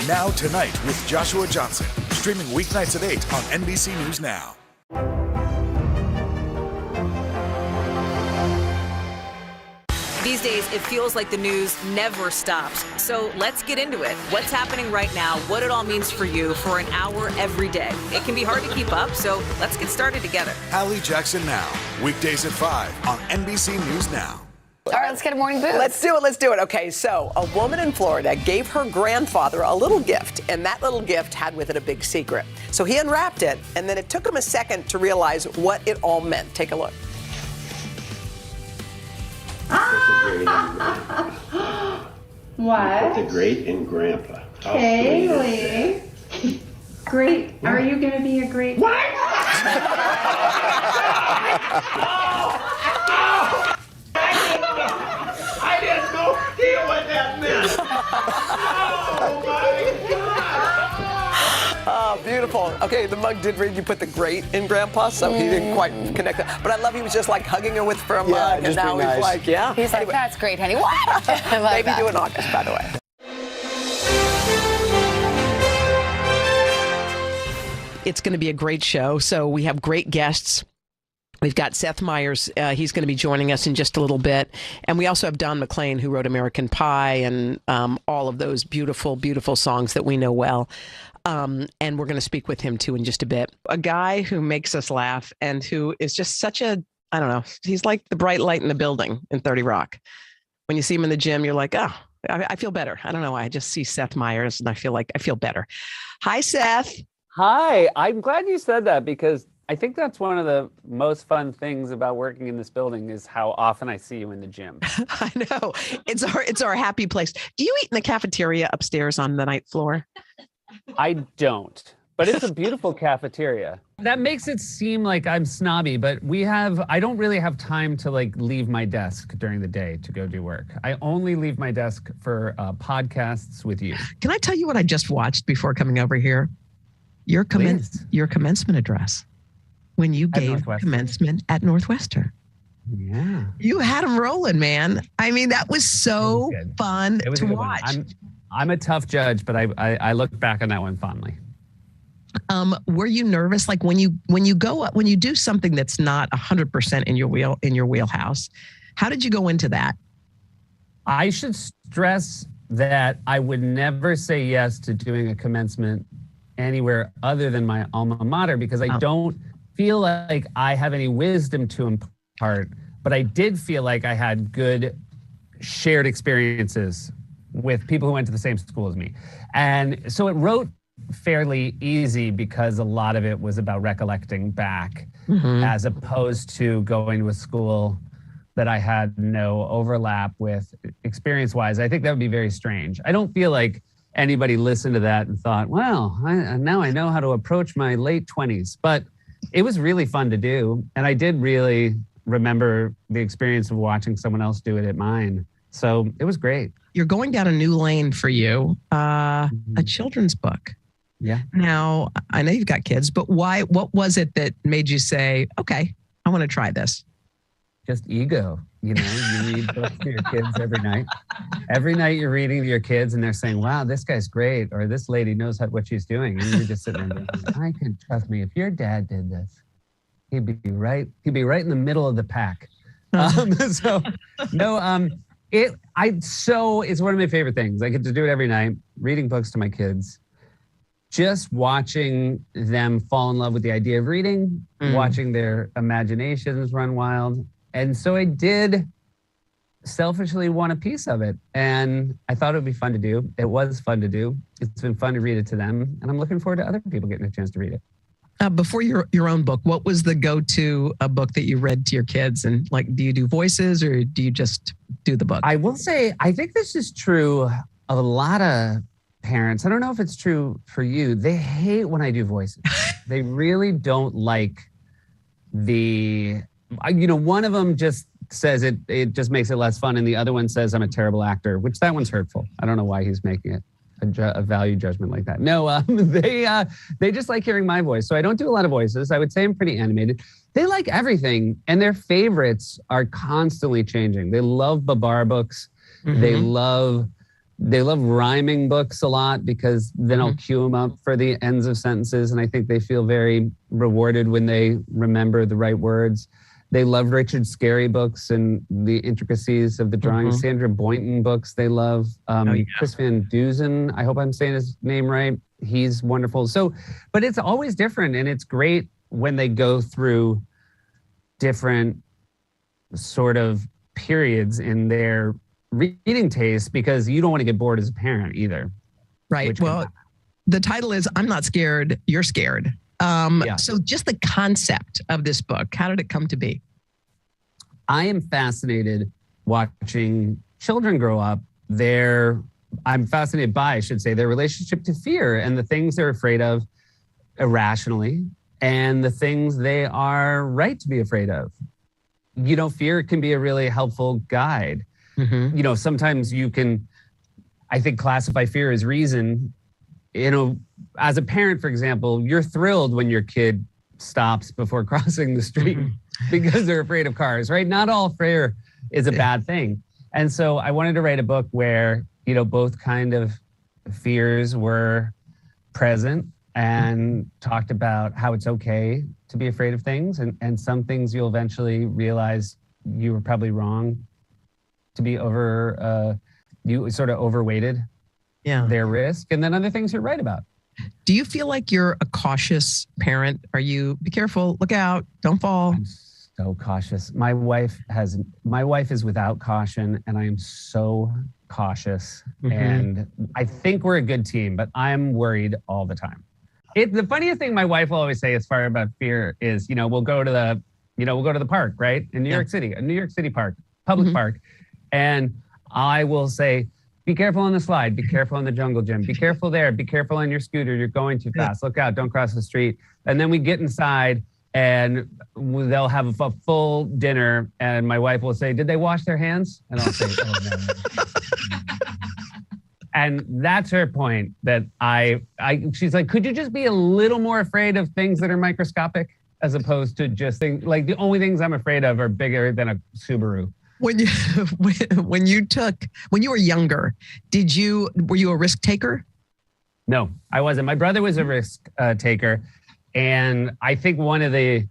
Now Tonight with Joshua Johnson, streaming weeknights at 8 on NBC News Now. These days, it feels like the news never stops. So let's get into it. What's happening right now, what it all means for you for an hour every day. It can be hard to keep up, so let's get started together. Hallie Jackson Now, weekdays at 5 on NBC News Now. All right, let's get a morning boost. Let's do it. Okay, so a woman in Florida gave her grandfather a little gift, and that little gift had with it a big secret. So he unwrapped it, and then it took him a second to realize what it all meant. Take a look. What? The great and grandpa. Kaylee. Great. Are you going to be a great... What? I didn't know what that meant. Oh my God. Oh, beautiful. Okay, the mug did read you put the great in grandpa, so he didn't quite connect that. But I love he was just like hugging her with for a mug, and now he's like, yeah. He's like, that's great, honey. What? Maybe do in August, by the way. It's going to be a great show. So we have great guests. We've got Seth Meyers. He's going to be joining us in just a little bit. And we also have Don McLean, who wrote American Pie and all of those beautiful, beautiful songs that we know well. And we're going to speak with him, too, in just a bit. A guy who makes us laugh and who is just such a, I don't know, he's like the bright light in the building in 30 Rock. When you see him in the gym, you're like, oh, I feel better. I don't know why. I just see Seth Meyers and I feel better. Hi, Seth. Hi, I'm glad you said that because I think that's one of the most fun things about working in this building is how often I see you in the gym. I know. It's our happy place. Do you eat in the cafeteria upstairs on the ninth floor? I don't, but it's a beautiful cafeteria. That makes it seem like I'm snobby, but I don't really have time to like leave my desk during the day to go do work. I only leave my desk for podcasts with you. Can I tell you what I just watched before coming over here? Your commencement address when you gave commencement at Northwestern. Yeah. You had them rolling, man. I mean, that was so fun to watch. I'm a tough judge, but I look back on that one fondly. Were you nervous? Like when you go up, when you do something that's not 100% in your wheelhouse, how did you go into that? I should stress that I would never say yes to doing a commencement anywhere other than my alma mater because I don't feel like I have any wisdom to impart, but I did feel like I had good shared experiences with people who went to the same school as me. And so it wrote fairly easy because a lot of it was about recollecting back as opposed to going to a school that I had no overlap with experience-wise. I think that would be very strange. I don't feel like anybody listened to that and thought, well, now I know how to approach my late 20s. But it was really fun to do. And I did really remember the experience of watching someone else do it at mine. So it was great. You're going down a new lane for you, a children's book. Yeah. Now, I know you've got kids, but why? What was it that made you say, okay, I want to try this? Just ego. You know, you read books to your kids every night. Every night you're reading to your kids and they're saying, wow, this guy's great. Or this lady knows what she's doing. And you're just sitting there going, I can trust me. If your dad did this, he'd be right in the middle of the pack. It's one of my favorite things. I get to do it every night, reading books to my kids, just watching them fall in love with the idea of reading, watching their imaginations run wild. And so I did selfishly want a piece of it. And I thought it would be fun to do. It was fun to do. It's been fun to read it to them. And I'm looking forward to other people getting a chance to read it. Before your own book, what was the go-to book that you read to your kids? And like, do you do voices or do you just do the book? I will say, I think this is true of a lot of parents. I don't know if it's true for you. They hate when I do voices. They really don't like one of them just says it just makes it less fun. And the other one says I'm a terrible actor, which that one's hurtful. I don't know why he's making it a value judgment like that. No, they just like hearing my voice. So I don't do a lot of voices. I would say I'm pretty animated. They like everything and their favorites are constantly changing. They love Babar books. They love rhyming books a lot because then I'll cue them up for the ends of sentences. And I think they feel very rewarded when they remember the right words. They love Richard Scarry books and the intricacies of the drawing. Sandra Boynton books they love. Chris Van Dusen, I hope I'm saying his name right. He's wonderful. So, but it's always different. And it's great when they go through different sort of periods in their reading taste because you don't want to get bored as a parent either. Right. Well, the title is I'm Not Scared, You're Scared. So just the concept of this book, how did it come to be? I am fascinated watching children grow up. I'm fascinated by, I should say, their relationship to fear and the things they're afraid of irrationally and the things they are right to be afraid of. Fear can be a really helpful guide. Mm-hmm. Sometimes you can, I think, classify fear as reason. As a parent, for example, you're thrilled when your kid stops before crossing the street because they're afraid of cars, right? Not all fear is a bad thing. And so I wanted to write a book where, both kind of fears were present and talked about how it's okay to be afraid of things. And some things you'll eventually realize you were probably wrong to be you sort of overweighted their risk. And then other things you're right about. Do you feel like you're a cautious parent? Be careful, look out, don't fall? I'm so cautious. My wife is without caution, and I am so cautious. Mm-hmm. And I think we're a good team, but I'm worried all the time. The funniest thing my wife will always say as far about fear is, we'll go to the park, right? In New York City, a New York City park, public park. And I will say, be careful on the slide, be careful on the jungle gym, be careful there, be careful on your scooter, you're going too fast, look out, don't cross the street. And then we get inside and they'll have a full dinner and my wife will say, did they wash their hands? And I'll say, oh no. And that's her point, that she's like, could you just be a little more afraid of things that are microscopic as opposed to just things, like the only things I'm afraid of are bigger than a Subaru. When you were younger, were you a risk taker? No, I wasn't. My brother was a risk taker. And I think one of the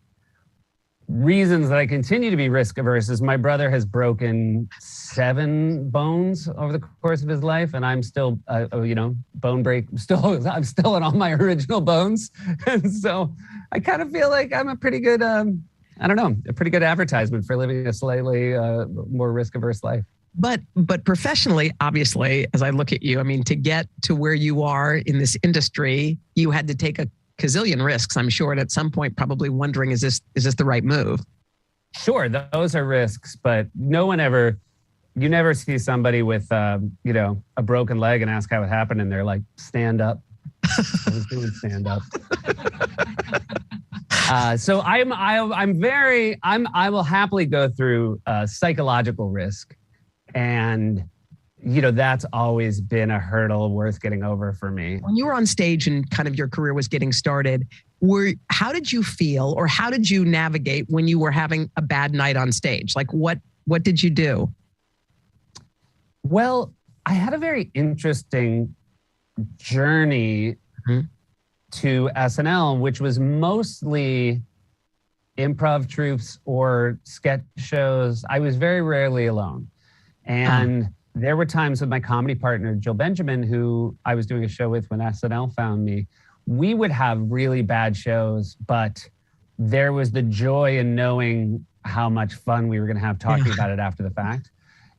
reasons that I continue to be risk averse is my brother has broken 7 bones over the course of his life. And I'm still, bone break. I'm still on all my original bones. And so I kind of feel like I'm a pretty good, a pretty good advertisement for living a slightly more risk-averse life. But professionally, obviously, as I look at you, to get to where you are in this industry, you had to take a gazillion risks, I'm sure, and at some point probably wondering, is this the right move? Sure, those are risks, but you never see somebody with, a broken leg and ask how it happened, and they're like, stand up. I was doing stand up. So I will happily go through psychological risk. And, that's always been a hurdle worth getting over for me. When you were on stage and kind of your career was getting started, how did you feel or how did you navigate when you were having a bad night on stage? Like what did you do? Well, I had a very interesting journey to SNL, which was mostly improv troupes or sketch shows. I was very rarely alone. And there were times with my comedy partner, Jill Benjamin, who I was doing a show with when SNL found me. We would have really bad shows, but there was the joy in knowing how much fun we were going to have talking about it after the fact.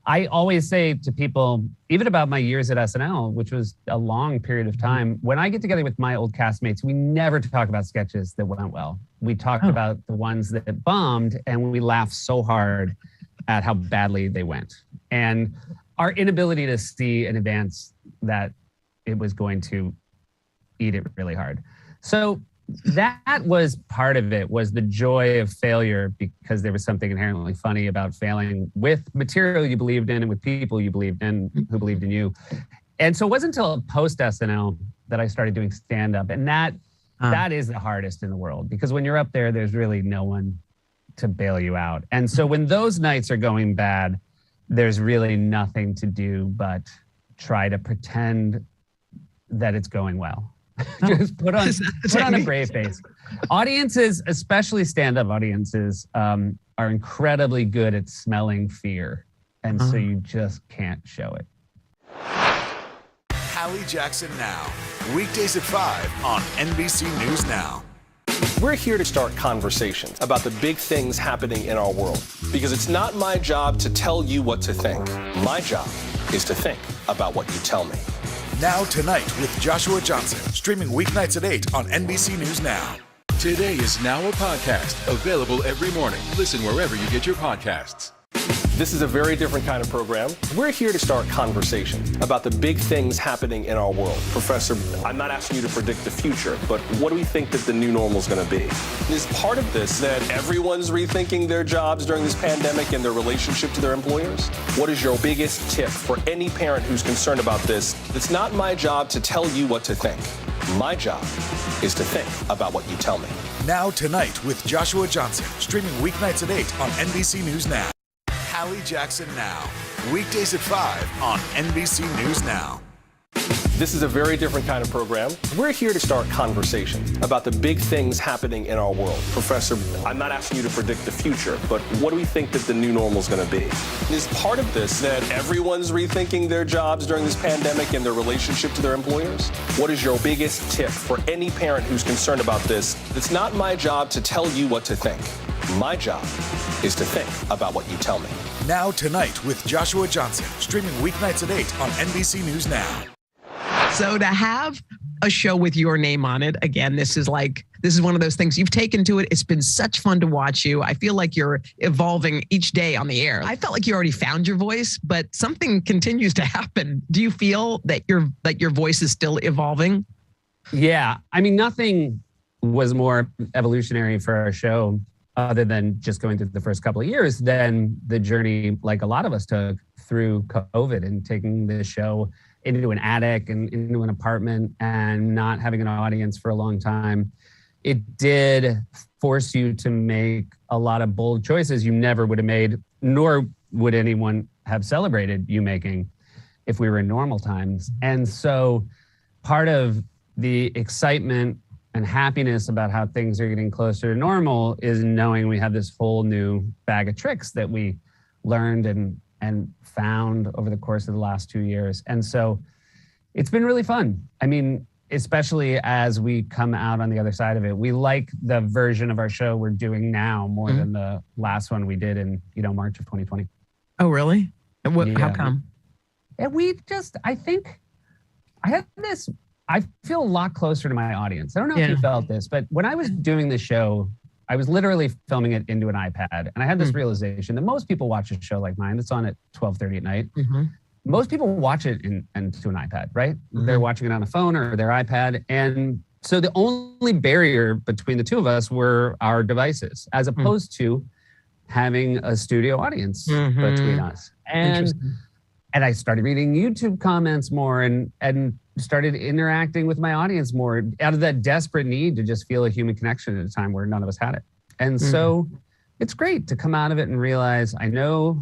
I always say to people, even about my years at SNL, which was a long period of time, when I get together with my old castmates, we never talk about sketches that went well. We talk about the ones that bombed, and we laugh so hard at how badly they went. And our inability to see in advance that it was going to eat it really hard. So that was part of it, was the joy of failure, because there was something inherently funny about failing with material you believed in and with people you believed in who believed in you. And so it wasn't until post SNL that I started doing stand-up. And that is the hardest in the world, because when you're up there, there's really no one to bail you out. And so when those nights are going bad, there's really nothing to do but try to pretend that it's going well. Just put on a brave face. Audiences, especially stand-up audiences, are incredibly good at smelling fear. And so you just can't show it. Hallie Jackson Now, weekdays at 5 on NBC News Now. We're here to start conversations about the big things happening in our world, because it's not my job to tell you what to think. My job is to think about what you tell me. Now Tonight with Joshua Johnson, streaming weeknights at 8 on NBC News Now. Today is now a podcast, available every morning. Listen wherever you get your podcasts. This is a very different kind of program. We're here to start conversations about the big things happening in our world. Professor, I'm not asking you to predict the future, but what do we think that the new normal is going to be? Is part of this that everyone's rethinking their jobs during this pandemic and their relationship to their employers? What is your biggest tip for any parent who's concerned about this? It's not my job to tell you what to think. My job is to think about what you tell me. Now Tonight with Joshua Johnson, streaming weeknights at 8 on NBC News Now. Hallie Jackson Now, weekdays at 5 on NBC News Now. This is a very different kind of program. We're here to start conversations about the big things happening in our world. Professor, I'm not asking you to predict the future, but what do we think that the new normal is going to be? Is part of this that everyone's rethinking their jobs during this pandemic and their relationship to their employers? What is your biggest tip for any parent who's concerned about this? It's not my job to tell you what to think. My job is to think about what you tell me. Now Tonight with Joshua Johnson, streaming weeknights at 8 on NBC News Now. So to have a show with your name on it, again, this is one of those things you've taken to it. It's been such fun to watch you. I feel like you're evolving each day on the air. I felt like you already found your voice, but something continues to happen. Do you feel that your voice is still evolving? Yeah. I mean, nothing was more evolutionary for our show other than just going through the first couple of years than the journey like a lot of us took through COVID and taking the show into an attic and into an apartment and not having an audience for a long time. It did force you to make a lot of bold choices you never would have made, nor would anyone have celebrated you making if we were in normal times. And so part of the excitement and happiness about how things are getting closer to normal is knowing we have this whole new bag of tricks that we learned and found over the course of the last 2 years. And so it's been really fun. I mean, especially as we come out on the other side of it. We like the version of our show we're doing now more than the last one we did in, March of 2020. Oh, really? How come? And I feel a lot closer to my audience. I don't know if you felt this, but when I was doing the show, I was literally filming it into an iPad. And I had this realization that most people watch a show like mine that's on at 12:30 at night. Most people watch it into an iPad, right? They're watching it on a phone or their iPad. And so the only barrier between the two of us were our devices, as opposed to having a studio audience between us. And I started reading YouTube comments more and started interacting with my audience more out of that desperate need to just feel a human connection at a time where none of us had it. And so it's great to come out of it and realize, I know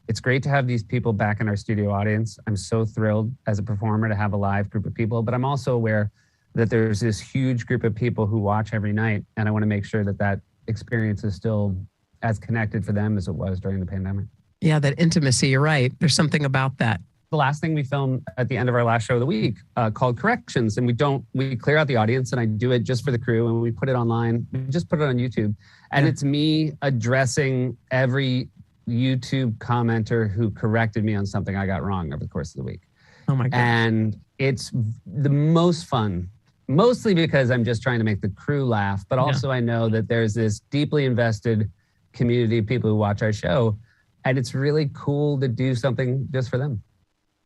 it's great to have these people back in our studio audience. I'm so thrilled as a performer to have a live group of people, but I'm also aware that there's this huge group of people who watch every night. And I want to make sure that experience is still as connected for them as it was during the pandemic. Yeah, that intimacy, you're right. There's something about that. The last thing we filmed at the end of our last show of the week called Corrections. And we clear out the audience and I do it just for the crew and we put it online. We just put it on YouTube. And it's me addressing every YouTube commenter who corrected me on something I got wrong over the course of the week. Oh my God. And it's the most fun, mostly because I'm just trying to make the crew laugh, but also I know that there's this deeply invested community of people who watch our show. And it's really cool to do something just for them.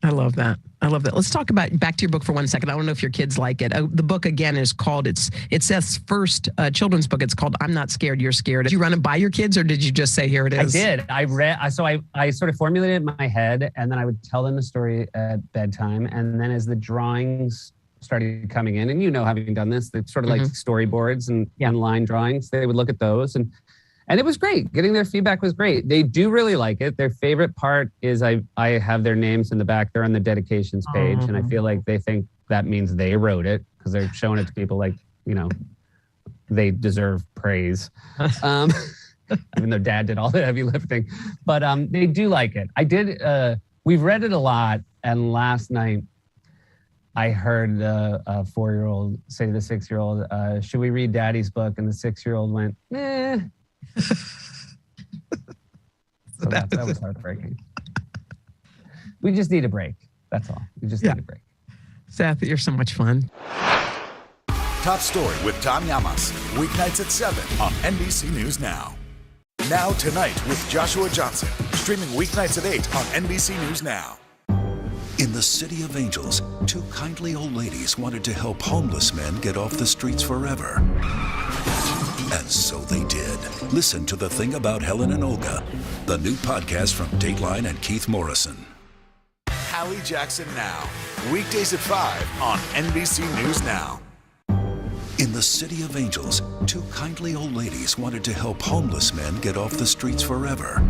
I love that. Let's talk back to your book for 1 second. I don't know if your kids like it. The book again is called, it's Seth's first children's book. It's called I'm Not Scared, You're Scared. Did you run it by your kids or did you just say, here it is? I did. I sort of formulated it in my head and then I would tell them the story at bedtime. And then as the drawings started coming in, and having done this, it's sort of like storyboards and line drawings, they would look at those and it was great. Getting their feedback was great. They do really like it. Their favorite part is I have their names in the back. They're on the dedications page. And I feel like they think that means they wrote it because they're showing it to people like, they deserve praise. Even though Dad did all the heavy lifting. But they do like it. We've read it a lot. And last night, I heard a 4-year-old say to the 6-year-old, should we read Daddy's book? And the 6-year-old went, eh. So that was heartbreaking. We just need a break. That's all. We just need a break. Seth, you're so much fun. Top Story with Tom Llamas. Weeknights at 7 on NBC News Now. Now Tonight with Joshua Johnson. Streaming weeknights at 8 on NBC News Now. In the City of Angels, 2 kindly old ladies wanted to help homeless men get off the streets forever. And so they did. Listen to The Thing About Helen and Olga, the new podcast from Dateline and Keith Morrison. Hallie Jackson Now. Weekdays at 5 on NBC News Now. In the City of Angels, 2 kindly old ladies wanted to help homeless men get off the streets forever.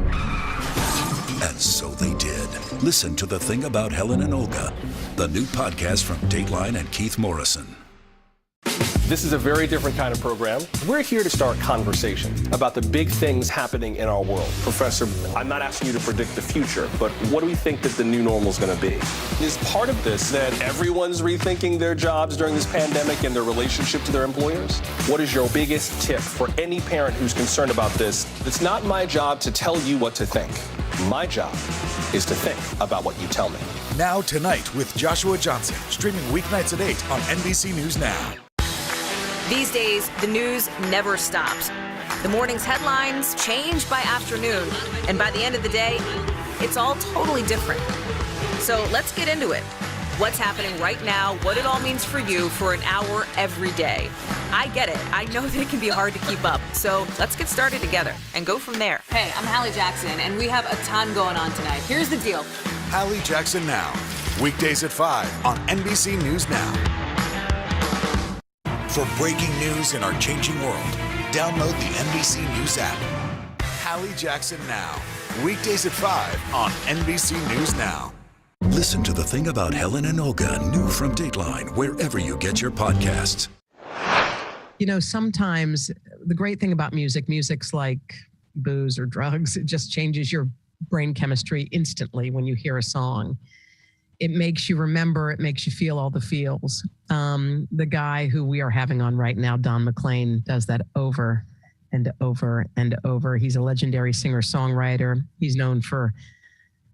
And so they did. Listen to The Thing About Helen and Olga, the new podcast from Dateline and Keith Morrison. This is a very different kind of program. We're here to start conversation about the big things happening in our world. Professor, I'm not asking you to predict the future, but what do we think that the new normal is going to be? Is part of this that everyone's rethinking their jobs during this pandemic and their relationship to their employers? What is your biggest tip for any parent who's concerned about this? It's not my job to tell you what to think. My job is to think about what you tell me. Now Tonight with Joshua Johnson. Streaming weeknights at 8 on NBC News Now. These days, the news never stops. The morning's headlines change by afternoon, and by the end of the day, it's all totally different. So let's get into it. What's happening right now, what it all means for you for an hour every day. I get it. I know that it can be hard to keep up. So let's get started together and go from there. Hey, I'm Hallie Jackson, and we have a ton going on tonight. Here's the deal. Hallie Jackson Now. Weekdays at 5 on NBC News Now. For breaking news in our changing world, download the NBC News app. Hallie Jackson Now. Weekdays at 5 on NBC News Now. Listen to The Thing About Helen and Olga, new from Dateline, wherever you get your podcasts. You know, sometimes the great thing about music's like booze or drugs. It just changes your brain chemistry instantly when you hear a song. It makes you remember, it makes you feel all the feels. The guy who we are having on right now, Don McLean, does that over and over and over. He's a legendary singer-songwriter. He's known for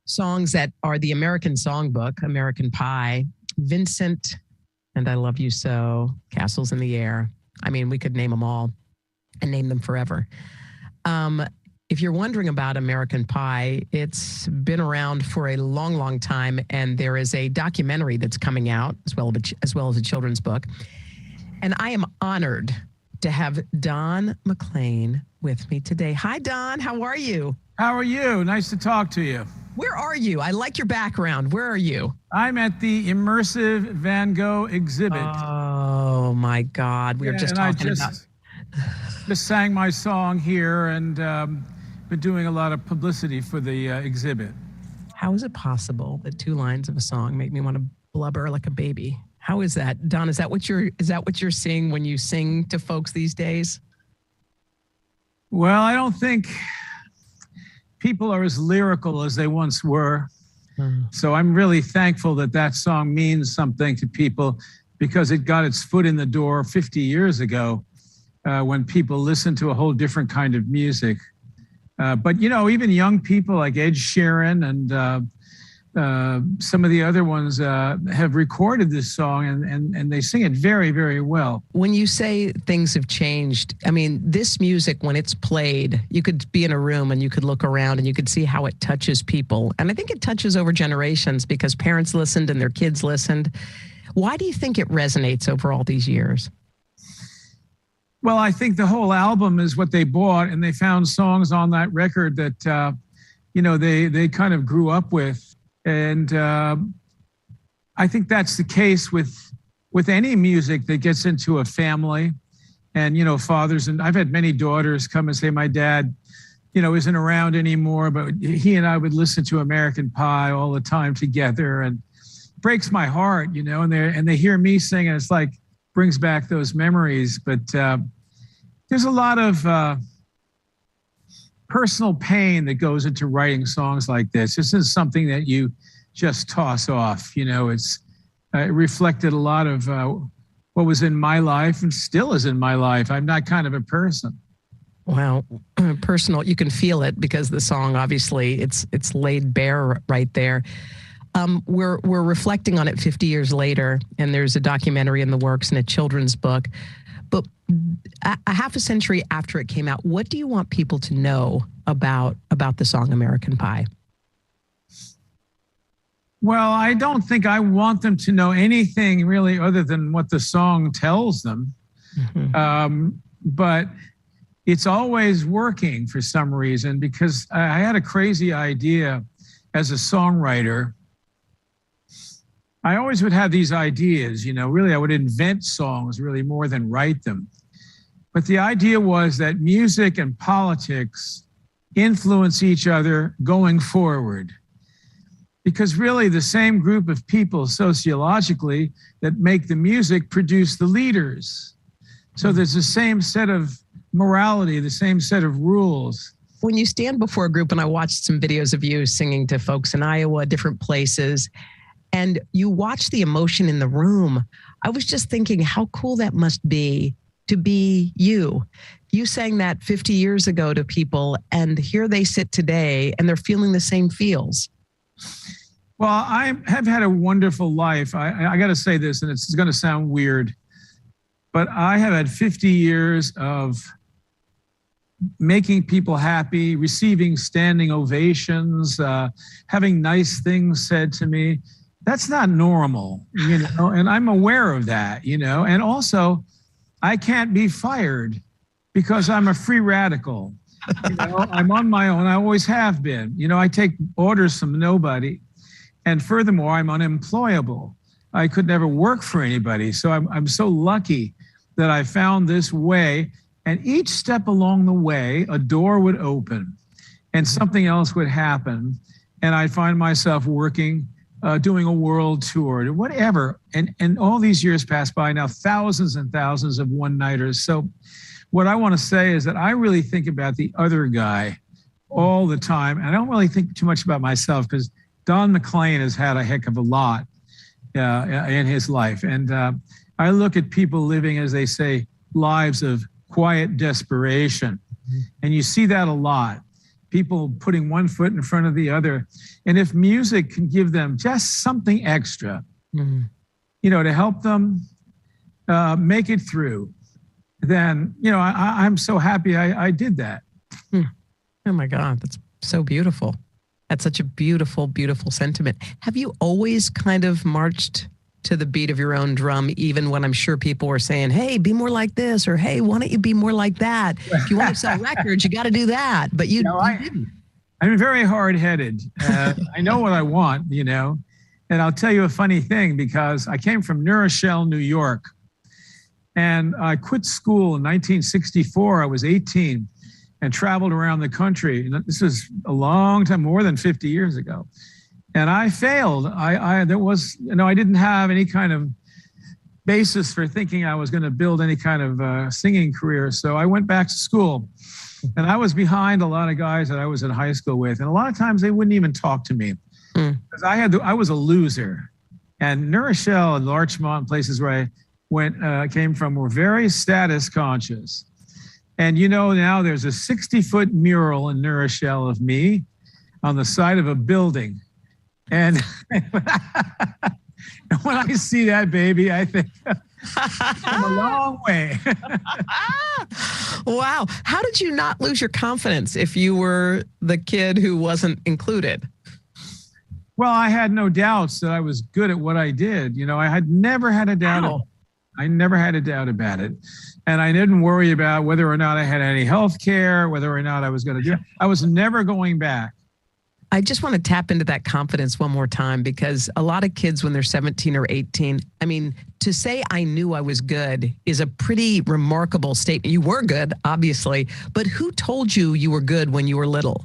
songs that are the American Songbook, American Pie, Vincent, and I Love You So, Castles in the Air. I mean, we could name them all and name them forever. If you're wondering about American Pie, it's been around for a long, long time, and there is a documentary that's coming out as well as a children's book. And I am honored to have Don McLean with me today. Hi, Don. How are you? How are you? Nice to talk to you. Where are you? I like your background. Where are you? I'm at the Immersive Van Gogh exhibit. Oh, my God. We were just talking about... just sang my song here and been doing a lot of publicity for the exhibit. How is it possible that 2 lines of a song make me want to blubber like a baby? How is that? Don, is that what you're seeing when you sing to folks these days? Well, I don't think people are as lyrical as they once were. So I'm really thankful that that song means something to people because it got its foot in the door 50 years ago when people listened to a whole different kind of music. But, you know, even young people like Ed Sheeran and some of the other ones have recorded this song and they sing it very, very well. When you say things have changed, I mean, this music, when it's played, you could be in a room and you could look around and you could see how it touches people. And I think it touches over generations because parents listened and their kids listened. Why do you think it resonates over all these years? Well, I think the whole album is what they bought, and they found songs on that record that, you know, they kind of grew up with. And I think that's the case with any music that gets into a family. And, you know, fathers, and I've had many daughters come and say, my dad, you know, isn't around anymore, but he and I would listen to American Pie all the time together. And it breaks my heart, you know, and they hear me sing, and it's like, brings back those memories. But there's a lot of personal pain that goes into writing songs like this. This is something that you just toss off. You know, it's it reflected a lot of what was in my life and still is in my life. I'm that kind of a person. Wow, personal. You can feel it because the song, obviously, it's laid bare right there. We're reflecting on it 50 years later, and there's a documentary in the works and a children's book. But a half a century after it came out, what do you want people to know about the song American Pie? Well, I don't think I want them to know anything really other than what the song tells them. Mm-hmm. But it's always working for some reason, because I had a crazy idea as a songwriter. I always would have these ideas, really I would invent songs really more than write them. But the idea was that music and politics influence each other going forward. Because really the same group of people sociologically that make the music produce the leaders. So there's the same set of morality, the same set of rules. When you stand before a group, and I watched some videos of you singing to folks in Iowa, different places, and you watch the emotion in the room, I was just thinking how cool that must be to be you. You sang that 50 years ago to people, and here they sit today, and they're feeling the same feels. Well, I have had a wonderful life. I got to say this, and it's going to sound weird, but I have had 50 years of making people happy, receiving standing ovations, having nice things said to me. That's not normal, and I'm aware of that, and also I can't be fired because I'm a free radical. I'm on my own. I always have been. I take orders from nobody. And furthermore, I'm unemployable. I could never work for anybody. So I'm so lucky that I found this way. And each step along the way, a door would open and something else would happen. And I'd find myself working, doing a world tour, whatever. And all these years passed by, now thousands and thousands of one-nighters. So what I want to say is that I really think about the other guy all the time. And I don't really think too much about myself, because Don McLean has had a heck of a lot in his life. And I look at people living, as they say, lives of quiet desperation. And you see that a lot. People putting one foot in front of the other. And if music can give them just something extra, to help them make it through, then, I'm so happy I did that. Oh my God, that's so beautiful. That's such a beautiful, beautiful sentiment. Have you always kind of marched to the beat of your own drum, even when I'm sure people were saying, hey, be more like this, or hey, why don't you be more like that? If you want to sell records, you got to do that. But you didn't. I'm very hard-headed. I know what I want, and I'll tell you a funny thing, because I came from New Rochelle, New York, and I quit school in 1964. I was 18. And traveled around the country. This was a long time, more than 50 years ago. And I failed. I didn't have any kind of basis for thinking I was going to build any kind of singing career. So I went back to school, and I was behind a lot of guys that I was in high school with. And a lot of times they wouldn't even talk to me, because I was a loser. And New Rochelle and Larchmont, places where I came from, were very status conscious. And now there's a 60-foot mural in New Rochelle of me on the side of a building. And when I see that baby, I think I'm a long way. Wow. How did you not lose your confidence if you were the kid who wasn't included? Well, I had no doubts that I was good at what I did. I had never had a doubt. I never had a doubt about it. And I didn't worry about whether or not I had any health care, whether or not I was going to do it. I was never going back. I just want to tap into that confidence one more time, because a lot of kids when they're 17 or 18, to say I knew I was good is a pretty remarkable statement. You were good, obviously, but who told you were good when you were little?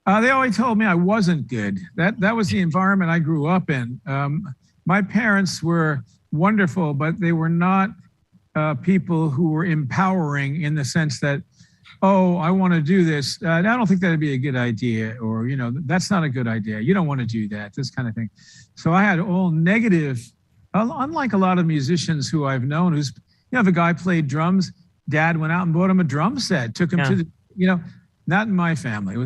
They always told me I wasn't good. That was the environment I grew up in. My parents were wonderful, but they were not people who were empowering in the sense that, oh, I want to do this. I don't think that'd be a good idea. Or, that's not a good idea. You don't want to do that, this kind of thing. So I had all negative unlike a lot of musicians who I've known, if a guy played drums, dad went out and bought him a drum set, took him to not in my family.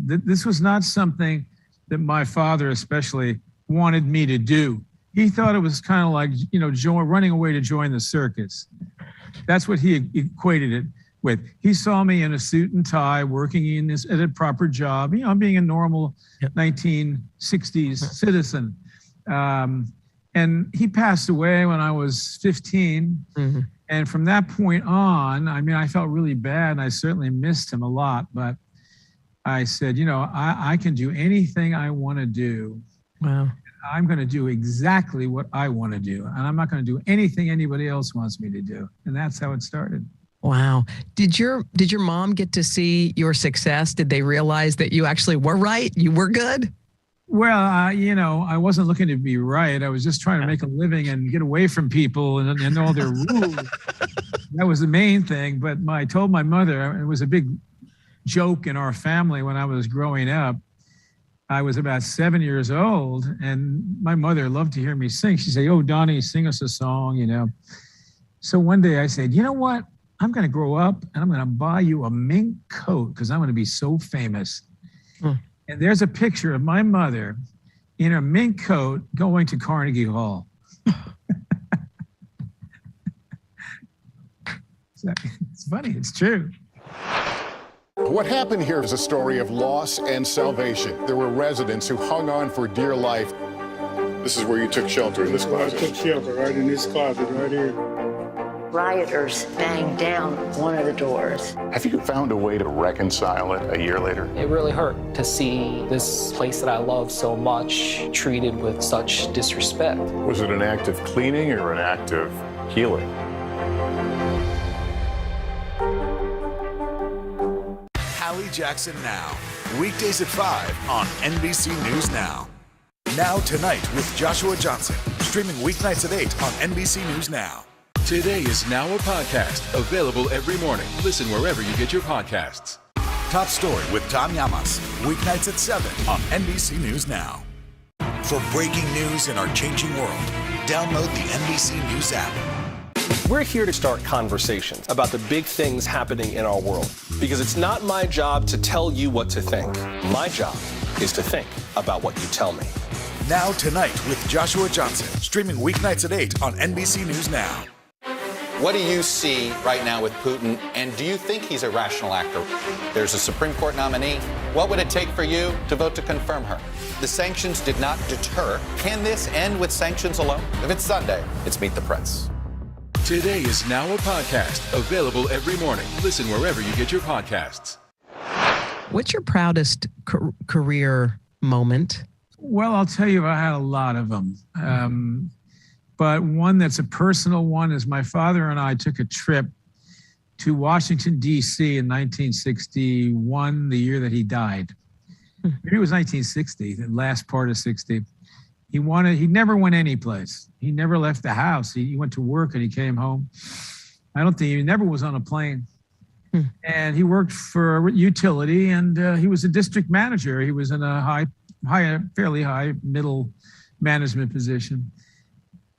This was not something that my father especially wanted me to do. He thought it was kind of like, running away to join the circus. That's what he equated it with. He saw me in a suit and tie, working at a proper job, being a normal 1960s citizen. And he passed away when I was 15. Mm-hmm. And from that point on, I felt really bad, and I certainly missed him a lot. But I said, I can do anything I want to do. Wow. I'm going to do exactly what I want to do. And I'm not going to do anything anybody else wants me to do. And that's how it started. Wow. Did your mom get to see your success? Did they realize that you actually were right? You were good? Well, I wasn't looking to be right. I was just trying to make a living and get away from people and all their rules. That was the main thing. But I told my mother, it was a big joke in our family when I was growing up. I was about 7 years old, and my mother loved to hear me sing. She'd say, "Oh, Donnie, sing us a song, So one day I said, "You know what? I'm going to grow up and I'm going to buy you a mink coat because I'm going to be so famous." And there's a picture of my mother in a mink coat going to Carnegie Hall. It's funny. It's true. What happened here is a story of loss and salvation. There were residents who hung on for dear life. This is where you took shelter, in this closet. I took shelter right in this closet right here. Rioters banged down one of the doors. Have you found a way to reconcile it a year later? It really hurt to see this place that I love so much treated with such disrespect. Was it an act of cleaning or an act of healing? Hallie Jackson Now, weekdays at 5 on NBC News Now. Now Tonight with Joshua Johnson, streaming weeknights at 8 on NBC News Now. Today is now a podcast, available every morning. Listen wherever you get your podcasts. Top Story with Tom Llamas, weeknights at 7 on NBC News Now. For breaking news in our changing world, download the NBC News app. We're here to start conversations about the big things happening in our world, because it's not my job to tell you what to think. My job is to think about what you tell me. Now Tonight with Joshua Johnson, streaming weeknights at 8 on NBC News Now. What do you see right now with Putin, and do you think he's a rational actor? There's a Supreme Court nominee. What would it take for you to vote to confirm her? The sanctions did not deter. Can this end with sanctions alone? If it's Sunday, it's Meet the Press. Today is now a podcast, available every morning. Listen wherever you get your podcasts. What's your proudest career moment? Well, I'll tell you, I had a lot of them. But one that's a personal one is my father and I took a trip to Washington, D.C. in 1961, the year that he died. Maybe it was 1960, the last part of 60. He never went anyplace. He never left the house. He went to work and he came home. I don't think he never was on a plane. And he worked for a utility, and he was a district manager. He was in a fairly high middle management position.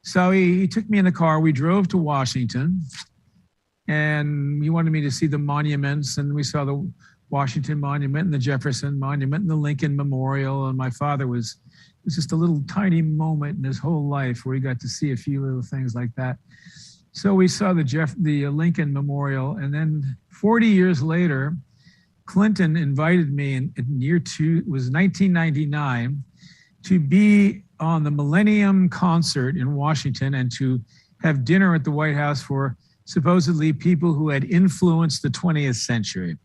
So he took me in the car. We drove to Washington, and he wanted me to see the monuments. And we saw the Washington Monument and the Jefferson Monument and the Lincoln Memorial. And my father it was just a little tiny moment in his whole life where he got to see a few little things like that. So we saw the Lincoln Memorial. And then 40 years later, Clinton invited me in year two, it was 1999, to be on the Millennium Concert in Washington and to have dinner at the White House for supposedly people who had influenced the 20th century.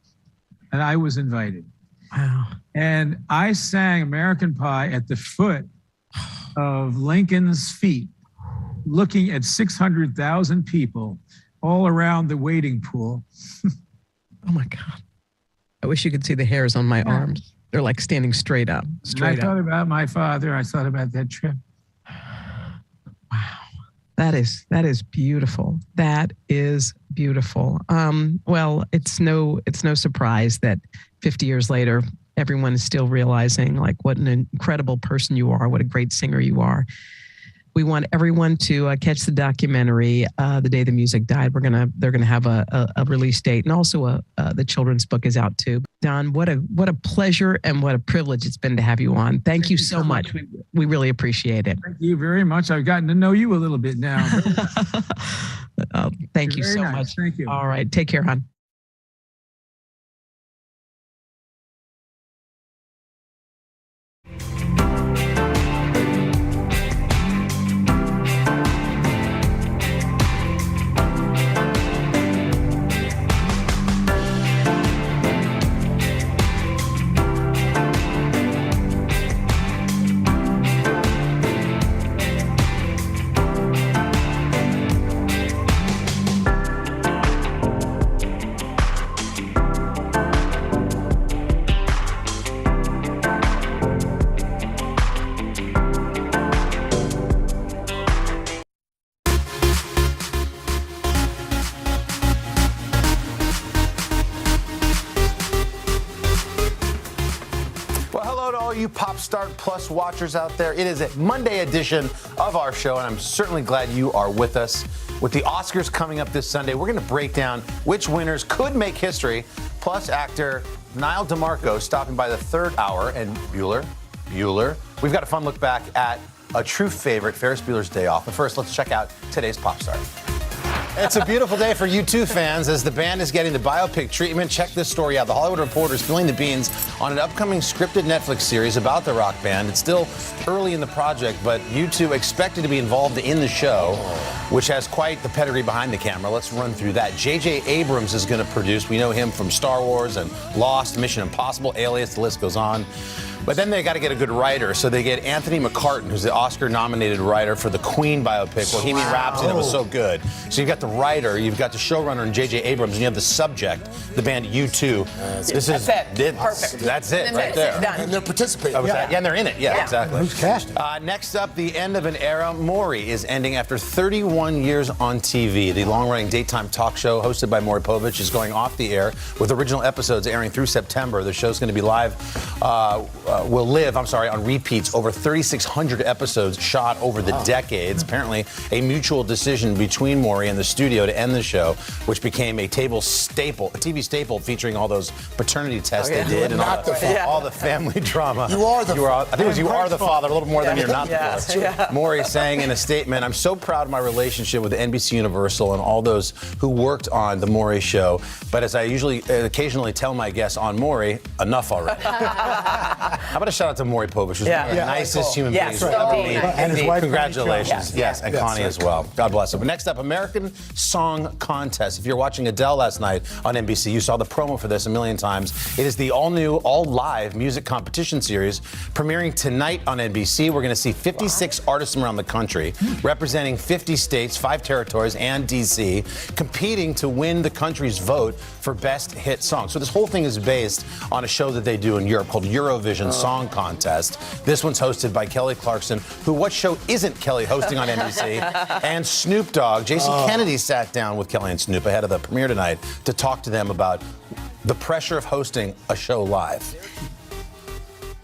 And I was invited. Wow. And I sang American Pie at the foot of Lincoln's feet, looking at 600,000 people all around the waiting pool. Oh my God. I wish you could see the hairs on my arms. They're like standing straight up. I thought about my father. I thought about that trip. Wow. That is beautiful. That is beautiful. Well, it's no surprise that 50 years later, everyone is still realizing like what an incredible person you are, what a great singer you are. We want everyone to catch the documentary, The Day the Music Died. They're gonna have a release date, and also the children's book is out too. Don, what a pleasure and what a privilege it's been to have you on. Thank you so much. We really appreciate it. Thank you very much. I've gotten to know you a little bit now. Thank you so much. Thank you. All right, take care, hon. You Pop Start Plus watchers out there. It is a Monday edition of our show, and I'm certainly glad you are with us. With the Oscars coming up this Sunday, we're going to break down which winners could make history, plus actor Niall DeMarco stopping by the third hour, and Bueller. We've got a fun look back at a true favorite, Ferris Bueller's Day Off. But first, let's check out today's Pop Star. It's a beautiful day for U2 fans as the band is getting the biopic treatment. Check this story out. The Hollywood Reporter is spilling the beans on an upcoming scripted Netflix series about the rock band. It's still early in the project, but U2 expected to be involved in the show, which has quite the pedigree behind the camera. Let's run through that. J.J. Abrams is going to produce. We know him from Star Wars and Lost, Mission Impossible, Alias, the list goes on. But then they got to get a good writer, so they get Anthony McCartan, who's the Oscar-nominated writer for the Queen biopic, Bohemian Rhapsody. That was so good. So you've got the writer, you've got the showrunner, and J.J. Abrams, and you have the subject, the band U2. That's it. Perfect. That's it right there. And they're participating. Yeah, and they're in it. Yeah, exactly. Who's casting? Next up, the end of an era. Maury is ending after 31 years on TV. The long-running daytime talk show hosted by Maury Povich is going off the air with original episodes airing through September. The show's going to be will live on repeats, over 3,600 episodes shot over the decades. Apparently, a mutual decision between Maury and the studio to end the show, which became a TV staple featuring all those paternity tests they did and all the family drama. You are the father. I think it was you are the father, a little more than you're not the father. Maury saying in a statement, "I'm so proud of my relationship with NBC Universal and all those who worked on the Maury show. But as I occasionally tell my guests on Maury, enough already." How about a shout out to Maury Povich, who's one of the nicest human beings we've ever met. And his wife, congratulations. Yes, and Connie as well. God bless him. But next up, American Song Contest. If you're watching Adele last night on NBC, you saw the promo for this a million times. It is the all-new, all-live music competition series premiering tonight on NBC. We're going to see 56 artists from around the country representing 50 states, 5 territories, and D.C. competing to win the country's vote for best hit song. So this whole thing is based on a show that they do in Europe called Eurovision Song Contest. This one's hosted by Kelly Clarkson, who what show isn't Kelly hosting on NBC? And Snoop Dogg. Jason Kennedy sat down with Kelly and Snoop ahead of the premiere tonight to talk to them about the pressure of hosting a show live.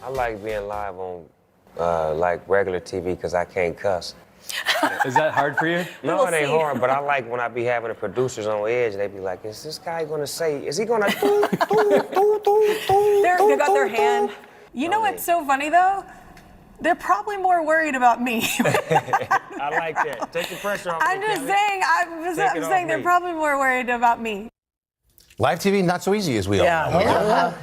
I like being live on like regular TV because I can't cuss. Is that hard for you? No, it ain't hard, but I like when I be having the producers on edge, they be like, is this guy gonna say, is he gonna do? They got their hand. You know what's so funny though? They're probably more worried about me. I like that. Take the pressure off. I'm just saying they're probably more worried about me. Live TV, not so easy as we all know.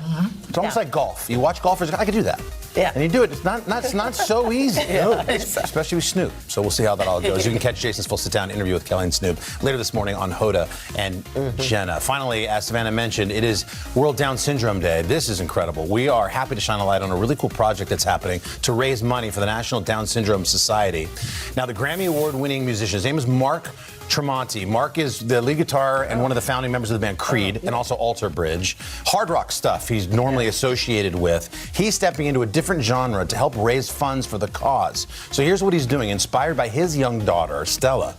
It's almost like golf. You watch golfers, I could do that. Yeah. And you do it. It's not so easy. Especially with Snoop. So we'll see how that all goes. You can catch Jason's full sit-down interview with Kelly and Snoop later this morning on Hoda and Jenna. Finally, as Savannah mentioned, it is World Down Syndrome Day. This is incredible. We are happy to shine a light on a really cool project that's happening to raise money for the National Down Syndrome Society. Now, the Grammy Award-winning musician, his name is Mark Tremonti. Mark is the lead guitar and one of the founding members of the band Creed, and also Alter Bridge. Hard rock stuff he's normally associated with. He's stepping into a different genre to help raise funds for the cause. So here's what he's doing. Inspired by his young daughter, Stella,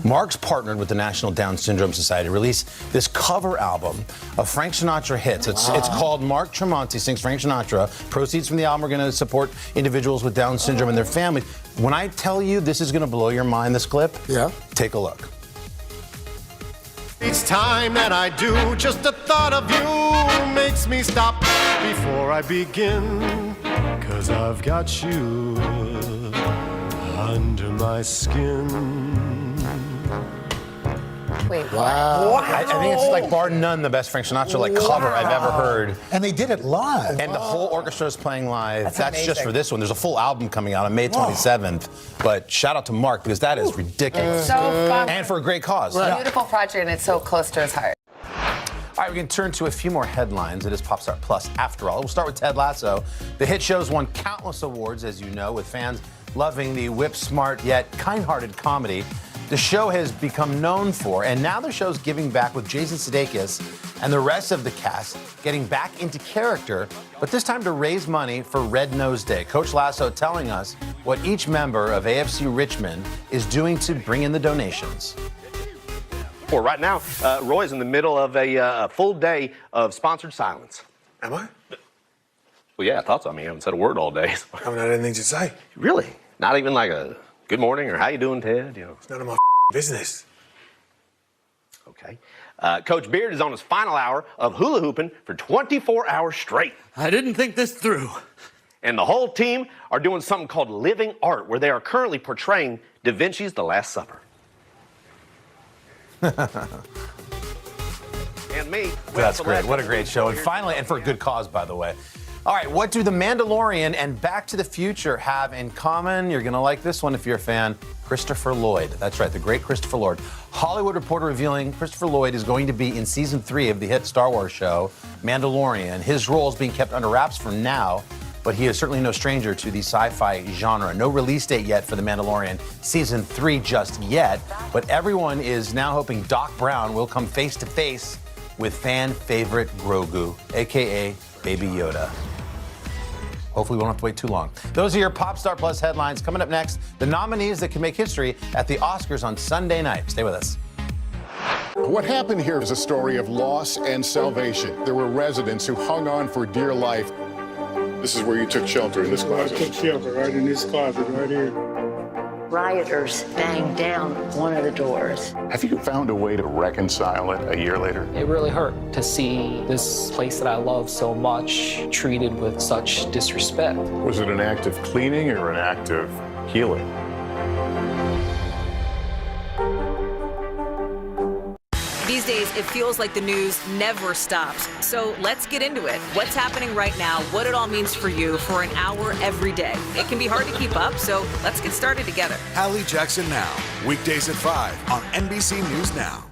Mark's partnered with the National Down Syndrome Society to release this cover album of Frank Sinatra hits. It's called Mark Tremonti Sings Frank Sinatra. Proceeds from the album are going to support individuals with Down syndrome and their families. When I tell you this is going to blow your mind, this clip, take a look. Each time that I do, just the thought of you makes me stop before I begin. 'Cause I've got you under my skin. Wait, wow. I think it's like bar none the best Frank Sinatra cover I've ever heard. And they did it live. And the whole orchestra is playing live. That's just amazing. for this one. There's a full album coming out on May 27th. But shout out to Mark because that is ridiculous. So fun. And for a great cause. Right. Beautiful project, and it's so close to his heart. All right, we can turn to a few more headlines. It is Popstar Plus after all. We'll start with Ted Lasso. The hit show's won countless awards, as you know, with fans loving the whip-smart yet kind-hearted comedy the show has become known for. And now the show's giving back with Jason Sudeikis and the rest of the cast getting back into character, but this time to raise money for Red Nose Day. Coach Lasso telling us what each member of AFC Richmond is doing to bring in the donations. Well, right now, Roy's in the middle of a full day of sponsored silence. Am I? Well, yeah, I thought so. I mean, I haven't said a word all day. I haven't had anything to say. Really? Not even like a good morning or how you doing, Ted? You know. It's none of my business. Okay. Coach Beard is on his final hour of hula hooping for 24 hours straight. I didn't think this through. And the whole team are doing something called living art, where they are currently portraying Da Vinci's The Last Supper. And me. That's great. What a great show. And finally, and for a good cause, by the way. All right, what do The Mandalorian and Back to the Future have in common? You're going to like this one if you're a fan. Christopher Lloyd. That's right, the great Christopher Lloyd. Hollywood Reporter revealing Christopher Lloyd is going to be in season 3 of the hit Star Wars show, Mandalorian. His role is being kept under wraps for now, but he is certainly no stranger to the sci-fi genre. No release date yet for The Mandalorian season 3 just yet, but everyone is now hoping Doc Brown will come face to face with fan favorite Grogu, aka Baby Yoda. Hopefully we won't have to wait too long. Those are your Popstar Plus headlines. Coming up next, the nominees that can make history at the Oscars on Sunday night. Stay with us. What happened here is a story of loss and salvation. There were residents who hung on for dear life. This is where you took shelter, in this closet. I took shelter right in this closet right here. Rioters banged down one of the doors. Have you found a way to reconcile it a year later? It really hurt to see this place that I love so much treated with such disrespect. Was it an act of cleaning or an act of healing? These days, it feels like the news never stops. So let's get into it. What's happening right now, what it all means for you for an hour every day. It can be hard to keep up, so let's get started together. Hallie Jackson Now, weekdays at 5 on NBC News Now.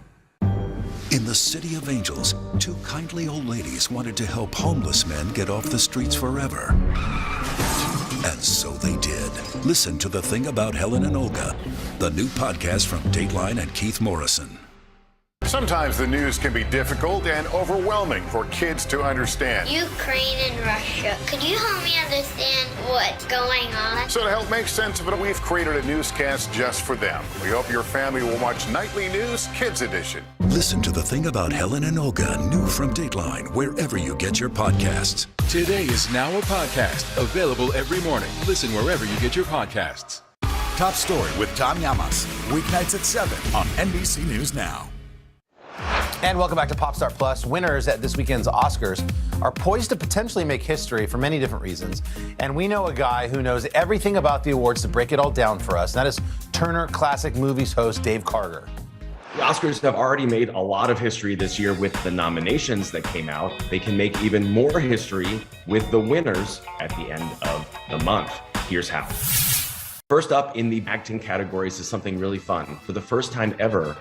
In the City of Angels, two kindly old ladies wanted to help homeless men get off the streets forever. And so they did. Listen to The Thing About Helen and Olga, the new podcast from Dateline and Keith Morrison. Sometimes the news can be difficult and overwhelming for kids to understand. Ukraine and Russia. Could you help me understand what's going on? So to help make sense of it, we've created a newscast just for them. We hope your family will watch Nightly News Kids Edition. Listen to The Thing About Helen and Olga, new from Dateline, wherever you get your podcasts. Today is now a podcast, available every morning. Listen wherever you get your podcasts. Top Story with Tom Llamas, weeknights at 7 on NBC News Now. And welcome back to Popstar Plus. Winners at this weekend's Oscars are poised to potentially make history for many different reasons. And we know a guy who knows everything about the awards to break it all down for us. And that is Turner Classic Movies host Dave Karger. The Oscars have already made a lot of history this year with the nominations that came out. They can make even more history with the winners at the end of the month. Here's how. First up in the acting categories is something really fun. For the first time ever,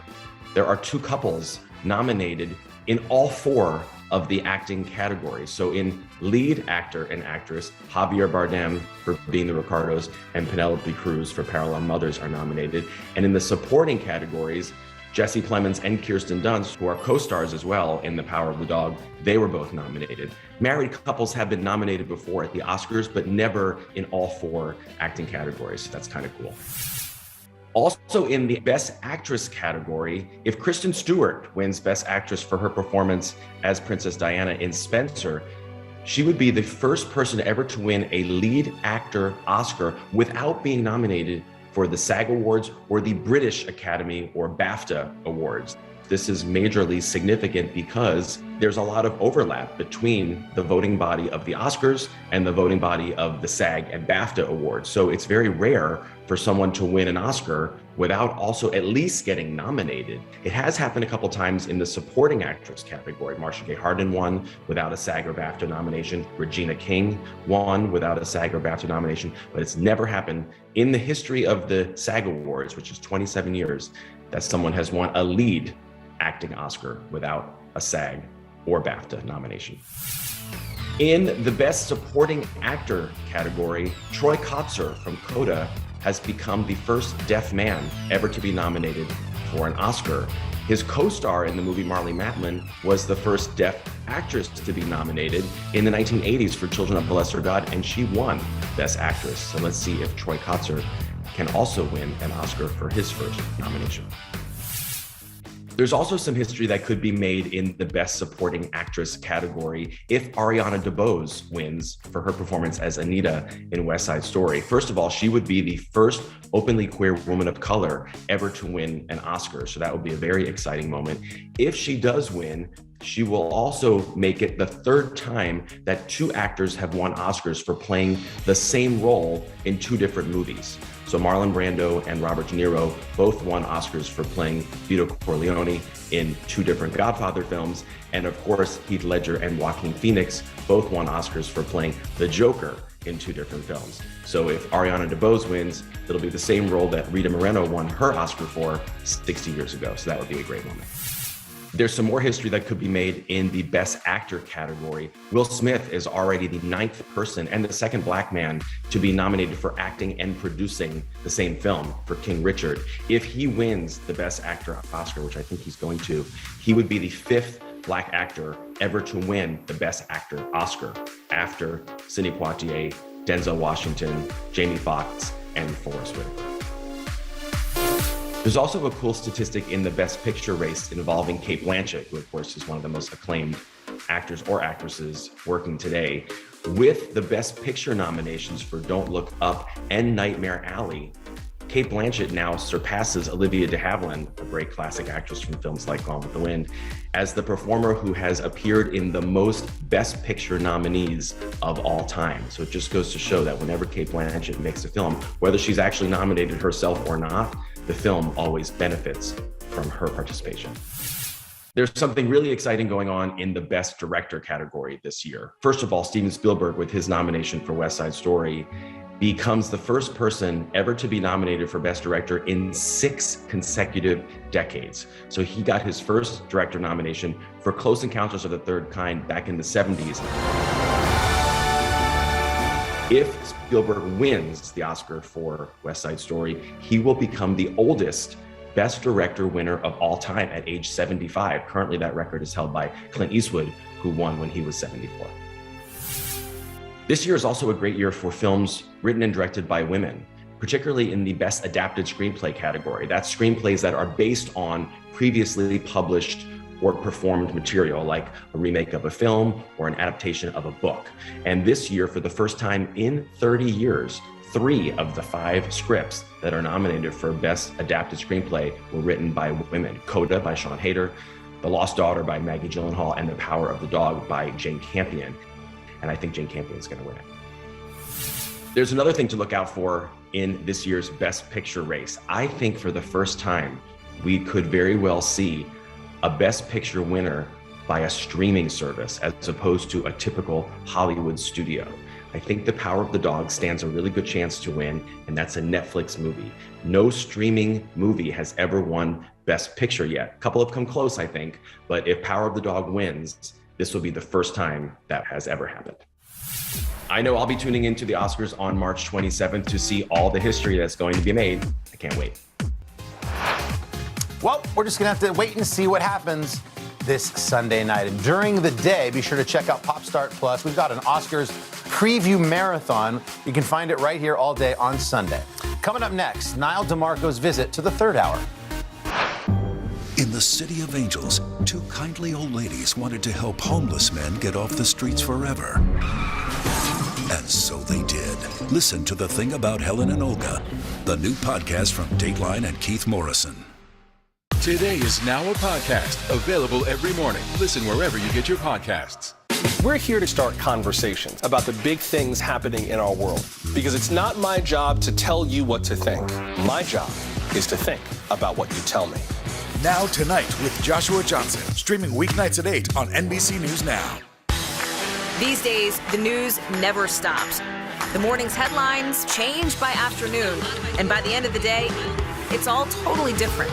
there are two couples nominated in all 4 of the acting categories. So in lead actor and actress, Javier Bardem for being the Ricardos and Penelope Cruz for Parallel Mothers are nominated. And in the supporting categories, Jesse Plemons and Kirsten Dunst, who are co-stars as well in The Power of the Dog, they were both nominated. Married couples have been nominated before at the Oscars, but never in all 4 acting categories. So that's kind of cool. Also in the Best Actress category, if Kristen Stewart wins Best Actress for her performance as Princess Diana in Spencer, she would be the first person ever to win a lead actor Oscar without being nominated for the SAG Awards or the British Academy or BAFTA Awards. This is majorly significant because there's a lot of overlap between the voting body of the Oscars and the voting body of the SAG and BAFTA Awards. So it's very rare for someone to win an Oscar without also at least getting nominated. It has happened a couple times in the supporting actress category. Marsha Gay Harden won without a SAG or BAFTA nomination. Regina King won without a SAG or BAFTA nomination, but it's never happened in the history of the SAG Awards, which is 27 years, that someone has won a lead acting Oscar without a SAG or BAFTA nomination. In the Best Supporting Actor category, Troy Kotsur from Coda has become the first deaf man ever to be nominated for an Oscar. His co-star in the movie Marlee Matlin was the first deaf actress to be nominated in the 1980s for Children of the Lesser God, and she won Best Actress. So let's see if Troy Kotsur can also win an Oscar for his first nomination. There's also some history that could be made in the Best Supporting Actress category if Ariana DeBose wins for her performance as Anita in West Side Story. First of all, she would be the first openly queer woman of color ever to win an Oscar, so that would be a very exciting moment. If she does win, she will also make it the 3rd time that 2 actors have won Oscars for playing the same role in 2 different movies. So Marlon Brando and Robert De Niro both won Oscars for playing Vito Corleone in 2 different Godfather films. And of course, Heath Ledger and Joaquin Phoenix both won Oscars for playing the Joker in 2 different films. So if Ariana DeBose wins, it'll be the same role that Rita Moreno won her Oscar for 60 years ago. So that would be a great moment. There's some more history that could be made in the Best Actor category. Will Smith is already the 9th person and the 2nd Black man to be nominated for acting and producing the same film for King Richard. If he wins the Best Actor Oscar, which I think he's going to, he would be the 5th Black actor ever to win the Best Actor Oscar after Sidney Poitier, Denzel Washington, Jamie Foxx, and Forrest Whitaker. There's also a cool statistic in the Best Picture race involving Cate Blanchett, who of course is one of the most acclaimed actors or actresses working today. With the Best Picture nominations for Don't Look Up and Nightmare Alley, Cate Blanchett now surpasses Olivia de Havilland, a great classic actress from films like Gone with the Wind, as the performer who has appeared in the most Best Picture nominees of all time. So it just goes to show that whenever Cate Blanchett makes a film, whether she's actually nominated herself or not, the film always benefits from her participation. There's something really exciting going on in the Best Director category this year. First of all, Steven Spielberg, with his nomination for West Side Story, becomes the first person ever to be nominated for Best Director in 6 consecutive decades. So he got his first director nomination for Close Encounters of the Third Kind back in the 70s. If Spielberg wins the Oscar for West Side Story, he will become the oldest Best Director winner of all time at age 75. Currently, that record is held by Clint Eastwood, who won when he was 74. This year is also a great year for films written and directed by women, particularly in the Best Adapted Screenplay category. That's screenplays that are based on previously published or performed material, like a remake of a film or an adaptation of a book. And this year, for the first time in 30 years, 3 of the 5 scripts that are nominated for Best Adapted Screenplay were written by women. Coda by Sian Heder, The Lost Daughter by Maggie Gyllenhaal, and The Power of the Dog by Jane Campion. And I think Jane Campion is gonna win it. There's another thing to look out for in this year's Best Picture race. I think for the first time, we could very well see a Best Picture winner by a streaming service as opposed to a typical Hollywood studio. I think The Power of the Dog stands a really good chance to win, and that's a Netflix movie. No streaming movie has ever won Best Picture yet. A couple have come close, I think, but if Power of the Dog wins, this will be the first time that has ever happened. I know I'll be tuning into the Oscars on March 27th to see all the history that's going to be made. I can't wait. Well, we're just going to have to wait and see what happens this Sunday night. And during the day, be sure to check out Pop Start Plus. We've got an Oscars preview marathon. You can find it right here all day on Sunday. Coming up next, Niall DeMarco's visit to the third hour. In the City of Angels, two kindly old ladies wanted to help homeless men get off the streets forever. And so they did. Listen to The Thing About Helen and Olga, the new podcast from Dateline and Keith Morrison. Today is now a podcast, available every morning. Listen wherever you get your podcasts. We're here to start conversations about the big things happening in our world, because it's not my job to tell you what to think. My job is to think about what you tell me. Now Tonight with Joshua Johnson, streaming weeknights at 8 on NBC News Now. These days, the news never stops. The morning's headlines change by afternoon, and by the end of the day, it's all totally different.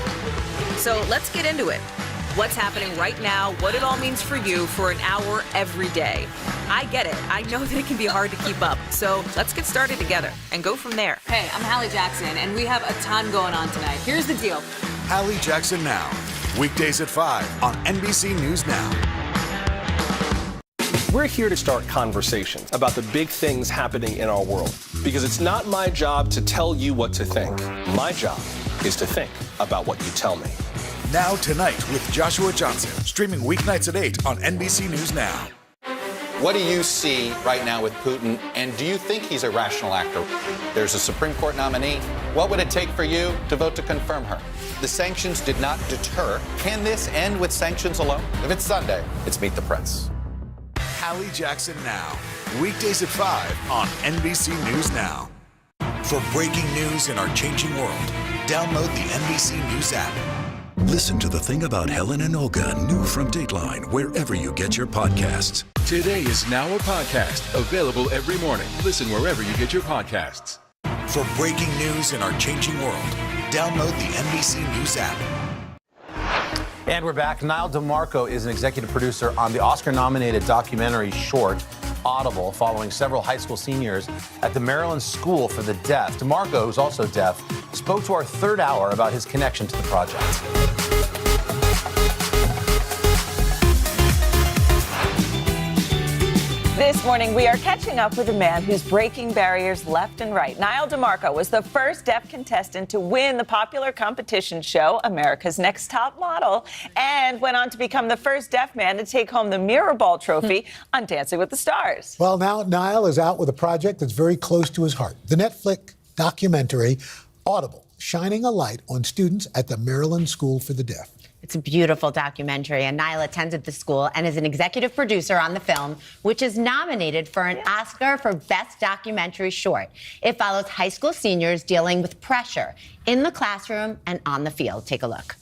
So let's get into it. What's happening right now, what it all means for you for an hour every day. I get it. I know that it can be hard to keep up. So let's get started together and go from there. Hey, I'm Hallie Jackson, and we have a ton going on tonight. Here's the deal. Hallie Jackson Now, weekdays at 5 on NBC News Now. We're here to start conversations about the big things happening in our world, because it's not my job to tell you what to think. My job is to think about what you tell me. Now Tonight with Joshua Johnson, streaming weeknights at 8 on NBC News Now. What do you see right now with Putin, and do you think he's a rational actor? There's a Supreme Court nominee. What would it take for you to vote to confirm her? The sanctions did not deter. Can this end with sanctions alone? If it's Sunday, it's Meet the Press. Hallie Jackson Now, weekdays at 5 on NBC News Now. For breaking news in our changing world, download the NBC News app. Listen to The Thing About Helen and Olga, new from Dateline, wherever you get your podcasts. Today is now a podcast, available every morning. Listen wherever you get your podcasts. For breaking news in our changing world, download the NBC News app. And we're back. Niall DeMarco is an executive producer on the Oscar-nominated documentary short, Audible, following several high school seniors at the Maryland School for the Deaf. DeMarco, who's also deaf, spoke to our third hour about his connection to the project. This morning, we are catching up with a man who's breaking barriers left and right. Niall DeMarco was the first deaf contestant to win the popular competition show, America's Next Top Model, and went on to become the first deaf man to take home the Mirrorball Trophy on Dancing with the Stars. Well, now Niall is out with a project that's very close to his heart. The Netflix documentary, Audible, shining a light on students at the Maryland School for the Deaf. It's a beautiful documentary, and Niall attended the school and is an executive producer on the film, which is nominated for an Oscar for Best Documentary Short. It follows high school seniors dealing with pressure in the classroom and on the field. Take a look.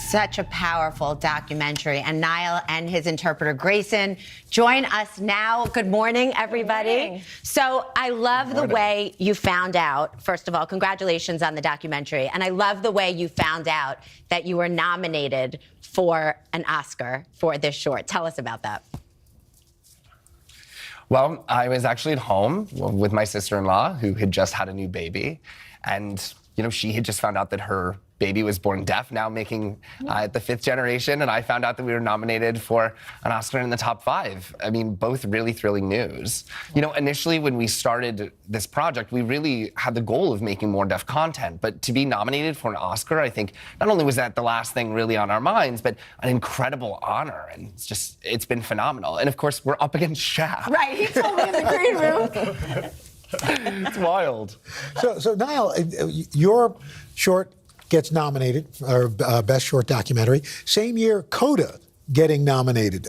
Such a powerful documentary. And Niall and his interpreter, Grayson, join us now. Good morning, everybody. Good morning. So I love the way you found out. First of all, congratulations on the documentary. And I love the way you found out that you were nominated for an Oscar for this short. Tell us about that. Well, I was actually at home with my sister-in-law, who had just had a new baby. And, you know, she had just found out that her baby was born deaf, now making the 5th generation, and I found out that we were nominated for an Oscar in the top 5. I mean, both really thrilling news. You know, initially when we started this project, we really had the goal of making more deaf content, but to be nominated for an Oscar, I think not only was that the last thing really on our minds, but an incredible honor, and it's been phenomenal. And of course, we're up against Shaq. Right, he told me in the green room. It's wild. So Niall, your short gets nominated for Best Short Documentary. Same year, Coda getting nominated.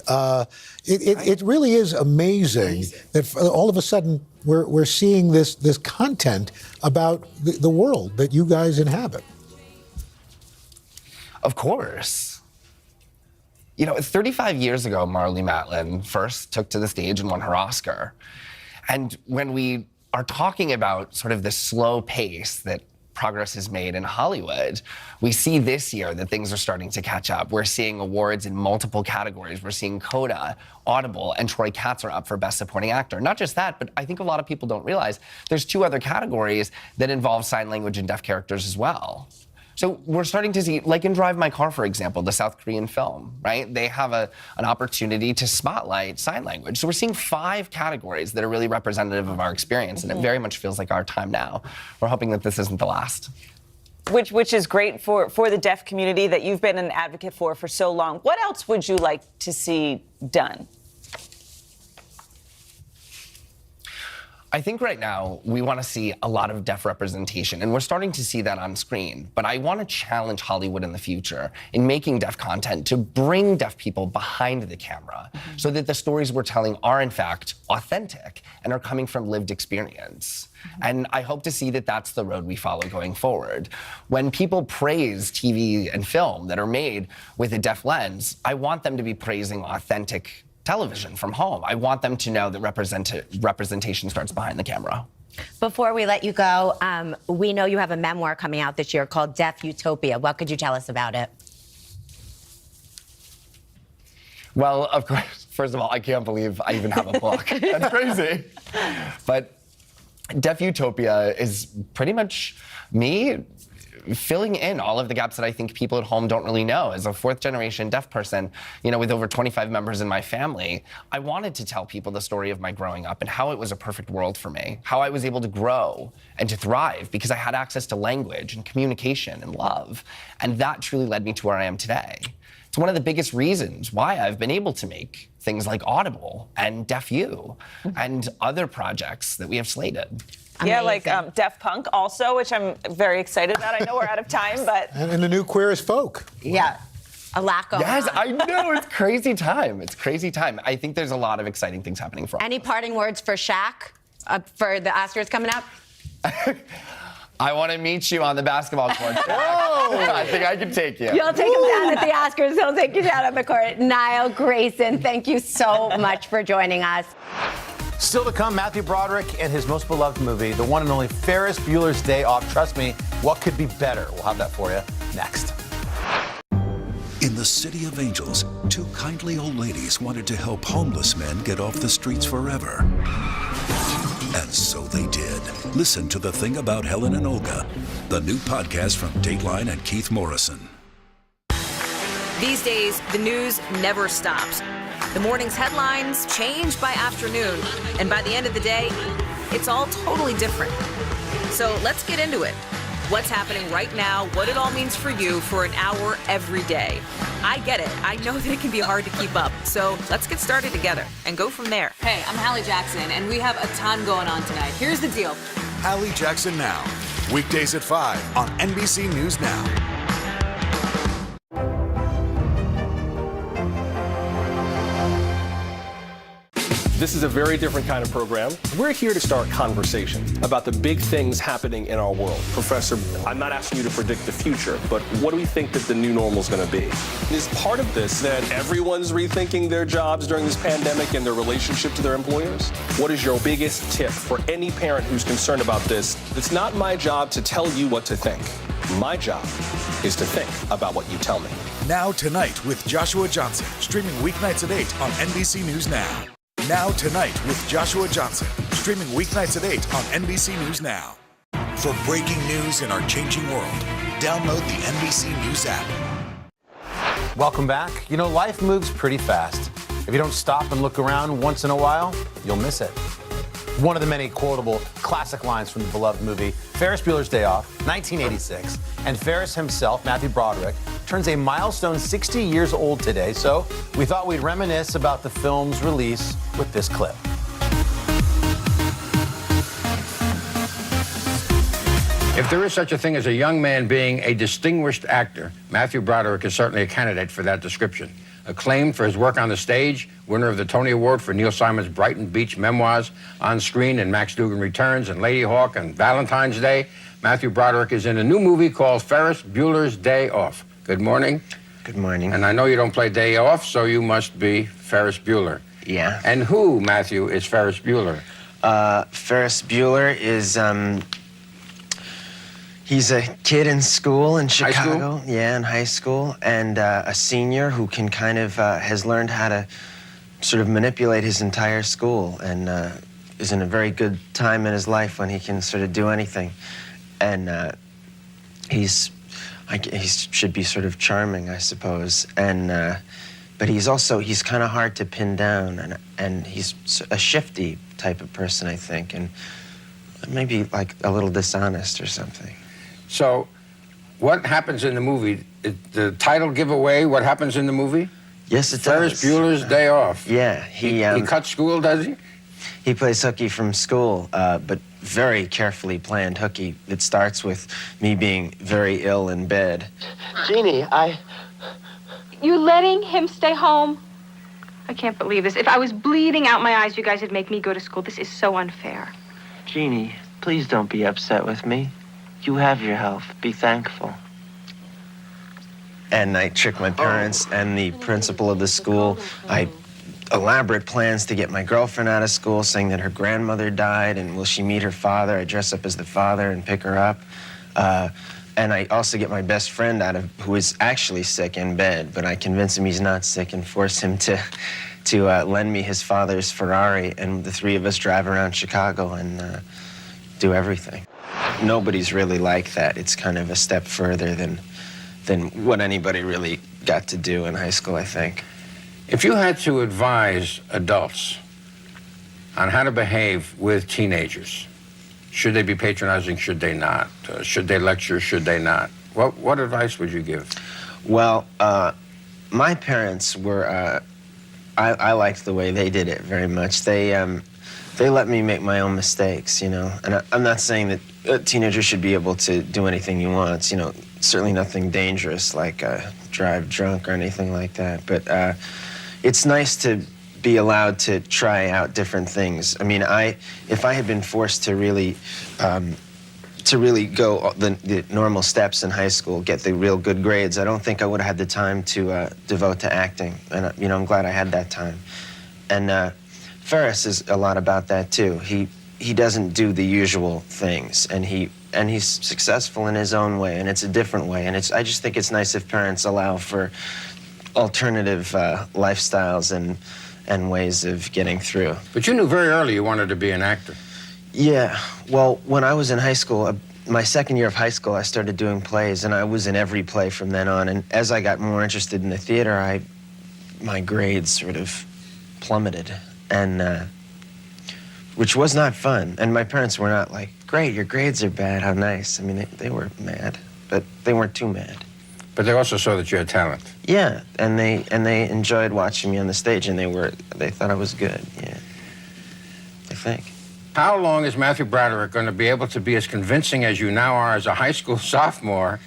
It really is amazing that all of a sudden we're seeing this content about the world that you guys inhabit. Of course. You know, 35 years ago, Marlee Matlin first took to the stage and won her Oscar. And when we are talking about sort of the slow pace that progress is made in Hollywood. We see this year that things are starting to catch up. We're seeing awards in multiple categories. We're seeing Coda, Audible, and Troy Katz are up for Best Supporting Actor. Not just that, but I think a lot of people don't realize there's 2 other categories that involve sign language and deaf characters as well. So we're starting to see, like in Drive My Car, for example, the South Korean film, right? They have an opportunity to spotlight sign language. So we're seeing 5 categories that are really representative of our experience, and it very much feels like our time now. We're hoping that this isn't the last. Which is great for the deaf community that you've been an advocate for so long. What else would you like to see done? I think right now we want to see a lot of deaf representation, and we're starting to see that on screen. But I want to challenge Hollywood in the future in making deaf content to bring deaf people behind the camera so that the stories we're telling are, in fact, authentic and are coming from lived experience. And I hope to see that that's the road we follow going forward. When people praise TV and film that are made with a deaf lens, I want them to be praising authentic television from home. I want them to know that representation starts behind the camera. Before we let you go, we know you have a memoir coming out this year called Deaf Utopia. What could you tell us about it? Well, of course, first of all, I can't believe I even have a book. That's crazy. But Deaf Utopia is pretty much me filling in all of the gaps that I think people at home don't really know. As a 4th-generation deaf person, with over 25 members in my family, I wanted to tell people the story of my growing up and how it was a perfect world for me, how I was able to grow and to thrive because I had access to language and communication and love. And that truly led me to where I am today. It's one of the biggest reasons why I've been able to make things like Audible and Deaf U and other projects that we have slated. Amazing. Yeah, like Deaf Punk also, which I'm very excited about. I know we're out of time, but... And the new Queer as Folk. Yeah, a lot going on. Yes, I know, it's crazy time. It's crazy time. I think there's a lot of exciting things happening for all. Any parting words for Shaq for the Oscars coming up? I want to meet you on the basketball court. I think I can take you. You'll take him down at the Oscars. He'll take you down on the court. Niall Grayson, thank you so much for joining us. Still to come, Matthew Broderick and his most beloved movie, the one and only Ferris Bueller's Day Off. Trust me, what could be better? We'll have that for you next. In the City of Angels, 2 kindly old ladies wanted to help homeless men get off the streets forever. And so they did. Listen to The Thing About Helen and Olga, the new podcast from Dateline and Keith Morrison. These days, the news never stops. The morning's headlines change by afternoon, and by the end of the day, it's all totally different. So let's get into it. What's happening right now, what it all means for you for an hour every day. I get it. I know that it can be hard to keep up. So let's get started together and go from there. Hey, I'm Hallie Jackson, and we have a ton going on tonight. Here's the deal. Hallie Jackson Now, weekdays at 5 on NBC News Now. This is a very different kind of program. We're here to start conversation about the big things happening in our world. Professor, I'm not asking you to predict the future, but what do we think that the new normal is going to be? Is part of this that everyone's rethinking their jobs during this pandemic and their relationship to their employers? What is your biggest tip for any parent who's concerned about this? It's not my job to tell you what to think. My job is to think about what you tell me. Now Tonight with Joshua Johnson, streaming weeknights at 8 on NBC News Now. Now Tonight with Joshua Johnson, streaming weeknights at 8 on NBC News Now. For breaking news in our changing world, download the NBC News app. Welcome back. Life moves pretty fast. If you don't stop and look around once in a while, you'll miss it. One of the many quotable classic lines from the beloved movie Ferris Bueller's Day Off, 1986. And Ferris himself, Matthew Broderick, turns a milestone 60 years old today, so we thought we'd reminisce about the film's release with this clip. If there is such a thing as a young man being a distinguished actor, Matthew Broderick is certainly a candidate for that description. Acclaimed for his work on the stage, winner of the Tony Award for Neil Simon's Brighton Beach memoirs, on screen in Max Dugan Returns and Lady Hawk and Valentine's Day, Matthew Broderick is in a new movie called Ferris Bueller's Day Off. Good morning. Good morning. And I know you don't play day off, so you must be Ferris Bueller. Yeah. And who, Matthew, is Ferris Bueller? Ferris Bueller is, he's a kid in school in Chicago. Yeah, in high school. And a senior who can kind of, has learned how to sort of manipulate his entire school and is in a very good time in his life when he can sort of do anything. And he should be sort of charming, I suppose. And but he's kind of hard to pin down, and he's a shifty type of person, I think, and maybe like a little dishonest or something. So, what happens in the movie? The title give away what happens in the movie? Yes, it Ferris does. Bueller's Day Off. Yeah, he cut school, does he? He plays hooky from school, but very carefully planned hooky. It starts with me being very ill in bed. Jeannie, You letting him stay home? I can't believe this. If I was bleeding out my eyes, you guys would make me go to school. This is so unfair. Jeannie, please don't be upset with me. You have your health. Be thankful. And I trick my parents and the principal of the school. I elaborate plans to get my girlfriend out of school, saying that her grandmother died, and will she meet her father? I dress up as the father and pick her up. And I also get my best friend who is actually sick in bed, but I convince him he's not sick and force him to lend me his father's Ferrari, and the three of us drive around Chicago and do everything. Nobody's really like that. It's kind of a step further than what anybody really got to do in high school, I think. If you had to advise adults on how to behave with teenagers, should they be patronizing, should they not? Should they lecture, should they not? What advice would you give? Well, my parents were, I liked the way they did it very much. They let me make my own mistakes, you know? And I'm not saying that a teenager should be able to do anything he wants, you know, certainly nothing dangerous like drive drunk or anything like that. But it's nice to be allowed to try out different things. I mean, if I had been forced to really go the normal steps in high school, get the real good grades, I don't think I would have had the time to devote to acting. And you know, I'm glad I had that time. And Ferris is a lot about that too. He doesn't do the usual things, and he's successful in his own way, and it's a different way. And I just think it's nice if parents allow for alternative lifestyles and ways of getting through. But you knew very early you wanted to be an actor. Yeah, well, when I was in high school, my second year of high school, I started doing plays, and I was in every play from then on. And as I got more interested in the theater, my grades sort of plummeted, and which was not fun. And my parents were not like, great, your grades are bad, how nice. I mean, they were mad, but they weren't too mad. But they also saw that you had talent. Yeah, and they enjoyed watching me on the stage, and they thought I was good. Yeah, I think. How long is Matthew Broderick going to be able to be as convincing as you now are as a high school sophomore?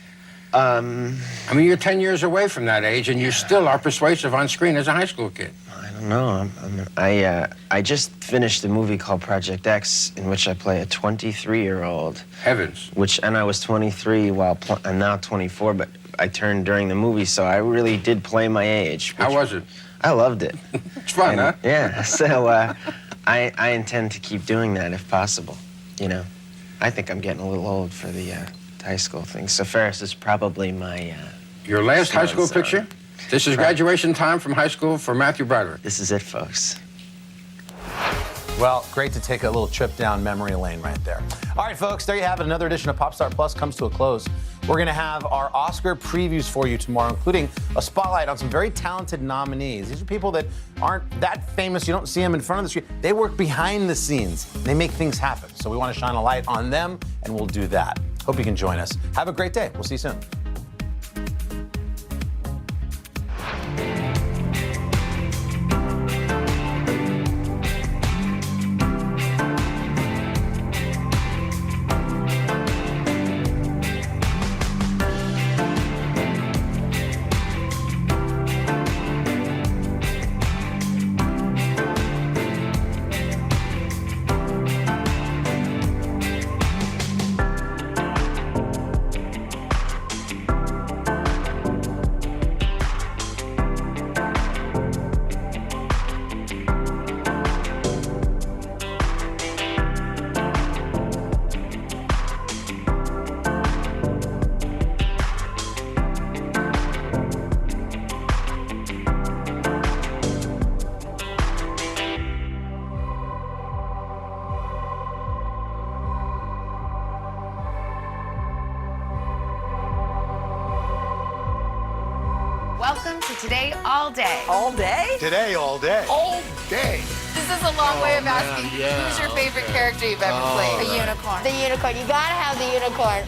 I mean, you're 10 years away from that age, and you still are persuasive on screen as a high school kid. I don't know. I just finished a movie called Project X, in which I play a 23-year-old. Heavens. And I was 23 I'm now 24, but I turned during the movie, so I really did play my age. How was it? I loved it. It's fun, huh? Yeah, so I intend to keep doing that if possible, you know. I think I'm getting a little old for the high school thing, so Ferris is probably my Your last high school picture? This is graduation time from high school for Matthew Broderick. This is it, folks. Well, great to take a little trip down memory lane right there. All right, folks, there you have it. Another edition of Popstar Plus comes to a close. We're going to have our Oscar previews for you tomorrow, including a spotlight on some very talented nominees. These are people that aren't that famous. You don't see them in front of the screen. They work behind the scenes. They make things happen. So we want to shine a light on them, and we'll do that. Hope you can join us. Have a great day. We'll see you soon. to Today All Day. All day? Today, all day. All day. This is a long way of asking who's your favorite character you've ever played? The unicorn. The unicorn. You gotta have the unicorn.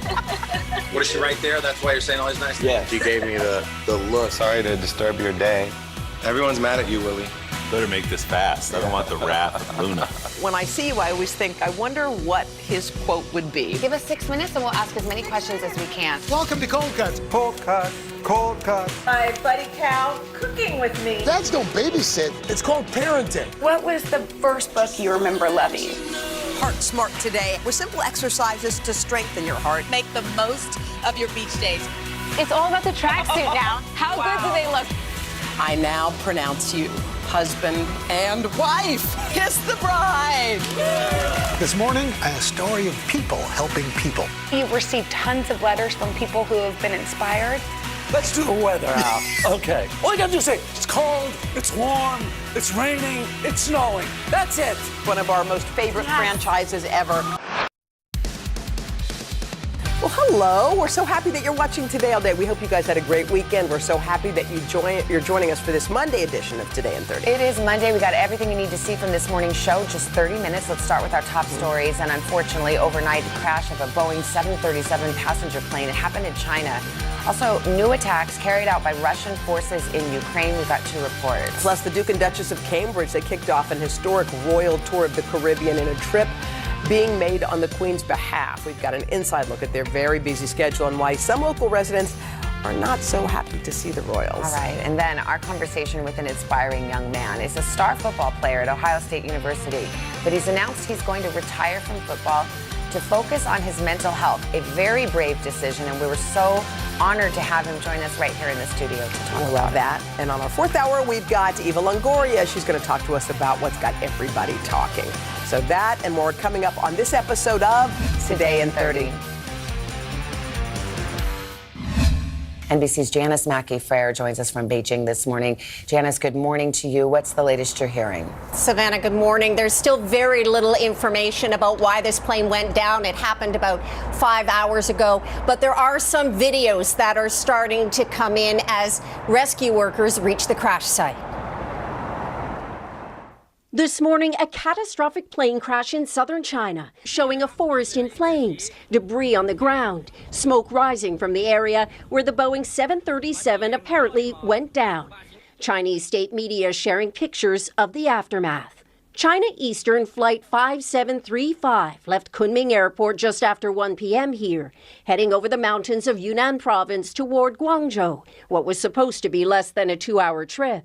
What is she right there? That's why you're saying all these nice things? Yeah, she gave me the look. Sorry to disturb your day. Everyone's mad at you, Willie. Better make this fast. I don't want the wrath of Luna. When I see you, I always think, I wonder what his quote would be. Give us 6 minutes and we'll ask as many questions as we can. Welcome to Cold Cuts. Cold cut, cold cut. My buddy Cal cooking with me. Dads don't babysit. It's called parenting. What was the first book you remember loving? Heart Smart Today with simple exercises to strengthen your heart. Make the most of your beach days. It's all about the tracksuit now. How good do they look? I now pronounce you husband and wife. Kiss the bride. This morning, a story of people helping people. You've received tons of letters from people who have been inspired. Let's do the weather out. Okay. All you gotta do is say, it's cold, it's warm, it's raining, it's snowing. That's it. One of our most favorite franchises ever. Well, hello. We're so happy that you're watching Today All Day. We hope you guys had a great weekend. We're so happy that you're joining us for this Monday edition of Today in 30. It is Monday. We got everything you need to see from this morning's show. Just 30 minutes. Let's start with our top stories. And unfortunately, overnight crash of a Boeing 737 passenger plane. It happened in China. Also, new attacks carried out by Russian forces in Ukraine. We've got 2 reports. Plus, the Duke and Duchess of Cambridge, they kicked off an historic royal tour of the Caribbean in a trip being made on the Queen's behalf. We've got an inside look at their very busy schedule and why some local residents are not so happy to see the royals. All right, and then our conversation with an inspiring young man is a star football player at Ohio State University, but he's announced he's going to retire from football to focus on his mental health. A very brave decision, and we were so honored to have him join us right here in the studio to talk about that. And on our 4th hour, we've got Eva Longoria. She's going to talk to us about what's got everybody talking. So that and more coming up on this episode of Today in 30. NBC's Janice Mackey-Frere joins us from Beijing this morning. Janice, good morning to you. What's the latest you're hearing? Savannah, good morning. There's still very little information about why this plane went down. It happened about 5 hours ago, but there are some videos that are starting to come in as rescue workers reach the crash site. This morning, a catastrophic plane crash in southern China, showing a forest in flames, debris on the ground, smoke rising from the area where the Boeing 737 apparently went down. Chinese state media sharing pictures of the aftermath. China Eastern Flight 5735 left Kunming Airport just after 1 p.m. here, heading over the mountains of Yunnan province toward Guangzhou, what was supposed to be less than a 2-hour trip.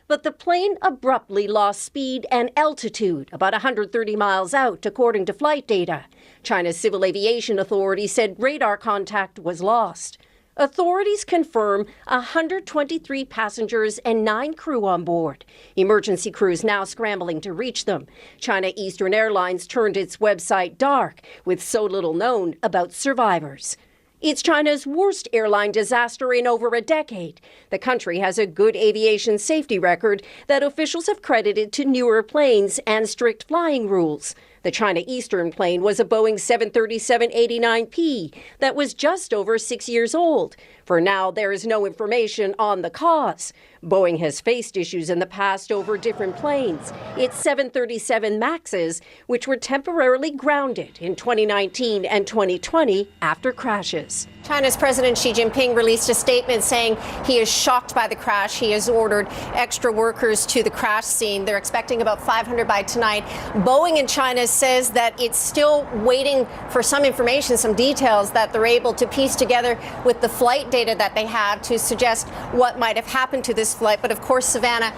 But the plane abruptly lost speed and altitude about 130 miles out, according to flight data. China's Civil Aviation Authority said radar contact was lost. Authorities confirm 123 passengers and 9 crew on board. Emergency crews now scrambling to reach them. China Eastern Airlines turned its website dark, with so little known about survivors. It's China's worst airline disaster in over a decade. The country has a good aviation safety record that officials have credited to newer planes and strict flying rules. The China Eastern plane was a Boeing 737-89P that was just over 6 years old. For now, there is no information on the cause. Boeing has faced issues in the past over different planes. Its 737 MAXs, which were temporarily grounded in 2019 and 2020 after crashes. China's President Xi Jinping released a statement saying he is shocked by the crash. He has ordered extra workers to the crash scene. They're expecting about 500 by tonight. Boeing in China says that it's still waiting for some information, some details that they're able to piece together with the flight data that they have to suggest what might have happened to this flight. But of course, Savannah,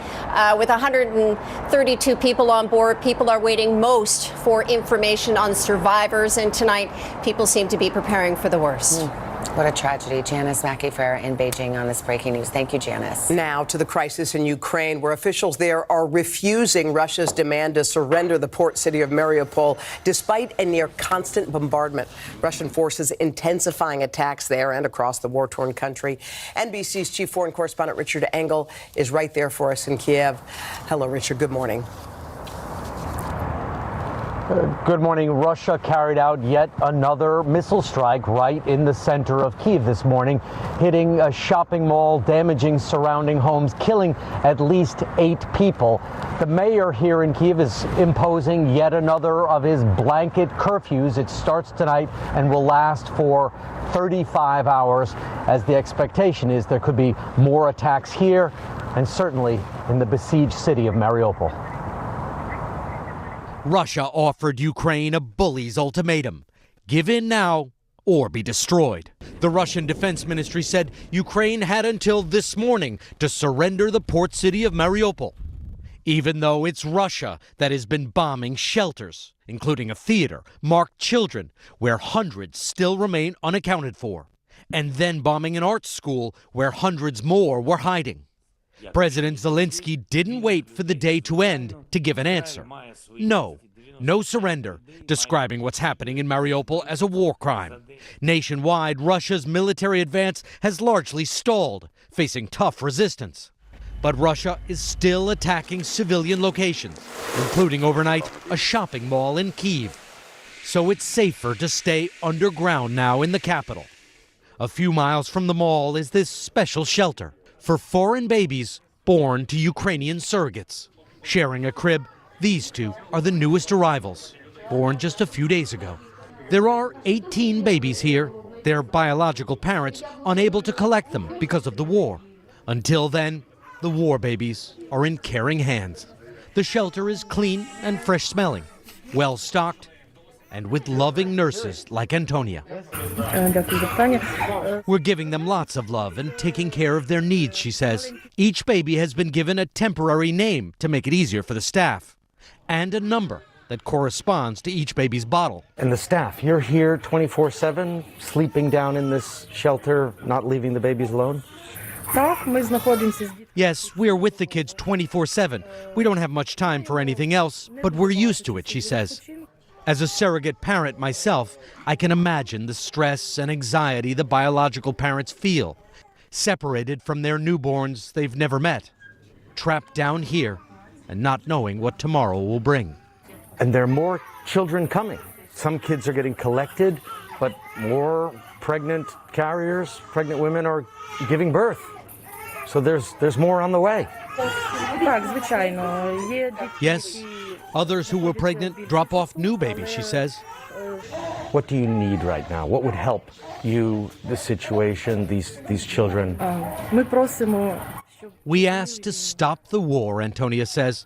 with 132 people on board, people are waiting most for information on survivors. And tonight, people seem to be preparing for the worst. What a tragedy. Janice Mackey-Frere in Beijing on this breaking news. Thank you, Janice. Now to the crisis in Ukraine, where officials there are refusing Russia's demand to surrender the port city of Mariupol, despite a near constant bombardment. Russian forces intensifying attacks there and across the war-torn country. NBC's chief foreign correspondent Richard Engel is right there for us in Kiev. Hello, Richard. Good morning. Good morning. Russia carried out yet another missile strike right in the center of Kyiv this morning, hitting a shopping mall, damaging surrounding homes, killing at least 8 people. The mayor here in Kyiv is imposing yet another of his blanket curfews. It starts tonight and will last for 35 hours, as the expectation is there could be more attacks here and certainly in the besieged city of Mariupol. Russia offered Ukraine a bully's ultimatum: give in now or be destroyed. The Russian Defense Ministry said Ukraine had until this morning to surrender the port city of Mariupol, even though it's Russia that has been bombing shelters, including a theater, marked children, where hundreds still remain unaccounted for, and then bombing an art school where hundreds more were hiding. President Zelensky didn't wait for the day to end to give an answer. No surrender, describing what's happening in Mariupol as a war crime. Nationwide, Russia's military advance has largely stalled, facing tough resistance. But Russia is still attacking civilian locations, including overnight a shopping mall in Kyiv. So it's safer to stay underground now in the capital. A few miles from the mall is this special shelter for foreign babies born to Ukrainian surrogates. Sharing a crib, these two are the newest arrivals, born just a few days ago. There are 18 babies here, their biological parents unable to collect them because of the war. Until then, the war babies are in caring hands. The shelter is clean and fresh-smelling, well-stocked, and with loving nurses like Antonia. We're giving them lots of love and taking care of their needs, she says. Each baby has been given a temporary name to make it easier for the staff, and a number that corresponds to each baby's bottle. And the staff, you're here 24/7, sleeping down in this shelter, not leaving the babies alone? Yes, we're with the kids 24/7. We don't have much time for anything else, but we're used to it, she says. As a surrogate parent myself, I can imagine the stress and anxiety the biological parents feel, separated from their newborns they've never met, trapped down here and not knowing what tomorrow will bring. And there are more children coming. Some kids are getting collected, but more pregnant carriers, pregnant women are giving birth. So there's more on the way. Yes, others who were pregnant drop off new babies, she says. What do you need right now? What would help you, the situation, these children? We asked to stop the war, Antonia says.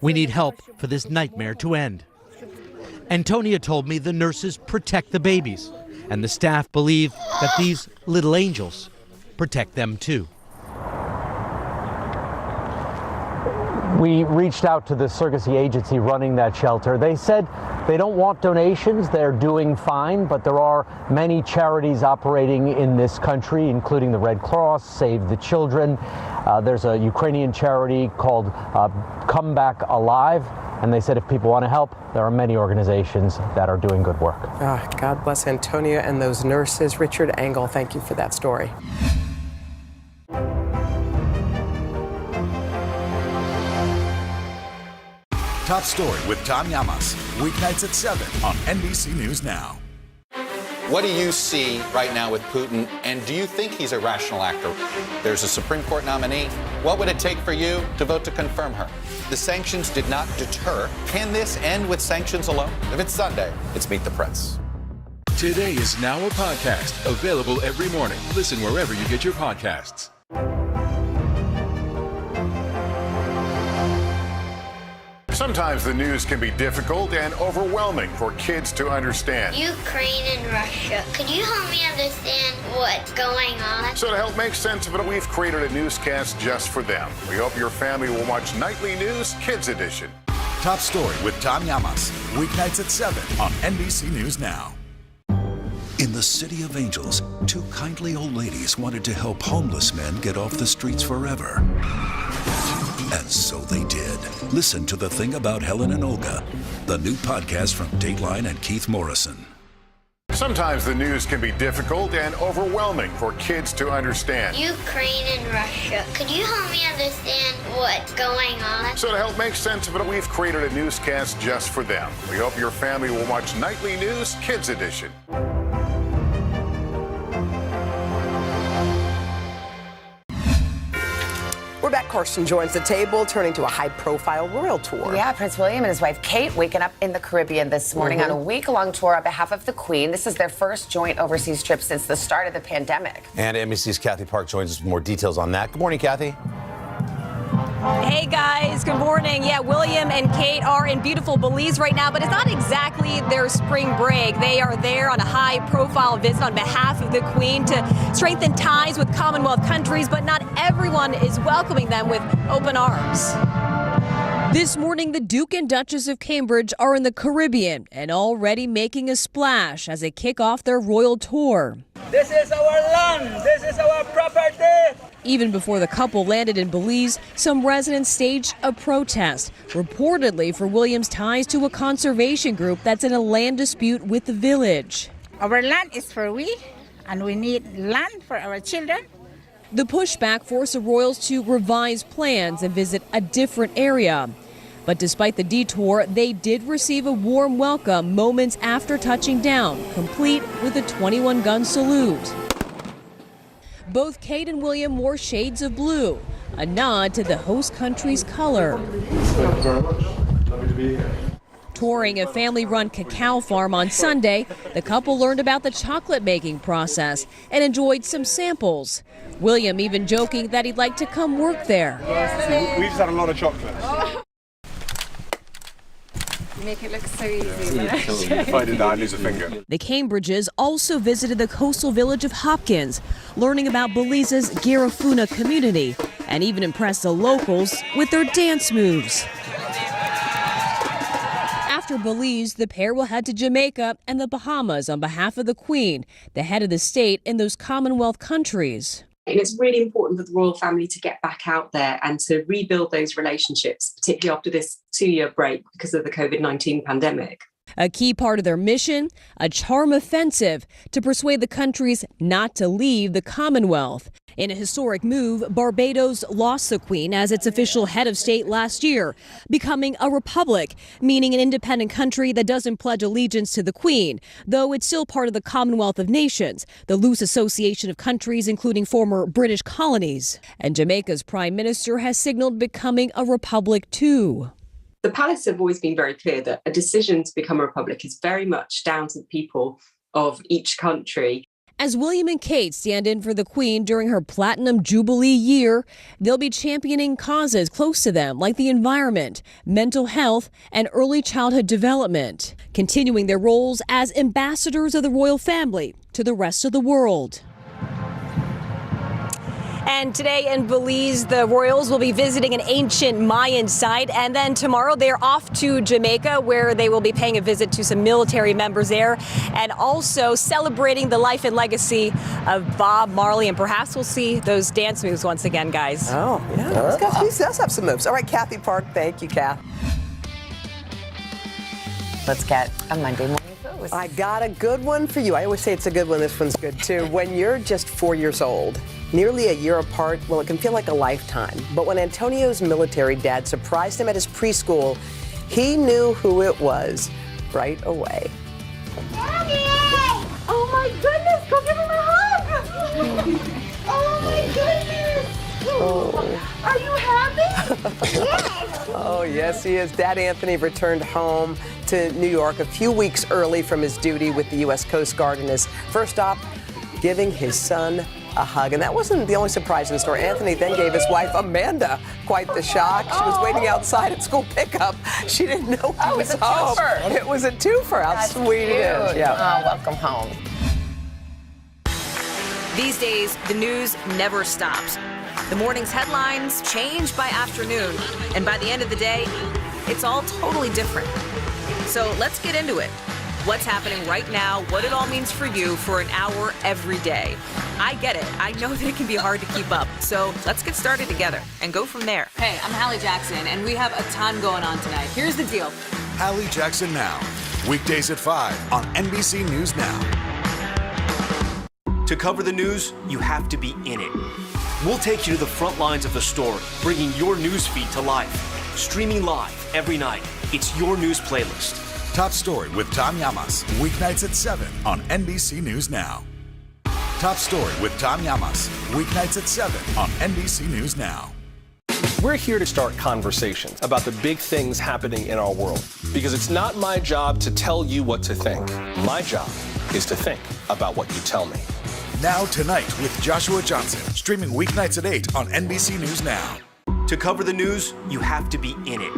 We need help for this nightmare to end. Antonia told me the nurses protect the babies, and the staff believe that these little angels protect them too. We reached out to the surrogacy agency running that shelter. They said they don't want donations. They're doing fine, but there are many charities operating in this country, including the Red Cross, Save the Children. There's a Ukrainian charity called Come Back Alive, and they said if people want to help, there are many organizations that are doing good work. God bless Antonia and those nurses. Richard Engel, thank you for that story. Top Story with Tom Llamas, weeknights at 7 on NBC News Now. What do you see right now with Putin, and do you think he's a rational actor? There's a Supreme Court nominee. What would it take for you to vote to confirm her? The sanctions did not deter. Can this end with sanctions alone? If it's Sunday, it's Meet the Press. Today is now a podcast, available every morning. Listen wherever you get your podcasts. Sometimes the news can be difficult and overwhelming for kids to understand. Ukraine and Russia. Could you help me understand what's going on? So to help make sense of it, we've created a newscast just for them. We hope your family will watch Nightly News Kids Edition. Top Story with Tom Llamas, weeknights at 7 on NBC News Now. In the City of Angels, 2 kindly old ladies wanted to help homeless men get off the streets forever. And so they did. Listen to The Thing About Helen and Olga, the new podcast from Dateline and Keith Morrison. Sometimes the news can be difficult and overwhelming for kids to understand. Ukraine and Russia. Could you help me understand what's going on? So to help make sense of it, we've created a newscast just for them. We hope your family will watch Nightly News Kids Edition. We're back. Karsten joins the table, turning to a high-profile royal tour. Yeah, Prince William and his wife Kate waking up in the Caribbean this morning on a week-long tour on behalf of the Queen. This is their first joint overseas trip since the start of the pandemic. And NBC's Kathy Park joins us with more details on that. Good morning, Kathy. Hey guys, good morning. Yeah, William and Kate are in beautiful Belize right now, but it's not exactly their spring break. They are there on a high-profile visit on behalf of the Queen to strengthen ties with Commonwealth countries, but not everyone is welcoming them with open arms. This morning, the Duke and Duchess of Cambridge are in the Caribbean and already making a splash as they kick off their royal tour. This is our land. This is our property. Even before the couple landed in Belize, some residents staged a protest, reportedly for William's ties to a conservation group that's in a land dispute with the village. Our land is for we, and we need land for our children. The pushback forced the royals to revise plans and visit a different area. But despite the detour, they did receive a warm welcome moments after touching down, complete with a 21-gun salute. Both Kate and William wore shades of blue, a nod to the host country's color. Thank you very much. Lovely to be here. Touring a family-run cacao farm on Sunday, the couple learned about the chocolate-making process and enjoyed some samples. William even joking that he'd like to come work there. We just had a lot of chocolate. You make it look so easy. If I did that, I'd lose a finger. The Cambridges also visited the coastal village of Hopkins, learning about Belize's Garifuna community, and even impressed the locals with their dance moves. After Belize, the pair will head to Jamaica and the Bahamas on behalf of the Queen, the head of the state in those Commonwealth countries. And it's really important for the royal family to get back out there and to rebuild those relationships, particularly after this 2-year break because of the COVID-19 pandemic. A key part of their mission, a charm offensive to persuade the countries not to leave the Commonwealth. In a historic move, Barbados lost the Queen as its official head of state last year, becoming a republic, meaning an independent country that doesn't pledge allegiance to the Queen, though it's still part of the Commonwealth of Nations, the loose association of countries including former British colonies. And Jamaica's prime minister has signaled becoming a republic too. The palace have always been very clear that a decision to become a republic is very much down to the people of each country. As William and Kate stand in for the Queen during her Platinum Jubilee year, they'll be championing causes close to them like the environment, mental health, and early childhood development, continuing their roles as ambassadors of the royal family to the rest of the world. And today in Belize, the royals will be visiting an ancient Mayan site. And then tomorrow they're off to Jamaica, where they will be paying a visit to some military members there and also celebrating the life and legacy of Bob Marley. And perhaps we'll see those dance moves once again, guys. Oh, yeah. He does have some moves. All right, Kathy Park. Thank you, Kath. Let's get a Monday morning boost. I got a good one for you. I always say it's a good one. This one's good, too. When you're just 4 years old, nearly a year apart, well, it can feel like a lifetime. But when Antonio's military dad surprised him at his preschool, he knew who it was right away. Daddy! Oh my goodness, go give him a hug! Oh my goodness! Oh. Are you happy? Yes! Oh, yes, he is. Dad Anthony returned home to New York a few weeks early from his duty with the U.S. Coast Guard, and his first stop, giving his son a hug. And that wasn't the only surprise in the story. Anthony then gave his wife, Amanda, quite the shock. She was waiting outside at school pickup. She didn't know he was home. It was a twofer. How sweet it is. Yeah. Oh, welcome home. These days, the news never stops. The morning's headlines change by afternoon, and by the end of the day, it's all totally different. So let's get into it. What's happening right now, what it all means for you for an hour every day. I get it. I know that it can be hard to keep up. So let's get started together and go from there. Hey, I'm Hallie Jackson, and we have a ton going on tonight. Here's the deal. Hallie Jackson Now, weekdays at 5 on NBC News Now. To cover the news, you have to be in it. We'll take you to the front lines of the story, bringing your news feed to life. Streaming live every night. It's your news playlist. Top Story with Tom Llamas, weeknights at 7 on NBC News Now. Top Story with Tom Llamas, weeknights at 7 on NBC News Now. We're here to start conversations about the big things happening in our world, because it's not my job to tell you what to think. My job is to think about what you tell me. Now Tonight with Joshua Johnson, streaming weeknights at 8 on NBC News Now. To cover the news, you have to be in it.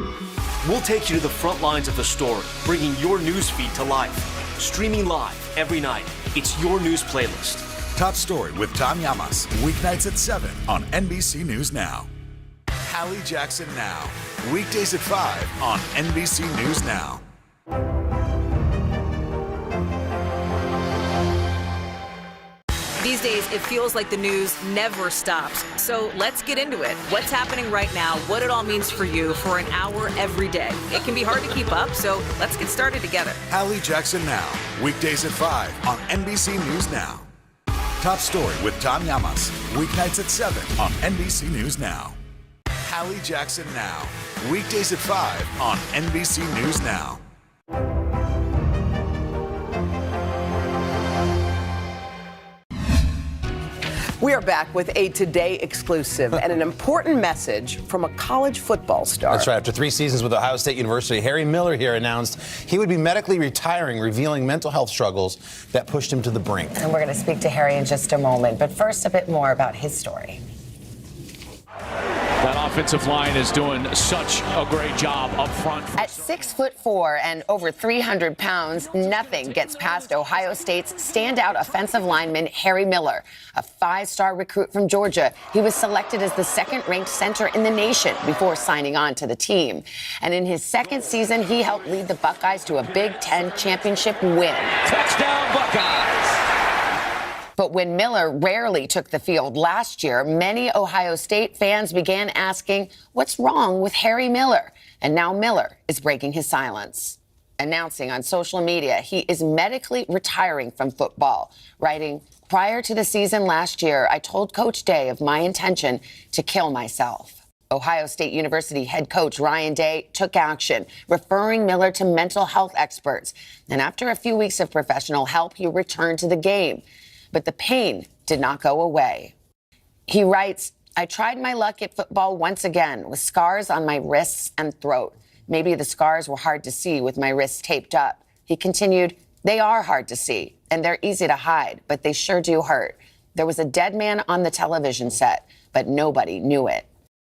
We'll take you to the front lines of the story, bringing your news feed to life. Streaming live every night. It's your news playlist. Top Story with Tom Llamas, weeknights at 7 on NBC News Now. Hallie Jackson Now, weekdays at 5 on NBC News Now. These days, it feels like the news never stops. So let's get into it. What's happening right now, what it all means for you for an hour every day. It can be hard to keep up, so let's get started together. Hallie Jackson Now, weekdays at 5 on NBC News Now. Top Story with Tom Llamas, weeknights at 7 on NBC News Now. Hallie Jackson Now, weekdays at 5 on NBC News Now. We are back with a Today exclusive and an important message from a college football star. That's right. After 3 seasons with Ohio State University, Harry Miller here announced he would be medically retiring, revealing mental health struggles that pushed him to the brink. And we're going to speak to Harry in just a moment. But first, a bit more about his story. That offensive line is doing such a great job up front. At 6'4" and over 300 pounds, nothing gets past Ohio State's standout offensive lineman, Harry Miller, a 5-star recruit from Georgia. He was selected as the second-ranked center in the nation before signing on to the team. And in his second season, he helped lead the Buckeyes to a Big Ten championship win. Touchdown, Buckeyes! But when Miller rarely took the field last year, many Ohio State fans began asking, what's wrong with Harry Miller? And now Miller is breaking his silence, announcing on social media he is medically retiring from football, writing, prior to the season last year, I told Coach Day of my intention to kill myself. Ohio State University head coach Ryan Day took action, referring Miller to mental health experts. And after a few weeks of professional help, he returned to the game. But the pain did not go away. He writes, I tried my luck at football once again with scars on my wrists and throat. Maybe the scars were hard to see with my wrists taped up. He continued, they are hard to see and they're easy to hide, but they sure do hurt. There was a dead man on the television set, but nobody knew it.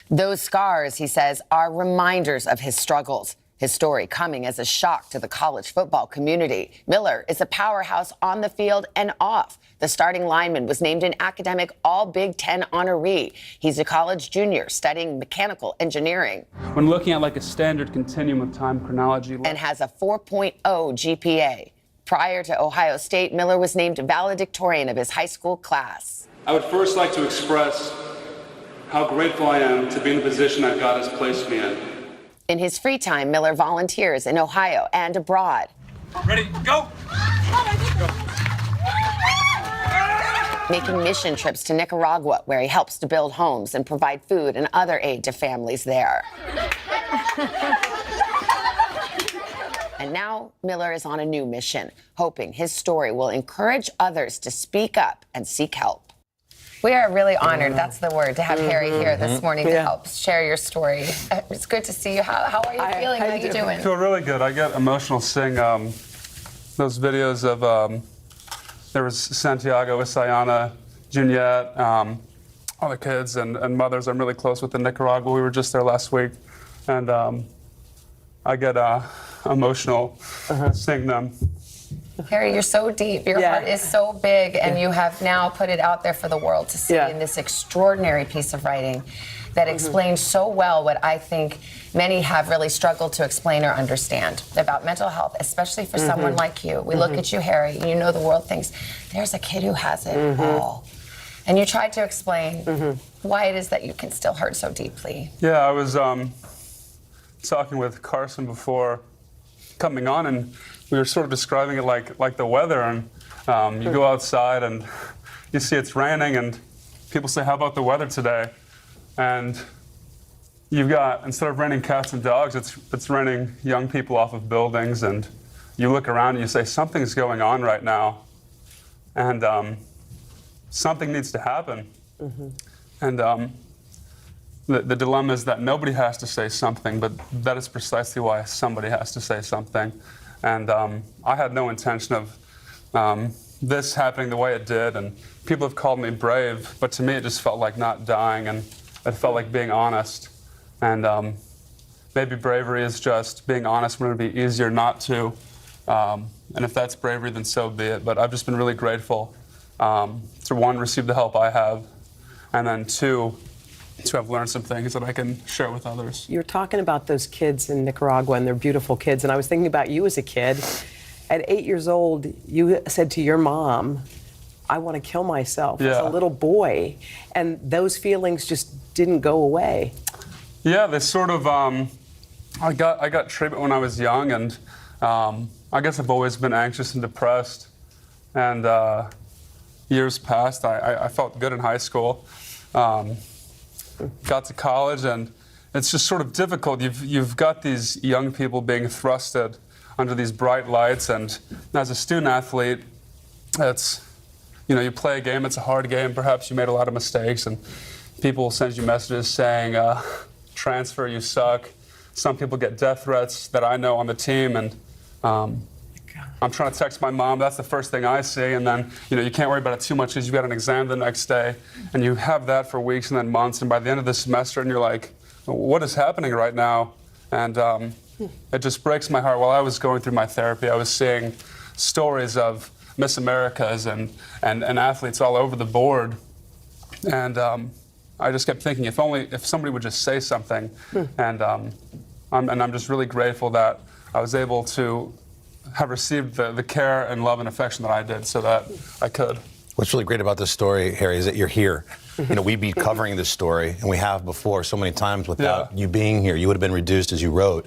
Those scars, he says, are reminders of his struggles. His story coming as a shock to the college football community. Miller is a powerhouse on the field and off. The starting lineman was named an academic All-Big Ten honoree. He's a college junior studying mechanical engineering. When looking at like a standard continuum of time chronology. And has a 4.0 GPA. Prior to Ohio State, Miller was named valedictorian of his high school class. I would first like to express how grateful I am to be in the position that God has placed me in. In his free time, Miller volunteers in Ohio and abroad. Ready, go! Making mission trips to Nicaragua, where he helps to build homes and provide food and other aid to families there. And now Miller is on a new mission, hoping his story will encourage others to speak up and seek help. We are really honored, that's the word, to have Harry here this morning to help share your story. It's good to see you. How are you feeling? How are you doing? I feel really good. I get emotional seeing those videos of, there was Santiago, Isayana, Juniette, all the kids and mothers I'm really close with in Nicaragua. We were just there last week. And I get emotional seeing them. Harry, you're so deep. Your heart is so big, and you have now put it out there for the world to see in this extraordinary piece of writing that explains so well what I think many have really struggled to explain or understand about mental health, especially for someone like you. We look at you, Harry, and you know the world thinks, there's a kid who has it all. And you tried to explain why it is that you can still hurt so deeply. Yeah, I was talking with Carson before coming on, and we were sort of describing it like the weather, and you go outside and you see it's raining, and people say, how about the weather today? And you've got, instead of raining cats and dogs, it's raining young people off of buildings, and you look around and you say, something's going on right now, and something needs to happen. And the dilemma is that nobody has to say something, but that is precisely why somebody has to say something. And I had no intention of this happening the way it did, and people have called me brave, but to me it just felt like not dying, and it felt like being honest. And maybe bravery is just being honest when it would be easier not to. And if that's bravery, then so be it. But I've just been really grateful to, one, receive the help I have, and then two, to have learned some things that I can share with others. You're talking about those kids in Nicaragua, and they're beautiful kids. And I was thinking about you as a kid. At 8 years old, you said to your mom, I want to kill myself as a little boy. And those feelings just didn't go away. Yeah, they sort of, I got treatment when I was young, and I guess I've always been anxious and depressed. And years passed, I felt good in high school. Got to college, and it's just sort of difficult. You've got these young people being thrusted under these bright lights, and as a student athlete, it's, you play a game, it's a hard game, perhaps you made a lot of mistakes, and people will send you messages saying, transfer, you suck. Some people get death threats that I know on the team, and I'm trying to text my mom, that's the first thing I see, and then, you can't worry about it too much because you've got an exam the next day, and you have that for weeks and then months, and by the end of the semester, and you're like, what is happening right now? And it just breaks my heart. While I was going through my therapy, I was seeing stories of Miss Americas and athletes all over the board, and I just kept thinking, if somebody would just say something, and I'm just really grateful that I was able to have received the care and love and affection that I did, so that I could. What's really great about this story, Harry, is that you're here. We'd be covering this story, and we have before so many times without you being here. You would have been reduced, as you wrote,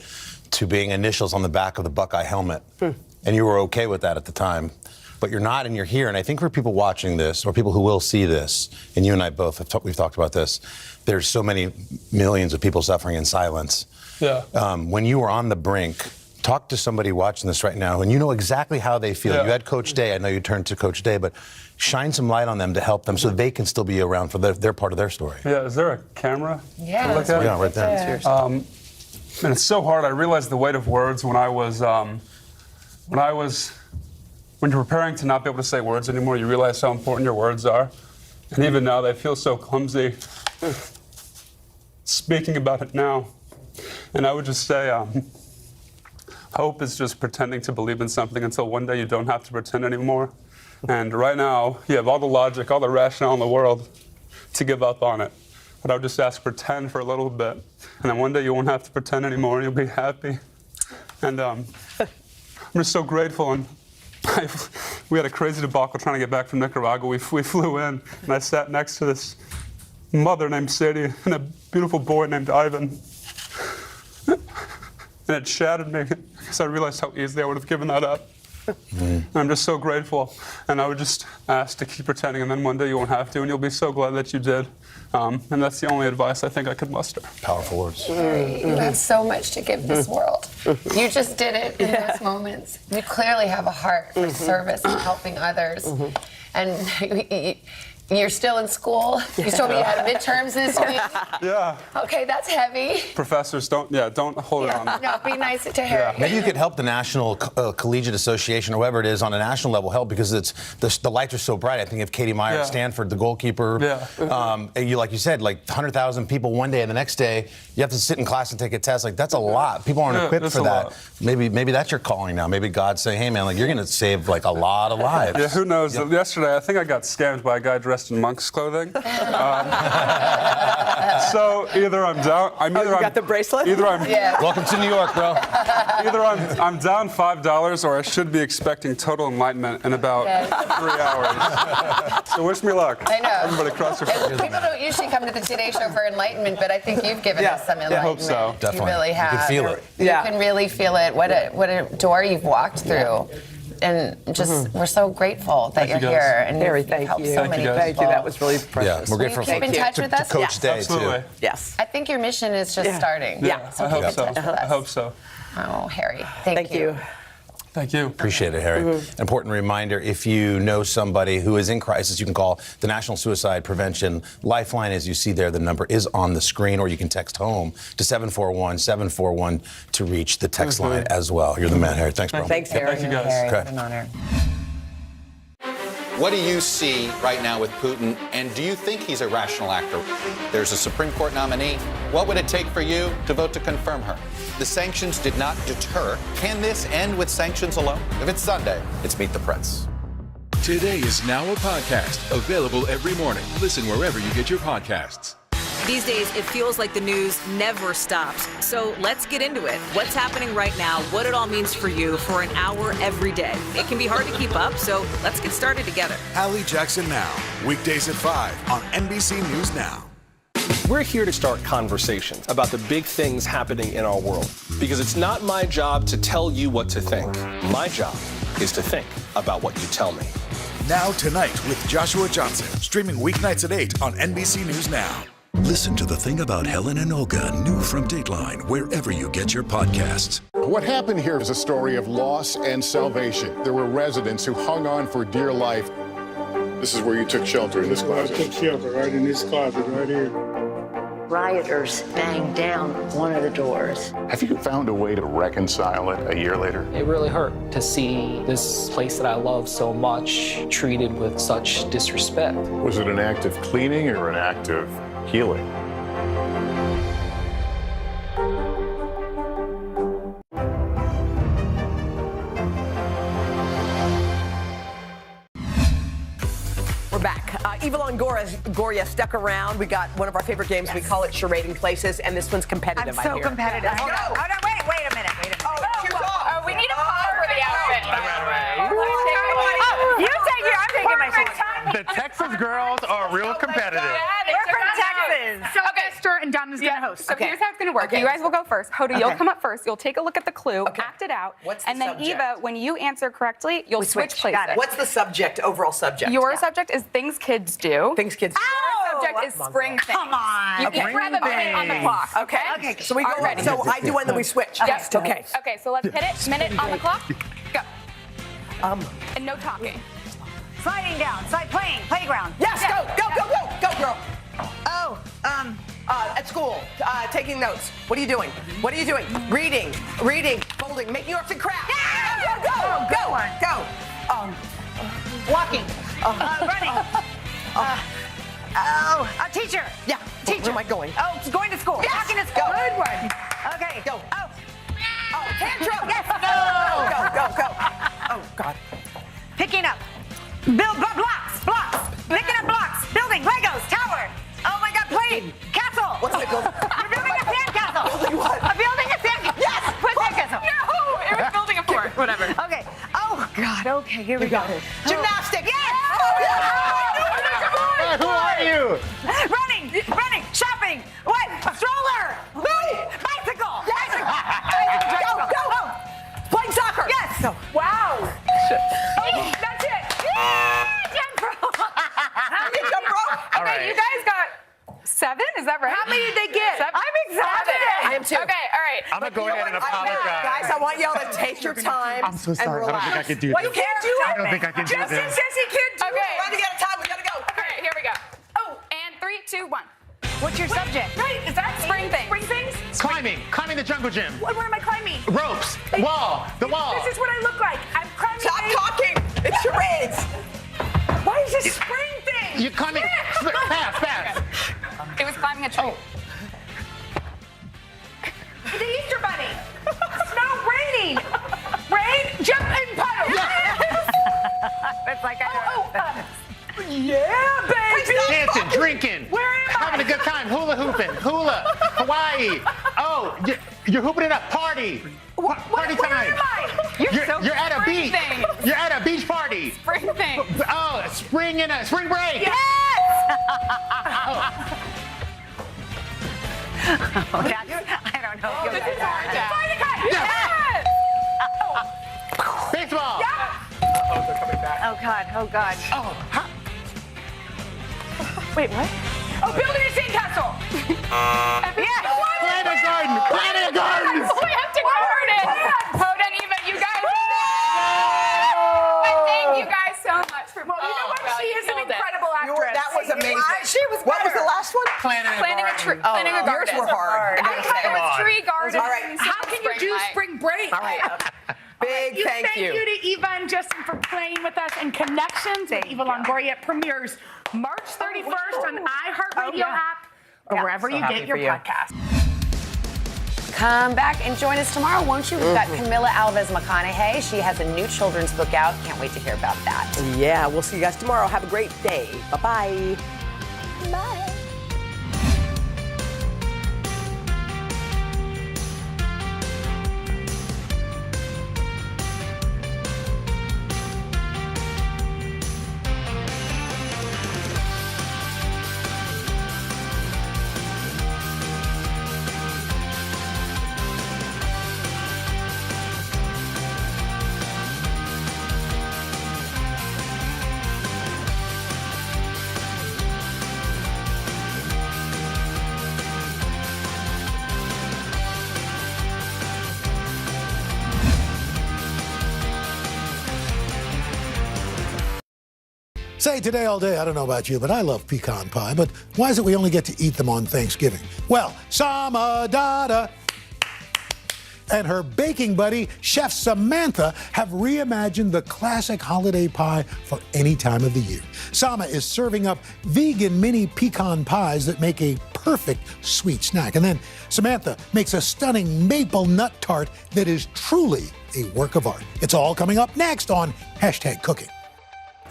to being initials on the back of the Buckeye helmet. And you were okay with that at the time. But you're not, and you're here. And I think for people watching this, or people who will see this, and you and I both, we've talked about this, there's so many millions of people suffering in silence. When you were on the brink, talk to somebody watching this right now, and you know exactly how they feel. You had Coach Day. I know you turned to Coach Day, but shine some light on them to help them so they can still be around for their part of their story. Yeah, is there a camera? Yeah, right there. And it's so hard. I realized the weight of words when you're preparing to not be able to say words anymore, you realize how important your words are. And even now, they feel so clumsy speaking about it now. And I would just say, hope is just pretending to believe in something until one day you don't have to pretend anymore. And right now, you have all the logic, all the rationale in the world to give up on it. But I would just ask, pretend for a little bit. And then one day you won't have to pretend anymore, and you'll be happy. And I'm just so grateful. And we had a crazy debacle trying to get back from Nicaragua. We flew in, and I sat next to this mother named Sadie and a beautiful boy named Ivan. And it shattered me because I realized how easily I would have given that up. And I'm just so grateful. And I would just ask to keep pretending, and then one day you won't have to, and you'll be so glad that you did. And that's the only advice I think I could muster. Powerful words. You have so much to give this world. You just did it in those moments. You clearly have a heart for service and helping others. And you're still in school. You told me you had midterms this week. Okay, that's heavy. Professors, don't hold it on. No, be nice to Harry. Maybe you could help the National Collegiate Association, or whoever it is, on a national level help, because the lights are so bright. I think of Katie Meyer at Stanford, the goalkeeper. Like you said, 100,000 people one day, and the next day you have to sit in class and take a test. That's a lot. People aren't equipped for that. Maybe that's your calling now. Maybe God's saying, hey man, you're going to save a lot of lives. Yeah, who knows? Yesterday, I think I got scammed by a guy dressed in monk's clothing. So either I'm down. You got the bracelet? Welcome to New York, bro. Either I'm down $5, or I should be expecting total enlightenment in about 3 hours. So wish me luck. I know. Everybody cross your fingers. People don't usually come to the Today Show for enlightenment, but I think you've given us some enlightenment. I hope so. Definitely. You really have. You can feel it. You can really feel it. What a door you've walked through. and just we're so grateful that you're guys. here. And Harry, you've thank helped you. so many people. Thank you. That was really precious. Yeah, we're grateful Keep in touch with us. Coach Yes. Day, Absolutely. too. Yes. I think your mission is just starting. Yeah. So I keep hope in so. touch with us. I hope so. Oh, Harry, thank you. Thank you. Appreciate it, Harry. An important reminder, if you know somebody who is in crisis, you can call the National Suicide Prevention Lifeline. As you see there, the number is on the screen, or you can text HOME to 741-741 to reach the text line as well. You're the man, Harry. Thanks, bro. Thanks, Harry. Thank you, guys. Harry, Okay. what an honor. What do you see right now with Putin, and do you think he's a rational actor? There's a Supreme Court nominee. What would it take for you to vote to confirm her? The sanctions did not deter. Can this end with sanctions alone? If it's Sunday, it's Meet the Press. Today is now a podcast, available every morning. Listen wherever you get your podcasts. These days, it feels like the news never stops. So let's get into it. What's happening right now, what it all means for you for an hour every day. It can be hard to keep up, so let's get started together. Hallie Jackson Now, weekdays at 5 on NBC News Now. We're here to start conversations about the big things happening in our world. Because it's not my job to tell you what to think. My job is to think about what you tell me. Now Tonight with Joshua Johnson, streaming weeknights at 8 on NBC News Now. Listen to The Thing About Helen and Olga, new from Dateline, wherever you get your podcasts. What happened here is a story of loss and salvation. There were residents who hung on for dear life. This is where you took shelter, in this closet. I took shelter right in this closet right here. Rioters banged down one of the doors. Have you found a way to reconcile it a year later? It really hurt to see this place that I love so much treated with such disrespect. Was it an act of cleaning or an act of healing? We're back. Eva Longoria stuck around. We got one of our favorite games. We call it Charading Places, and this one's competitive. I'm so competitive. Hold on, wait a minute. Oh, we need a pause for the outfit. You take your, I'm taking my shirt. The Texas girls are real competitive. We're from Texas. So Esther and Donna's going to host. So here's how it's going to work. Okay. You guys will go first. Hoda, you'll come up first. You'll take a look at the clue, act it out. What's the and then subject? Eva, when you answer correctly, you'll switch places. Got it. What's the subject, overall subject? Your subject is things kids do. Things kids do. Your subject is spring things. Come on. You can have a minute on the clock. Okay. So we go ready. So I do one, then we switch. Yes. Okay. Okay, so let's hit it. Minute on the clock. Go. And no talking. Sliding down, playground. Yes, go, girl. At school, taking notes. What are you doing? Reading, folding, making arts and crafts. Yeah! Go. Walking. Running. A teacher. Yeah. Teacher. Where am I going? Oh, it's going to school. Yes. Walking to school. Go. Good one. Okay. Go. Oh, tantrum. Yes. Go. Oh, God. Picking up. Build blocks. Picking up blocks. Building Legos. Tower. Oh my God. Plane. Castle. What's the building? You're building a sandcastle. Building what? Building a sandcastle. Yes. Put sandcastle. No, it was building a fort. Whatever. Okay. Oh God. Okay. Here we go. Gymnastics. Yes. Who are you? Running. Shopping. What? Stroller. Bicycle. Yes. Bicycle. Go. Playing soccer. Yes. No. Wow. Oh, that's it. Jump rope. Jump rope. Okay, you guys got 7, is that right? How many did they get? 7? I'm excited. I am too. Okay, all right. I'm going to go ahead and apologize. Guys, I want y'all to take your time. I'm so sorry. And I don't think I can do What, this. you can't do it? I don't think I can do Justin this. says he can't do Okay. it. Running out of time. We gotta go. All right, here we go. Oh, and 3, 2, 1. What's your subject? Wait, is that spring things? Spring things? Climbing the jungle gym. What am I climbing? Ropes. The wall. This is what I look like. I'm climbing. Stop talking. It's charades. Why is this spring thing? You're climbing. Fast. It was climbing a tree. The Easter Bunny. Snow, raining. Rain, jump in puddle. It's like Yeah, baby. Dancing, drinking. Where am I? Having a good time. Hula hooping. Hawaii. Oh, you're hooping it up. Party. Party Where time. am I? You're at a beach. things. You're at a beach party. spring things. Oh, spring break. Yes. I don't know. This is hard, Jack. Fly the kite. Yes. Baseball. Yeah. back. Oh God, oh God. Oh, Wait, what? Oh, building a sandcastle. Yes. Plant a garden! Plant a garden! We have to guard it. Hoda and Eva, you guys. Thank you guys so much for. Well, you know what? She is an incredible actress. That was amazing. She was What was better. the last one? Planting a tree. Planting a garden. Yours were hard. I thought it was tree garden. All right. How can you do spring break? All right. Big thank you. Thank you to Eva and Justin for playing with us. And Connections with Eva Longoria premieres March 31st on iHeartRadio app or wherever you get your podcast. Come back and join us tomorrow, won't you? We've got Camila Alves McConaughey. She has a new children's book out. Can't wait to hear about that. Yeah, we'll see you guys tomorrow. Have a great day. Bye-bye. Bye. Say today all day, I don't know about you, but I love pecan pie. But why is it we only get to eat them on Thanksgiving? Well, Samadada and her baking buddy, Chef Samantha, have reimagined the classic holiday pie for any time of the year. Sama is serving up vegan mini pecan pies that make a perfect sweet snack. And then Samantha makes a stunning maple nut tart that is truly a work of art. It's all coming up next on #Cooking.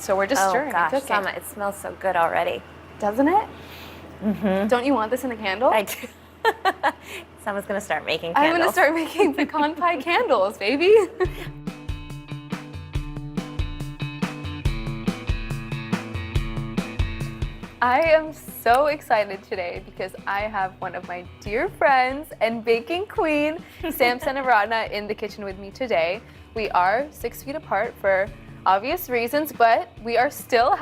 So we're just stirring. Oh gosh, cooking. Sama, it smells so good already. Doesn't it? Mm-hmm. Don't you want this in a candle? I do. Sama's gonna start making I'm candles. gonna start making pecan pie candles, baby. I am so excited today because I have one of my dear friends and baking queen, Sam Senaratna, in the kitchen with me today. We are 6 feet apart for obvious reasons, but we are still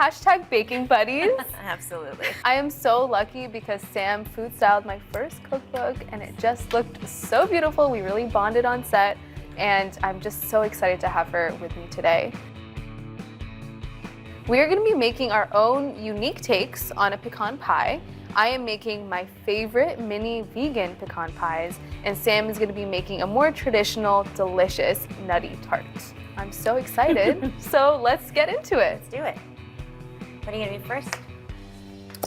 #baking buddies. Absolutely. I am so lucky because Sam food styled my first cookbook and it just looked so beautiful. We really bonded on set and I'm just so excited to have her with me today. We are going to be making our own unique takes on a pecan pie. I am making my favorite mini vegan pecan pies, and Sam is going to be making a more traditional, delicious, nutty tart. I'm so excited. So let's get into it. Let's do it. What are you going to do first?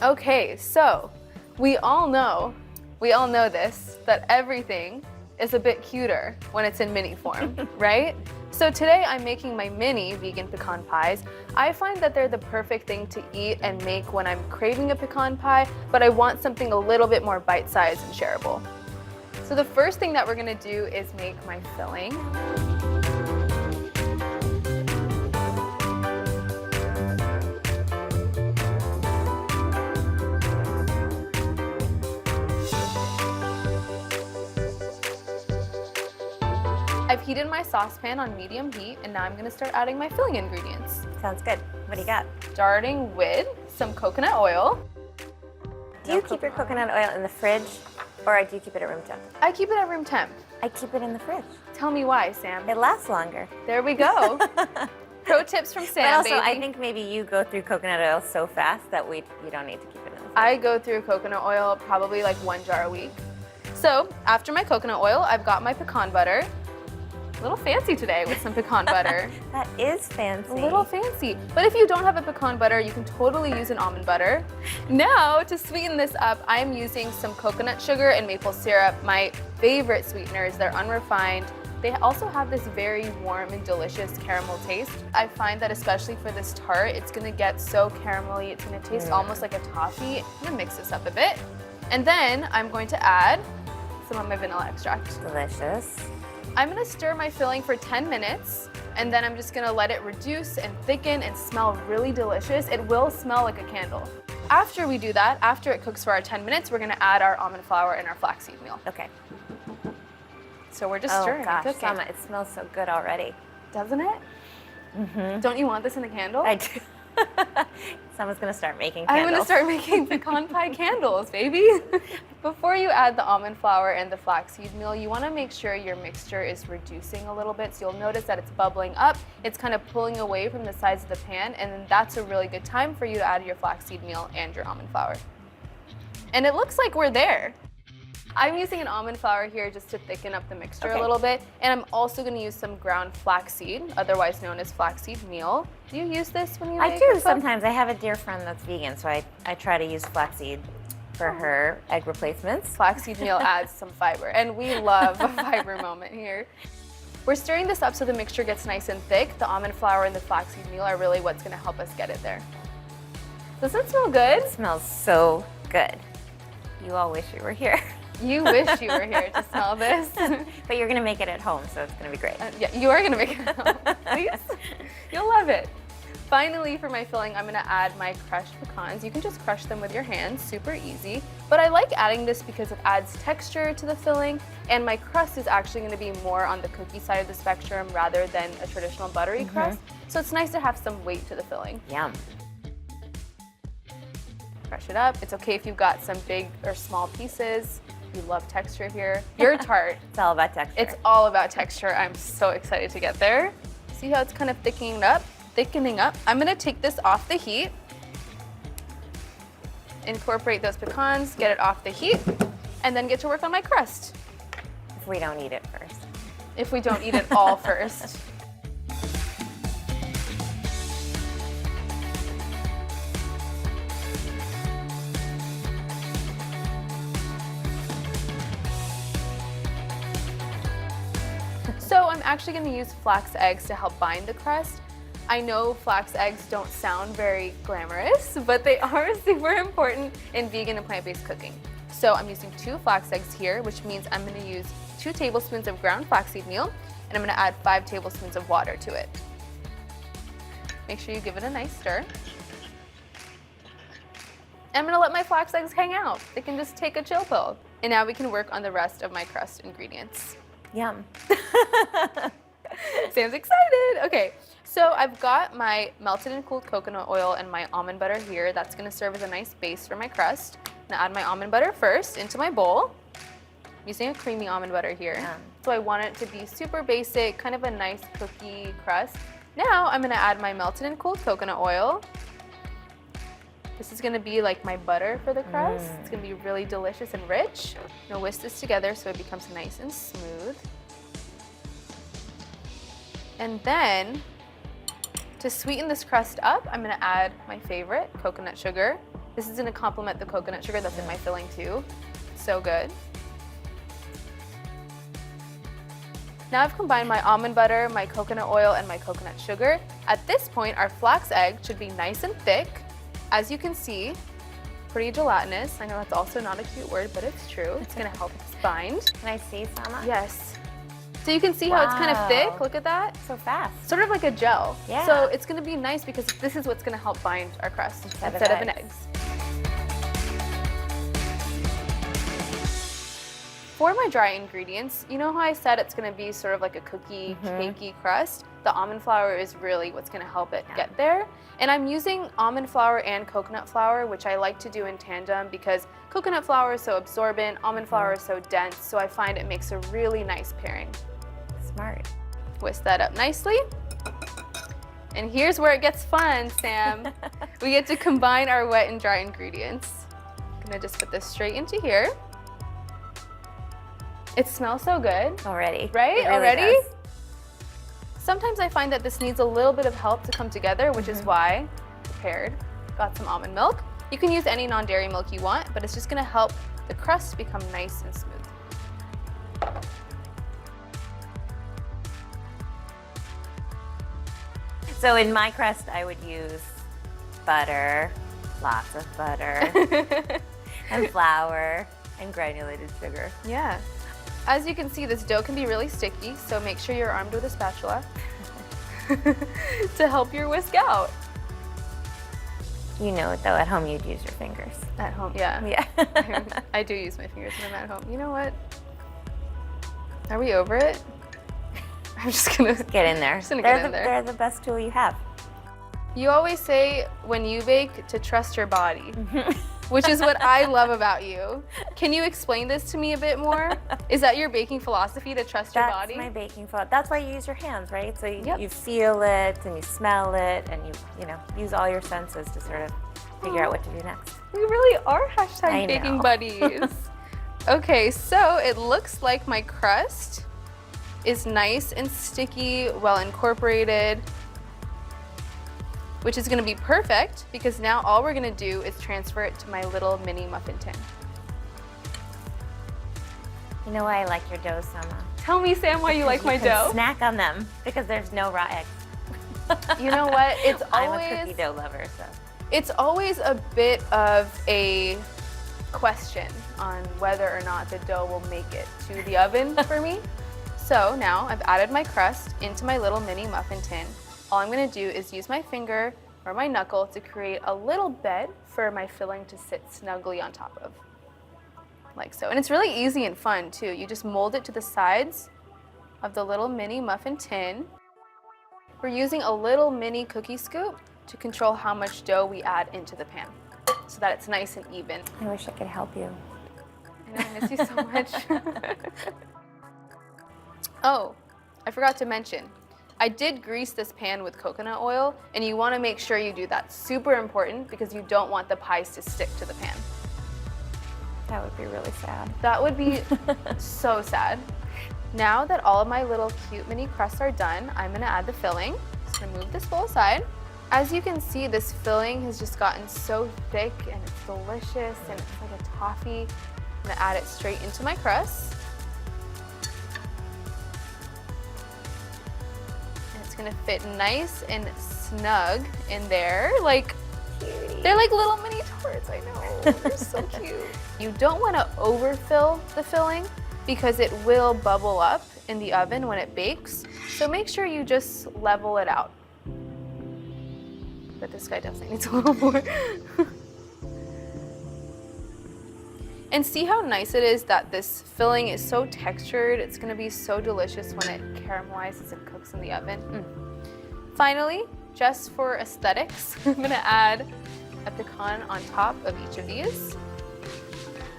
Okay, so we all know this, that everything is a bit cuter when it's in mini form, right? So today I'm making my mini vegan pecan pies. I find that they're the perfect thing to eat and make when I'm craving a pecan pie, but I want something a little bit more bite-sized and shareable. So the first thing that we're gonna do is make my filling. I've heated my saucepan on medium heat, and now I'm gonna start adding my filling ingredients. Sounds good. What do you got? Starting with some coconut oil. Do you keep your coconut oil in the fridge, or do you keep it at room temp? I keep it at room temp. I keep it in the fridge. Tell me why, Sam. It lasts longer. There we go. Pro tips from Sam, But also, baby. I think maybe you go through coconut oil so fast that you don't need to keep it in the fridge. I go through coconut oil probably like 1 jar a week. So after my coconut oil, I've got my pecan butter. A little fancy today with some pecan butter. That is fancy. A little fancy. But if you don't have a pecan butter, you can totally use an almond butter. Now, to sweeten this up, I'm using some coconut sugar and maple syrup, my favorite sweeteners. They're unrefined. They also have this very warm and delicious caramel taste. I find that especially for this tart, it's gonna get so caramelly. It's gonna taste almost like a toffee. I'm gonna mix this up a bit. And then I'm going to add some of my vanilla extract. Delicious. I'm gonna stir my filling for 10 minutes, and then I'm just gonna let it reduce and thicken and smell really delicious. It will smell like a candle. After we do that, after it cooks for our 10 minutes, we're gonna add our almond flour and our flaxseed meal. Okay. So we're just stirring and cooking. Sama, it smells so good already. Doesn't it? Don't you want this in a candle? I do. Someone's gonna start making I'm candles. gonna start making pecan pie candles, baby. Before you add the almond flour and the flaxseed meal, you wanna make sure your mixture is reducing a little bit. So you'll notice that it's bubbling up. It's kind of pulling away from the sides of the pan, and then that's a really good time for you to add your flaxseed meal and your almond flour. And it looks like we're there. I'm using an almond flour here just to thicken up the mixture a little bit, and I'm also going to use some ground flaxseed, otherwise known as flaxseed meal. Do you use this when you make I do it? sometimes. I have a dear friend that's vegan, so I try to use flaxseed for her egg replacements. Flaxseed meal adds some fiber, and we love a fiber moment here. We're stirring this up so the mixture gets nice and thick. The almond flour and the flaxseed meal are really what's going to help us get it there. Does it smell good? It smells so good. You all wish you were here. You wish you were here to smell this. But you're gonna make it at home, so it's gonna be great. Yeah, you are gonna make it at home. Please. You'll love it. Finally, for my filling, I'm gonna add my crushed pecans. You can just crush them with your hands, super easy. But I like adding this because it adds texture to the filling, and my crust is actually gonna be more on the cookie side of the spectrum rather than a traditional buttery crust. So it's nice to have some weight to the filling. Yum. Crush it up. It's okay if you've got some big or small pieces. You love texture here. Your tart. It's all about texture. It's all about texture. I'm so excited to get there. See how it's kind of thickening up? I'm gonna take this off the heat. Incorporate those pecans, get it off the heat, and then get to work on my crust. If we don't eat it first. If we don't eat it all first. So I'm actually going to use flax eggs to help bind the crust. I know flax eggs don't sound very glamorous, but they are super important in vegan and plant-based cooking. So I'm using 2 flax eggs here, which means I'm going to use 2 tablespoons of ground flaxseed meal, and I'm going to add 5 tablespoons of water to it. Make sure you give it a nice stir. I'm going to let my flax eggs hang out. They can just take a chill pill. And now we can work on the rest of my crust ingredients. Yum. Sam's excited. Okay, so I've got my melted and cooled coconut oil and my almond butter here. That's gonna serve as a nice base for my crust. I'm gonna add my almond butter first into my bowl. I'm using a creamy almond butter here. Yeah. So I want it to be super basic, kind of a nice cookie crust. Now I'm gonna add my melted and cooled coconut oil. This is gonna be like my butter for the crust. It's gonna be really delicious and rich. I'm gonna whisk this together so it becomes nice and smooth. And then, to sweeten this crust up, I'm gonna add my favorite, coconut sugar. This is gonna complement the coconut sugar that's in my filling too. So good. Now I've combined my almond butter, my coconut oil, and my coconut sugar. At this point, our flax egg should be nice and thick. As you can see, pretty gelatinous. I know that's also not a cute word, but it's true. It's gonna help us bind. Can I see some? Yes. So you can see how it's kind of thick. Look at that. So fast. Sort of like a gel. Yeah. So it's gonna be nice because this is what's gonna help bind our crust instead of an egg. For my dry ingredients, you know how I said it's gonna be sort of like a cookie, cakey crust? The almond flour is really what's gonna help it get there. And I'm using almond flour and coconut flour, which I like to do in tandem because coconut flour is so absorbent, almond flour is so dense, so I find it makes a really nice pairing. Smart. Whisk that up nicely. And here's where it gets fun, Sam. We get to combine our wet and dry ingredients. I'm gonna just put this straight into here. It smells so good. Already. Right? It really Already? does. Sometimes I find that this needs a little bit of help to come together, which is why I prepared. Got some almond milk. You can use any non-dairy milk you want, but it's just gonna help the crust become nice and smooth. So in my crust, I would use butter, lots of butter, and flour, and granulated sugar. Yeah. As you can see, this dough can be really sticky, so make sure you're armed with a spatula to help your whisk out. You know, though, at home you'd use your fingers. At home, yeah. Yeah. I do use my fingers when I'm at home. You know what? Are we over it? I'm just gonna get in there. They're the best tool you have. You always say when you bake to trust your body, which is what I love about you. Can you explain this to me a bit more? Is that your baking philosophy, to trust your body? That's my baking philosophy. That's why you use your hands, right? So you feel it and you smell it and you use all your senses to sort of figure out what to do next. We really are hashtag I baking know. buddies. Okay, so it looks like my crust is nice and sticky, well incorporated, which is gonna be perfect because now all we're gonna do is transfer it to my little mini muffin tin. You know why I like your dough so much? Tell me, Sam, why you like my dough. Snack on them because there's no raw eggs. You know what? It's I'm always a cookie dough lover, so. It's always a bit of a question on whether or not the dough will make it to the oven for me. So now I've added my crust into my little mini muffin tin. All I'm gonna do is use my finger or my knuckle to create a little bed for my filling to sit snugly on top of, like so. And it's really easy and fun too. You just mold it to the sides of the little mini muffin tin. We're using a little mini cookie scoop to control how much dough we add into the pan so that it's nice and even. I wish I could help you. I know, I miss you so much. Oh, I forgot to mention, I did grease this pan with coconut oil, and you want to make sure you do that. Super important because you don't want the pies to stick to the pan. That would be really sad. That would be so sad. Now that all of my little cute mini crusts are done, I'm gonna add the filling. Just gonna move this bowl aside. As you can see, this filling has just gotten so thick and it's delicious and it's like a toffee. I'm gonna add it straight into my crust. And it's gonna fit nice and snug in there. Like, they're like little mini tarts, I know. They're so cute. You don't wanna overfill the filling because it will bubble up in the oven when it bakes. So make sure you just level it out. But this guy definitely needs a little more. And see how nice it is that this filling is so textured. It's gonna be so delicious when it caramelizes and cooks in the oven. Finally, just for aesthetics, I'm gonna add a pecan on top of each of these,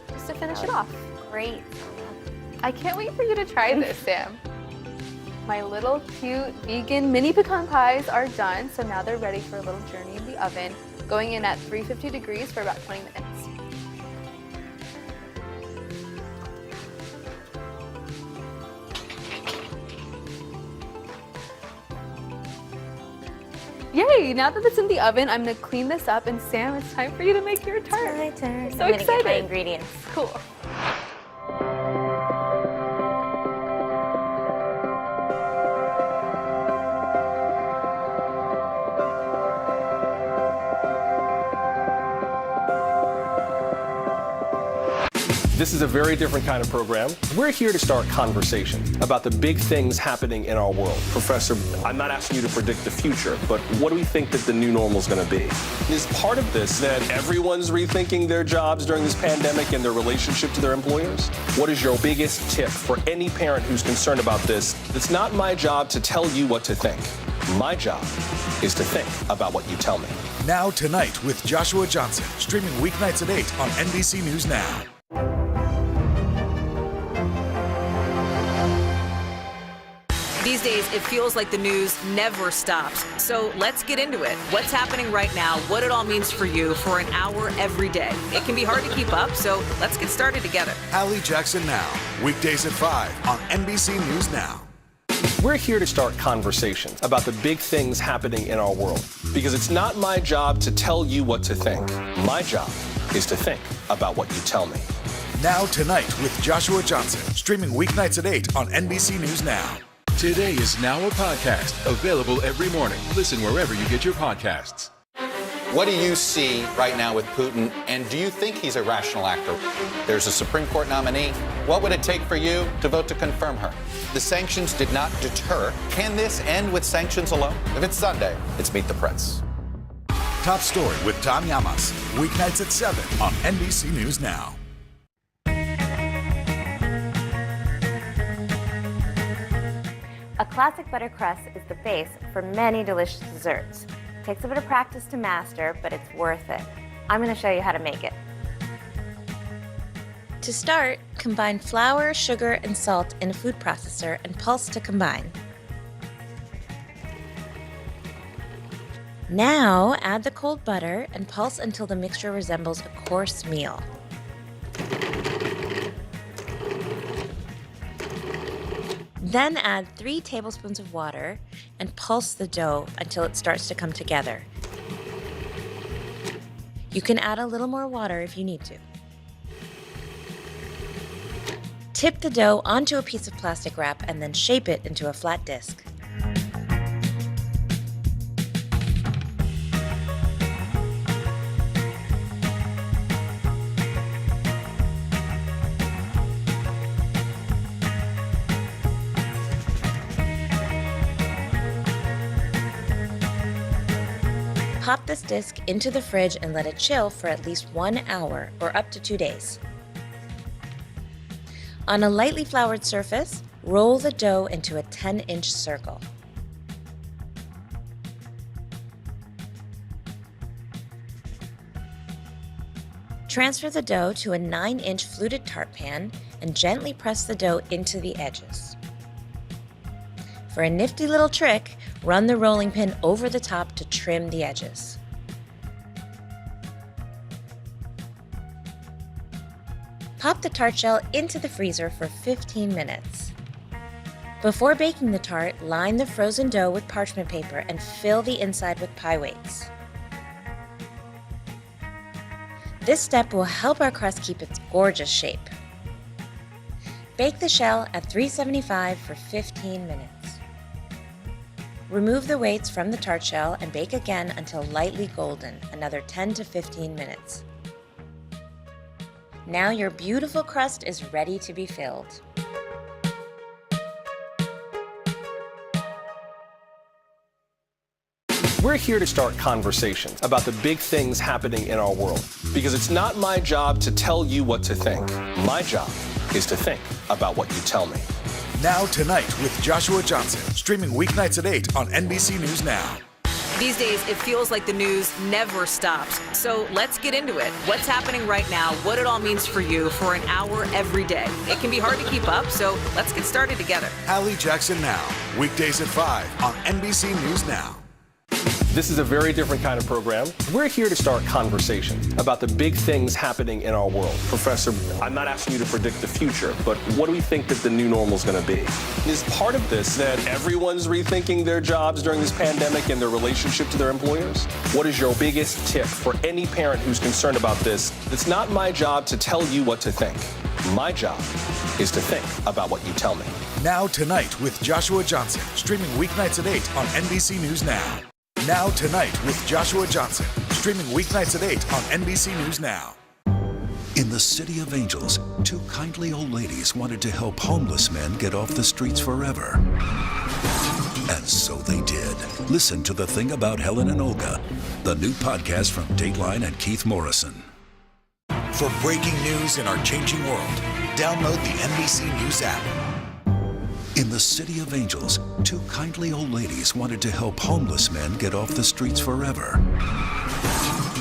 just to finish it off. Great. I can't wait for you to try this, Sam. My little cute vegan mini pecan pies are done, so now they're ready for a little journey in the oven, going in at 350 degrees for about 20 minutes. Yay! Now that it's in the oven, I'm gonna clean this up, and Sam, it's time for you to make your tart. It's my turn. So I'm excited. gonna get my ingredients. Cool. This is a very different kind of program. We're here to start conversation about the big things happening in our world. Professor, I'm not asking you to predict the future, but what do we think that the new normal is going to be? Is part of this that everyone's rethinking their jobs during this pandemic and their relationship to their employers? What is your biggest tip for any parent who's concerned about this? It's not my job to tell you what to think. My job is to think about what you tell me. Now Tonight with Joshua Johnson, streaming weeknights at 8 on NBC News Now. These days, it feels like the news never stops. So let's get into it. What's happening right now, what it all means for you for an hour every day. It can be hard to keep up, so let's get started together. Allie Jackson Now, weekdays at 5 on NBC News Now. We're here to start conversations about the big things happening in our world because it's not my job to tell you what to think. My job is to think about what you tell me. Now Tonight with Joshua Johnson, streaming weeknights at 8 on NBC News Now. Today is now a podcast available every morning. Listen wherever you get your podcasts. What do you see right now with Putin, and do you think he's a rational actor? There's a Supreme Court nominee. What would it take for you to vote to confirm her? The sanctions did not deter. Can this end with sanctions alone? If it's Sunday, it's Meet the Press. Top Story with Tom Llamas, weeknights at 7 on NBC News Now. A classic butter crust is the base for many delicious desserts. It takes a bit of practice to master, but it's worth it. I'm going to show you how to make it. To start, combine flour, sugar, and salt in a food processor and pulse to combine. Now, add the cold butter and pulse until the mixture resembles a coarse meal. Then add 3 tablespoons of water and pulse the dough until it starts to come together. You can add a little more water if you need to. Tip the dough onto a piece of plastic wrap and then shape it into a flat disc. Pop this disc into the fridge and let it chill for at least 1 hour or up to 2 days. On a lightly floured surface, roll the dough into a 10-inch circle. Transfer the dough to a 9-inch fluted tart pan and gently press the dough into the edges. For a nifty little trick, run the rolling pin over the top to trim the edges. Pop the tart shell into the freezer for 15 minutes. Before baking the tart, line the frozen dough with parchment paper and fill the inside with pie weights. This step will help our crust keep its gorgeous shape. Bake the shell at 375 for 15 minutes. Remove the weights from the tart shell and bake again until lightly golden, another 10 to 15 minutes. Now your beautiful crust is ready to be filled. We're here to start conversations about the big things happening in our world. Because it's not my job to tell you what to think. My job is to think about what you tell me. Now Tonight with Joshua Johnson, streaming weeknights at 8 on NBC News Now. These days, it feels like the news never stops. So let's get into it. What's happening right now, what it all means for you for an hour every day. It can be hard to keep up, so let's get started together. Hallie Jackson Now, weekdays at 5 on NBC News Now. This is a very different kind of program. We're here to start conversations about the big things happening in our world. Professor, I'm not asking you to predict the future, but what do we think that the new normal is going to be? Is part of this that everyone's rethinking their jobs during this pandemic and their relationship to their employers? What is your biggest tip for any parent who's concerned about this? It's not my job to tell you what to think. My job is to think about what you tell me. Now Tonight with Joshua Johnson, streaming weeknights at 8 on NBC News Now. Now Tonight with Joshua Johnson, streaming weeknights at 8 on NBC News Now. In the City of Angels, 2 kindly old ladies wanted to help homeless men get off the streets forever. And so they did. Listen to The Thing About Helen and Olga, the new podcast from Dateline and Keith Morrison. For breaking news in our changing world, download the NBC News app. In the City of Angels, 2 kindly old ladies wanted to help homeless men get off the streets forever.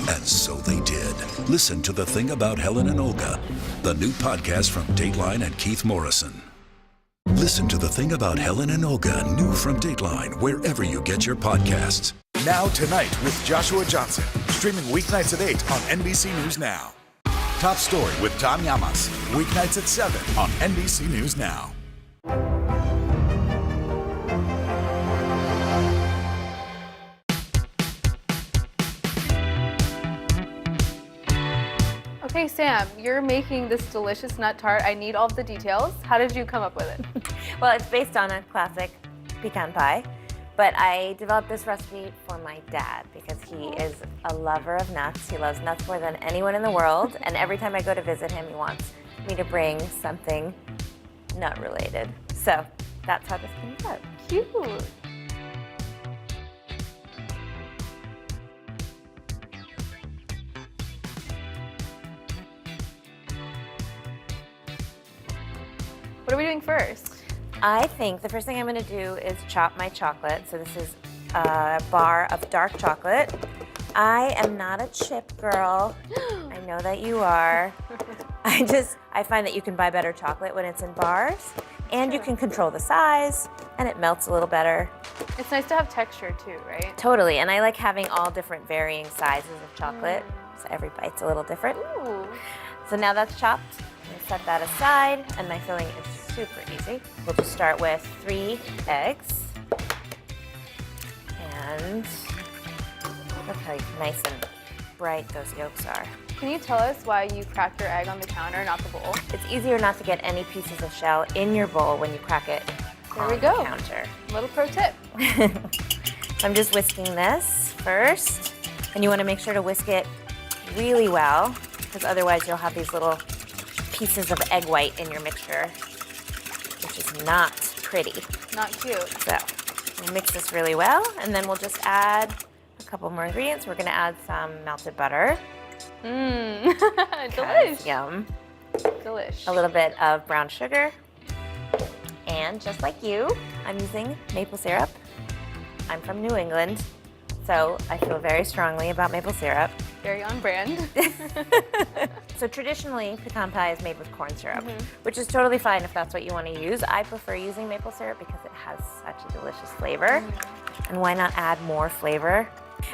And so they did. Listen to The Thing About Helen and Olga, the new podcast from Dateline and Keith Morrison. Listen to The Thing About Helen and Olga, new from Dateline, wherever you get your podcasts. Now Tonight with Joshua Johnson, streaming weeknights at 8 on NBC News Now. Top Story with Tom Llamas, weeknights at 7 on NBC News Now. Okay, Sam, you're making this delicious nut tart. I need all of the details. How did you come up with it? Well, it's based on a classic pecan pie, but I developed this recipe for my dad because he is a lover of nuts. He loves nuts more than anyone in the world, and every time I go to visit him, he wants me to bring something nut related. So that's how this came about. Cute. What are we doing first? I think the first thing I'm gonna do is chop my chocolate. So this is a bar of dark chocolate. I am not a chip girl. I know that you are. I find that you can buy better chocolate when it's in bars, and you can control the size, and it melts a little better. It's nice to have texture too, right? Totally, and I like having all different varying sizes of chocolate, so every bite's a little different. Ooh. So now that's chopped, I'm gonna set that aside, and my filling is super easy. We'll just start with 3 eggs, and look how nice and bright those yolks are. Can you tell us why you crack your egg on the counter, not the bowl? It's easier not to get any pieces of shell in your bowl when you crack it There on we go. the counter. Little pro tip. So I'm just whisking this first, and you want to make sure to whisk it really well, because otherwise you'll have these little pieces of egg white in your mixture, which is not pretty. Not cute. So we'll mix this really well, and then we'll just add a couple more ingredients. We're gonna add some melted butter. Mmm, delish. Yum. Delish. A little bit of brown sugar. And just like you, I'm using maple syrup. I'm from New England, so I feel very strongly about maple syrup. Very on brand. So traditionally, pecan pie is made with corn syrup, which is totally fine if that's what you want to use. I prefer using maple syrup because it has such a delicious flavor. And why not add more flavor?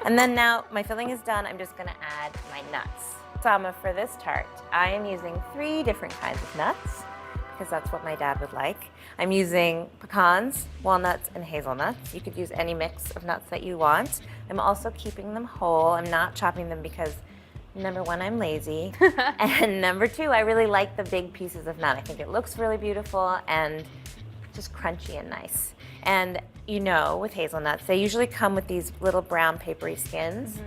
And then now my filling is done, I'm just gonna add my nuts. So for this tart, I am using 3 different kinds of nuts because that's what my dad would like. I'm using pecans, walnuts, and hazelnuts. You could use any mix of nuts that you want. I'm also keeping them whole. I'm not chopping them because number 1, I'm lazy. And number 2, I really like the big pieces of nut. I think it looks really beautiful and just crunchy and nice. And you know, with hazelnuts, they usually come with these little brown papery skins.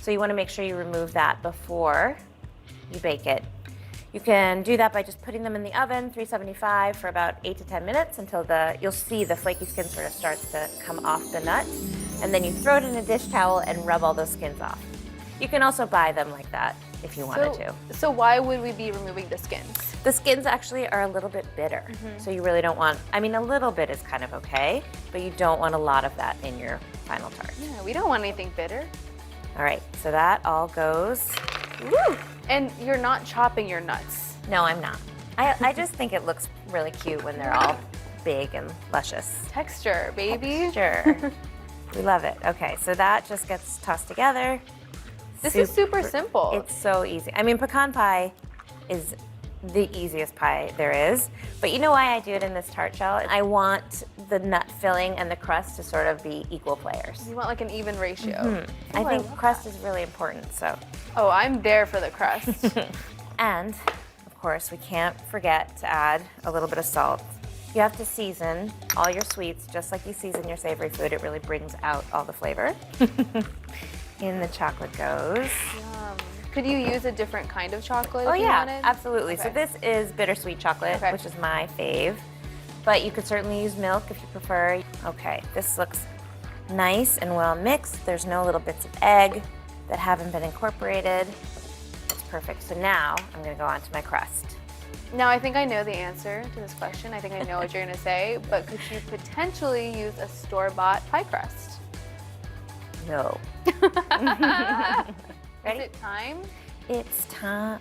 So you want to make sure you remove that before you bake it. You can do that by just putting them in the oven, 375, for about 8 to 10 minutes until you'll see the flaky skin sort of starts to come off the nut. And then you throw it in a dish towel and rub all those skins off. You can also buy them like that if you wanted to. So why would we be removing the skins? The skins actually are a little bit bitter. So you really don't want, I mean, a little bit is kind of okay, but you don't want a lot of that in your final tart. Yeah, we don't want anything bitter. All right, so that all goes. Woo! And you're not chopping your nuts. No, I'm not. I just think it looks really cute when they're all big and luscious. Texture, baby. Texture. We love it. Okay, so that just gets tossed together. This is super simple. It's so easy. I mean, pecan pie is the easiest pie there is. But you know why I do it in this tart shell? I want the nut filling and the crust to sort of be equal players. You want like an even ratio. I think crust is really important, so. Oh, I'm there for the crust. And, of course, we can't forget to add a little bit of salt. You have to season all your sweets just like you season your savory food. It really brings out all the flavor. In the chocolate goes. Yum. Could you use a different kind of chocolate if you yeah, wanted? absolutely. Okay. So this is bittersweet chocolate, which is my fave. But you could certainly use milk if you prefer. Okay, this looks nice and well mixed. There's no little bits of egg that haven't been incorporated. It's perfect. So now I'm gonna go on to my crust. Now I think I know the answer to this question. I think I know what you're gonna say, but could you potentially use a store-bought pie crust? No. Is it time? It's time.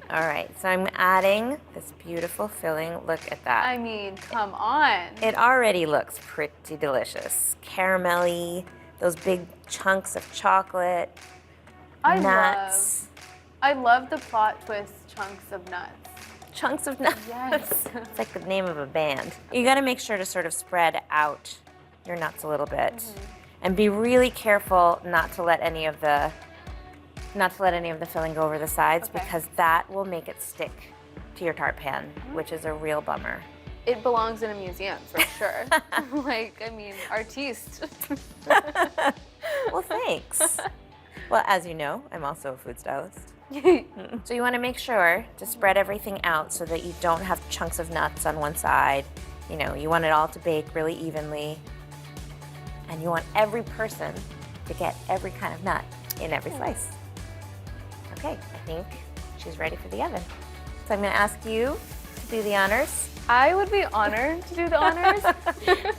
All right, so I'm adding this beautiful filling. Look at that. I mean, come on. It already looks pretty delicious. Caramelly, those big chunks of chocolate, nuts. I love the plot twist chunks of nuts. Chunks of nuts? Yes. It's like the name of a band. You gotta make sure to sort of spread out your nuts a little bit. And be really careful not to let any of the filling go over the sides because that will make it stick to your tart pan, which is a real bummer. It belongs in a museum for sure. Like, I mean, artiste. Well, thanks. Well, as you know, I'm also a food stylist. So you want to make sure to spread everything out so that you don't have chunks of nuts on one side. You know, you want it all to bake really evenly. And you want every person to get every kind of nut in every slice. Okay, I think she's ready for the oven. So I'm gonna ask you to to do the honors? I would be honored to do the honors.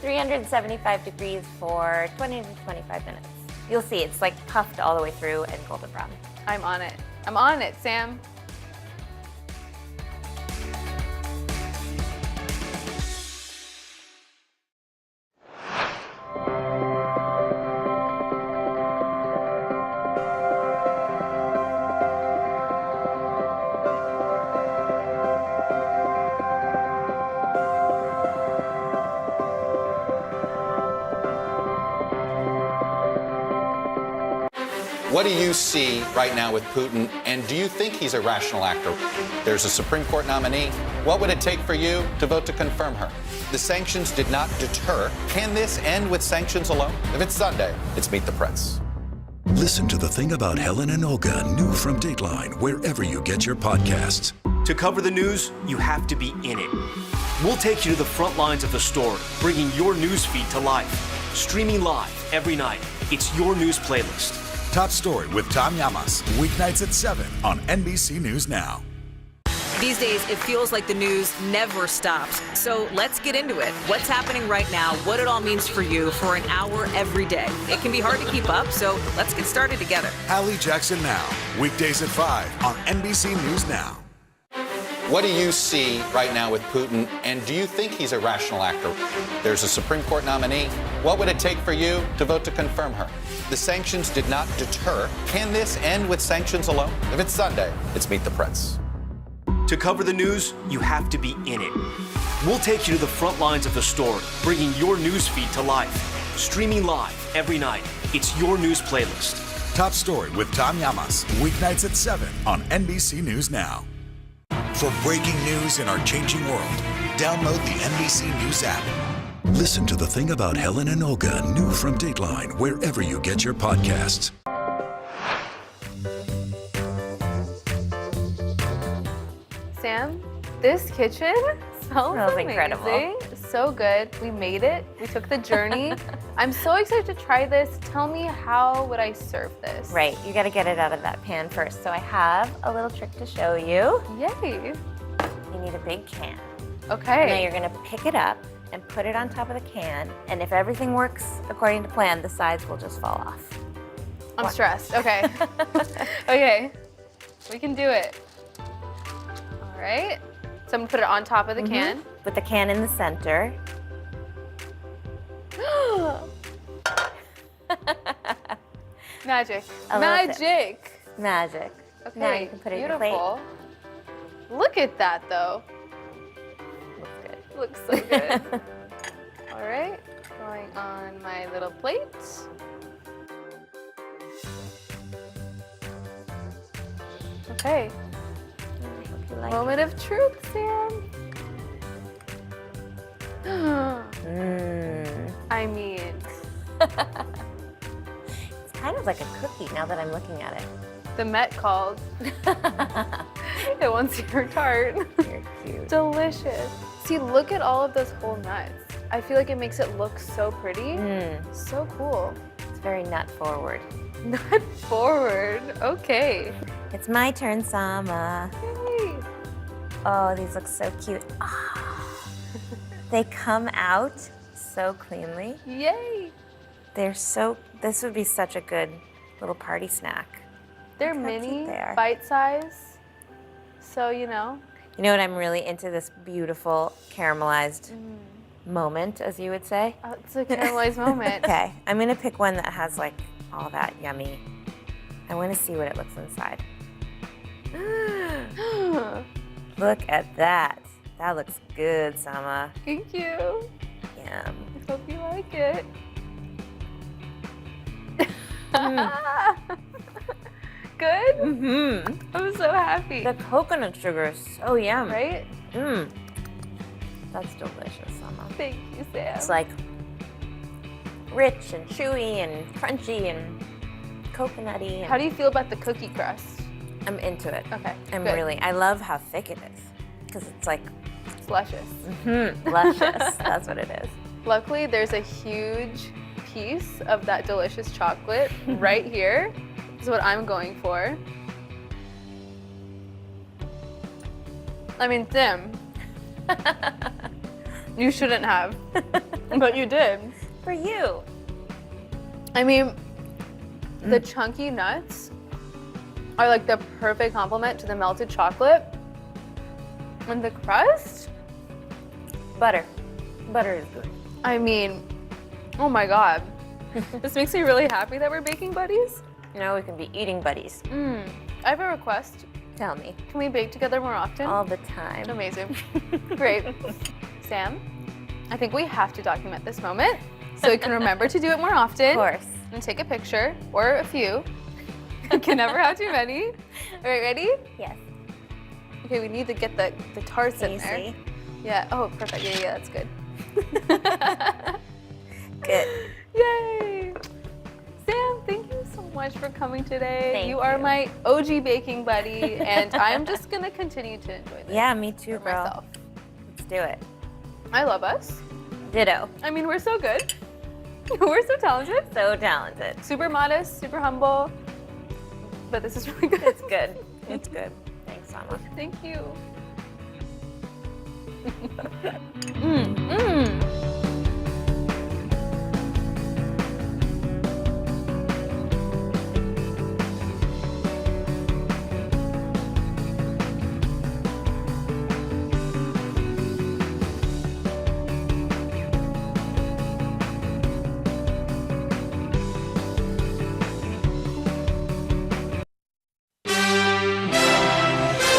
375 degrees for 20 to 25 minutes. You'll see, it's like puffed all the way through and golden brown. I'm on it. I'm on it, Sam. What do you see right now with Putin, and do you think he's a rational actor? There's a Supreme Court nominee. What would it take for you to vote to confirm her? The sanctions did not deter. Can this end with sanctions alone? If it's Sunday, it's Meet the Press. Listen to The Thing About Helen and Olga, new from Dateline, wherever you get your podcasts. To cover the news, you have to be in it. We'll take you to the front lines of the story, bringing your news feed to life. Streaming live every night. It's your news playlist. Top Story with Tom Llamas, weeknights at 7 on NBC News Now. These days, it feels like the news never stops. So let's get into it. What's happening right now, what it all means for you for an hour every day. It can be hard to keep up, so let's get started together. Hallie Jackson Now, weekdays at 5 on NBC News Now. What do you see right now with Putin, and do you think he's a rational actor? There's a Supreme Court nominee. What would it take for you to vote to confirm her? The sanctions did not deter. Can this end with sanctions alone? If it's Sunday, it's Meet the Press. To cover the news, you have to be in it. We'll take you to the front lines of the story, bringing your news feed to life. Streaming live every night. It's your news playlist. Top Story with Tom Llamas, weeknights at 7 on NBC News Now. For breaking news in our changing world, download the NBC News app. Listen to The Thing About Helen and Olga, new from Dateline, wherever you get your podcasts. Sam, this kitchen smells amazing. incredible. So good. We made it. We took the journey. I'm so excited to try this. Tell me, how would I serve this? Right, you gotta get it out of that pan first. So I have a little trick to show you. Yay. You need a big can. Okay. Now you're gonna pick it up and put it on top of the can. And if everything works according to plan, the sides will just fall off. I'm stressed. Okay. Okay. We can do it. All right. So I'm gonna put it on top of the can. With the can in the center. Magic. A little Magic. Magic. Okay. Now you can put it in your beautiful. Look at that, though. Looks good. Looks so good. All right. Going on my little plate. Okay. Like Moment of truth, Sam. I mean, It's kind of like a cookie now that I'm looking at it. the Met called. It wants your tart. You're cute. Delicious. See, look at all of those whole nuts. I feel like it makes it look so pretty. So cool. It's very nut forward. Nut forward. Okay. It's my turn, Sama. Yay. Oh, these look so cute. They come out so cleanly. Yay. They're so, this would be such a good little party snack. They're Look how cute mini, they are. bite size. So, you know. You know what, I'm really into this beautiful caramelized moment, as you would say. Oh, it's a caramelized moment. Okay, I'm gonna pick one that has like all that yummy. I wanna see what it looks inside. Look at that. That looks good, Sama. Thank you. Yum. I hope you like it. Good? I'm so happy. The coconut sugar is so yum. Right? That's delicious, Sama. Thank you, Sam. It's like rich and chewy and crunchy and coconutty. How do you feel about the cookie crust? I'm into it. Okay, I'm good. really, I love how thick it is because it's like It's luscious. luscious. That's what it is. Luckily, there's a huge piece of that delicious chocolate right here. This is what I'm going for. I mean, Tim, You shouldn't have, but you did. For you. I mean, the chunky nuts are like the perfect complement to the melted chocolate. And the crust? Butter. Butter is good. I mean, oh my God. This makes me really happy that we're baking buddies. Now we can be eating buddies. I have a request. Tell me. Can we bake together more often? All the time. Amazing. Great. Sam, I think we have to document this moment so we can remember to do it more often. Of course. And take a picture, or a few. You can never have too many. All right, ready? Yes. Okay, we need to get the tarts in there. Easy. Yeah, oh, perfect. Yeah, that's good. Good. Yay! Sam, thank you so much for coming today. Thank you are you. my OG baking buddy, and I'm just gonna continue to enjoy this. Yeah, me too, for bro. myself. Let's do it. I love us. Ditto. I mean, we're so good. We're so talented. So talented. Super modest, super humble. But this is really good. It's good. It's good. Thanks, Mama. Thank you.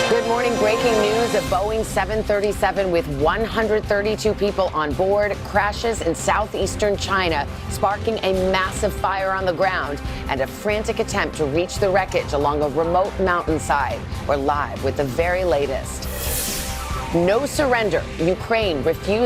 Good morning. Breaking news: a Boeing 737 with 132 people on board crashes in southeastern China, sparking a massive fire on the ground and a frantic attempt to reach the wreckage along a remote mountainside. We're live with the very latest. No surrender. Ukraine refused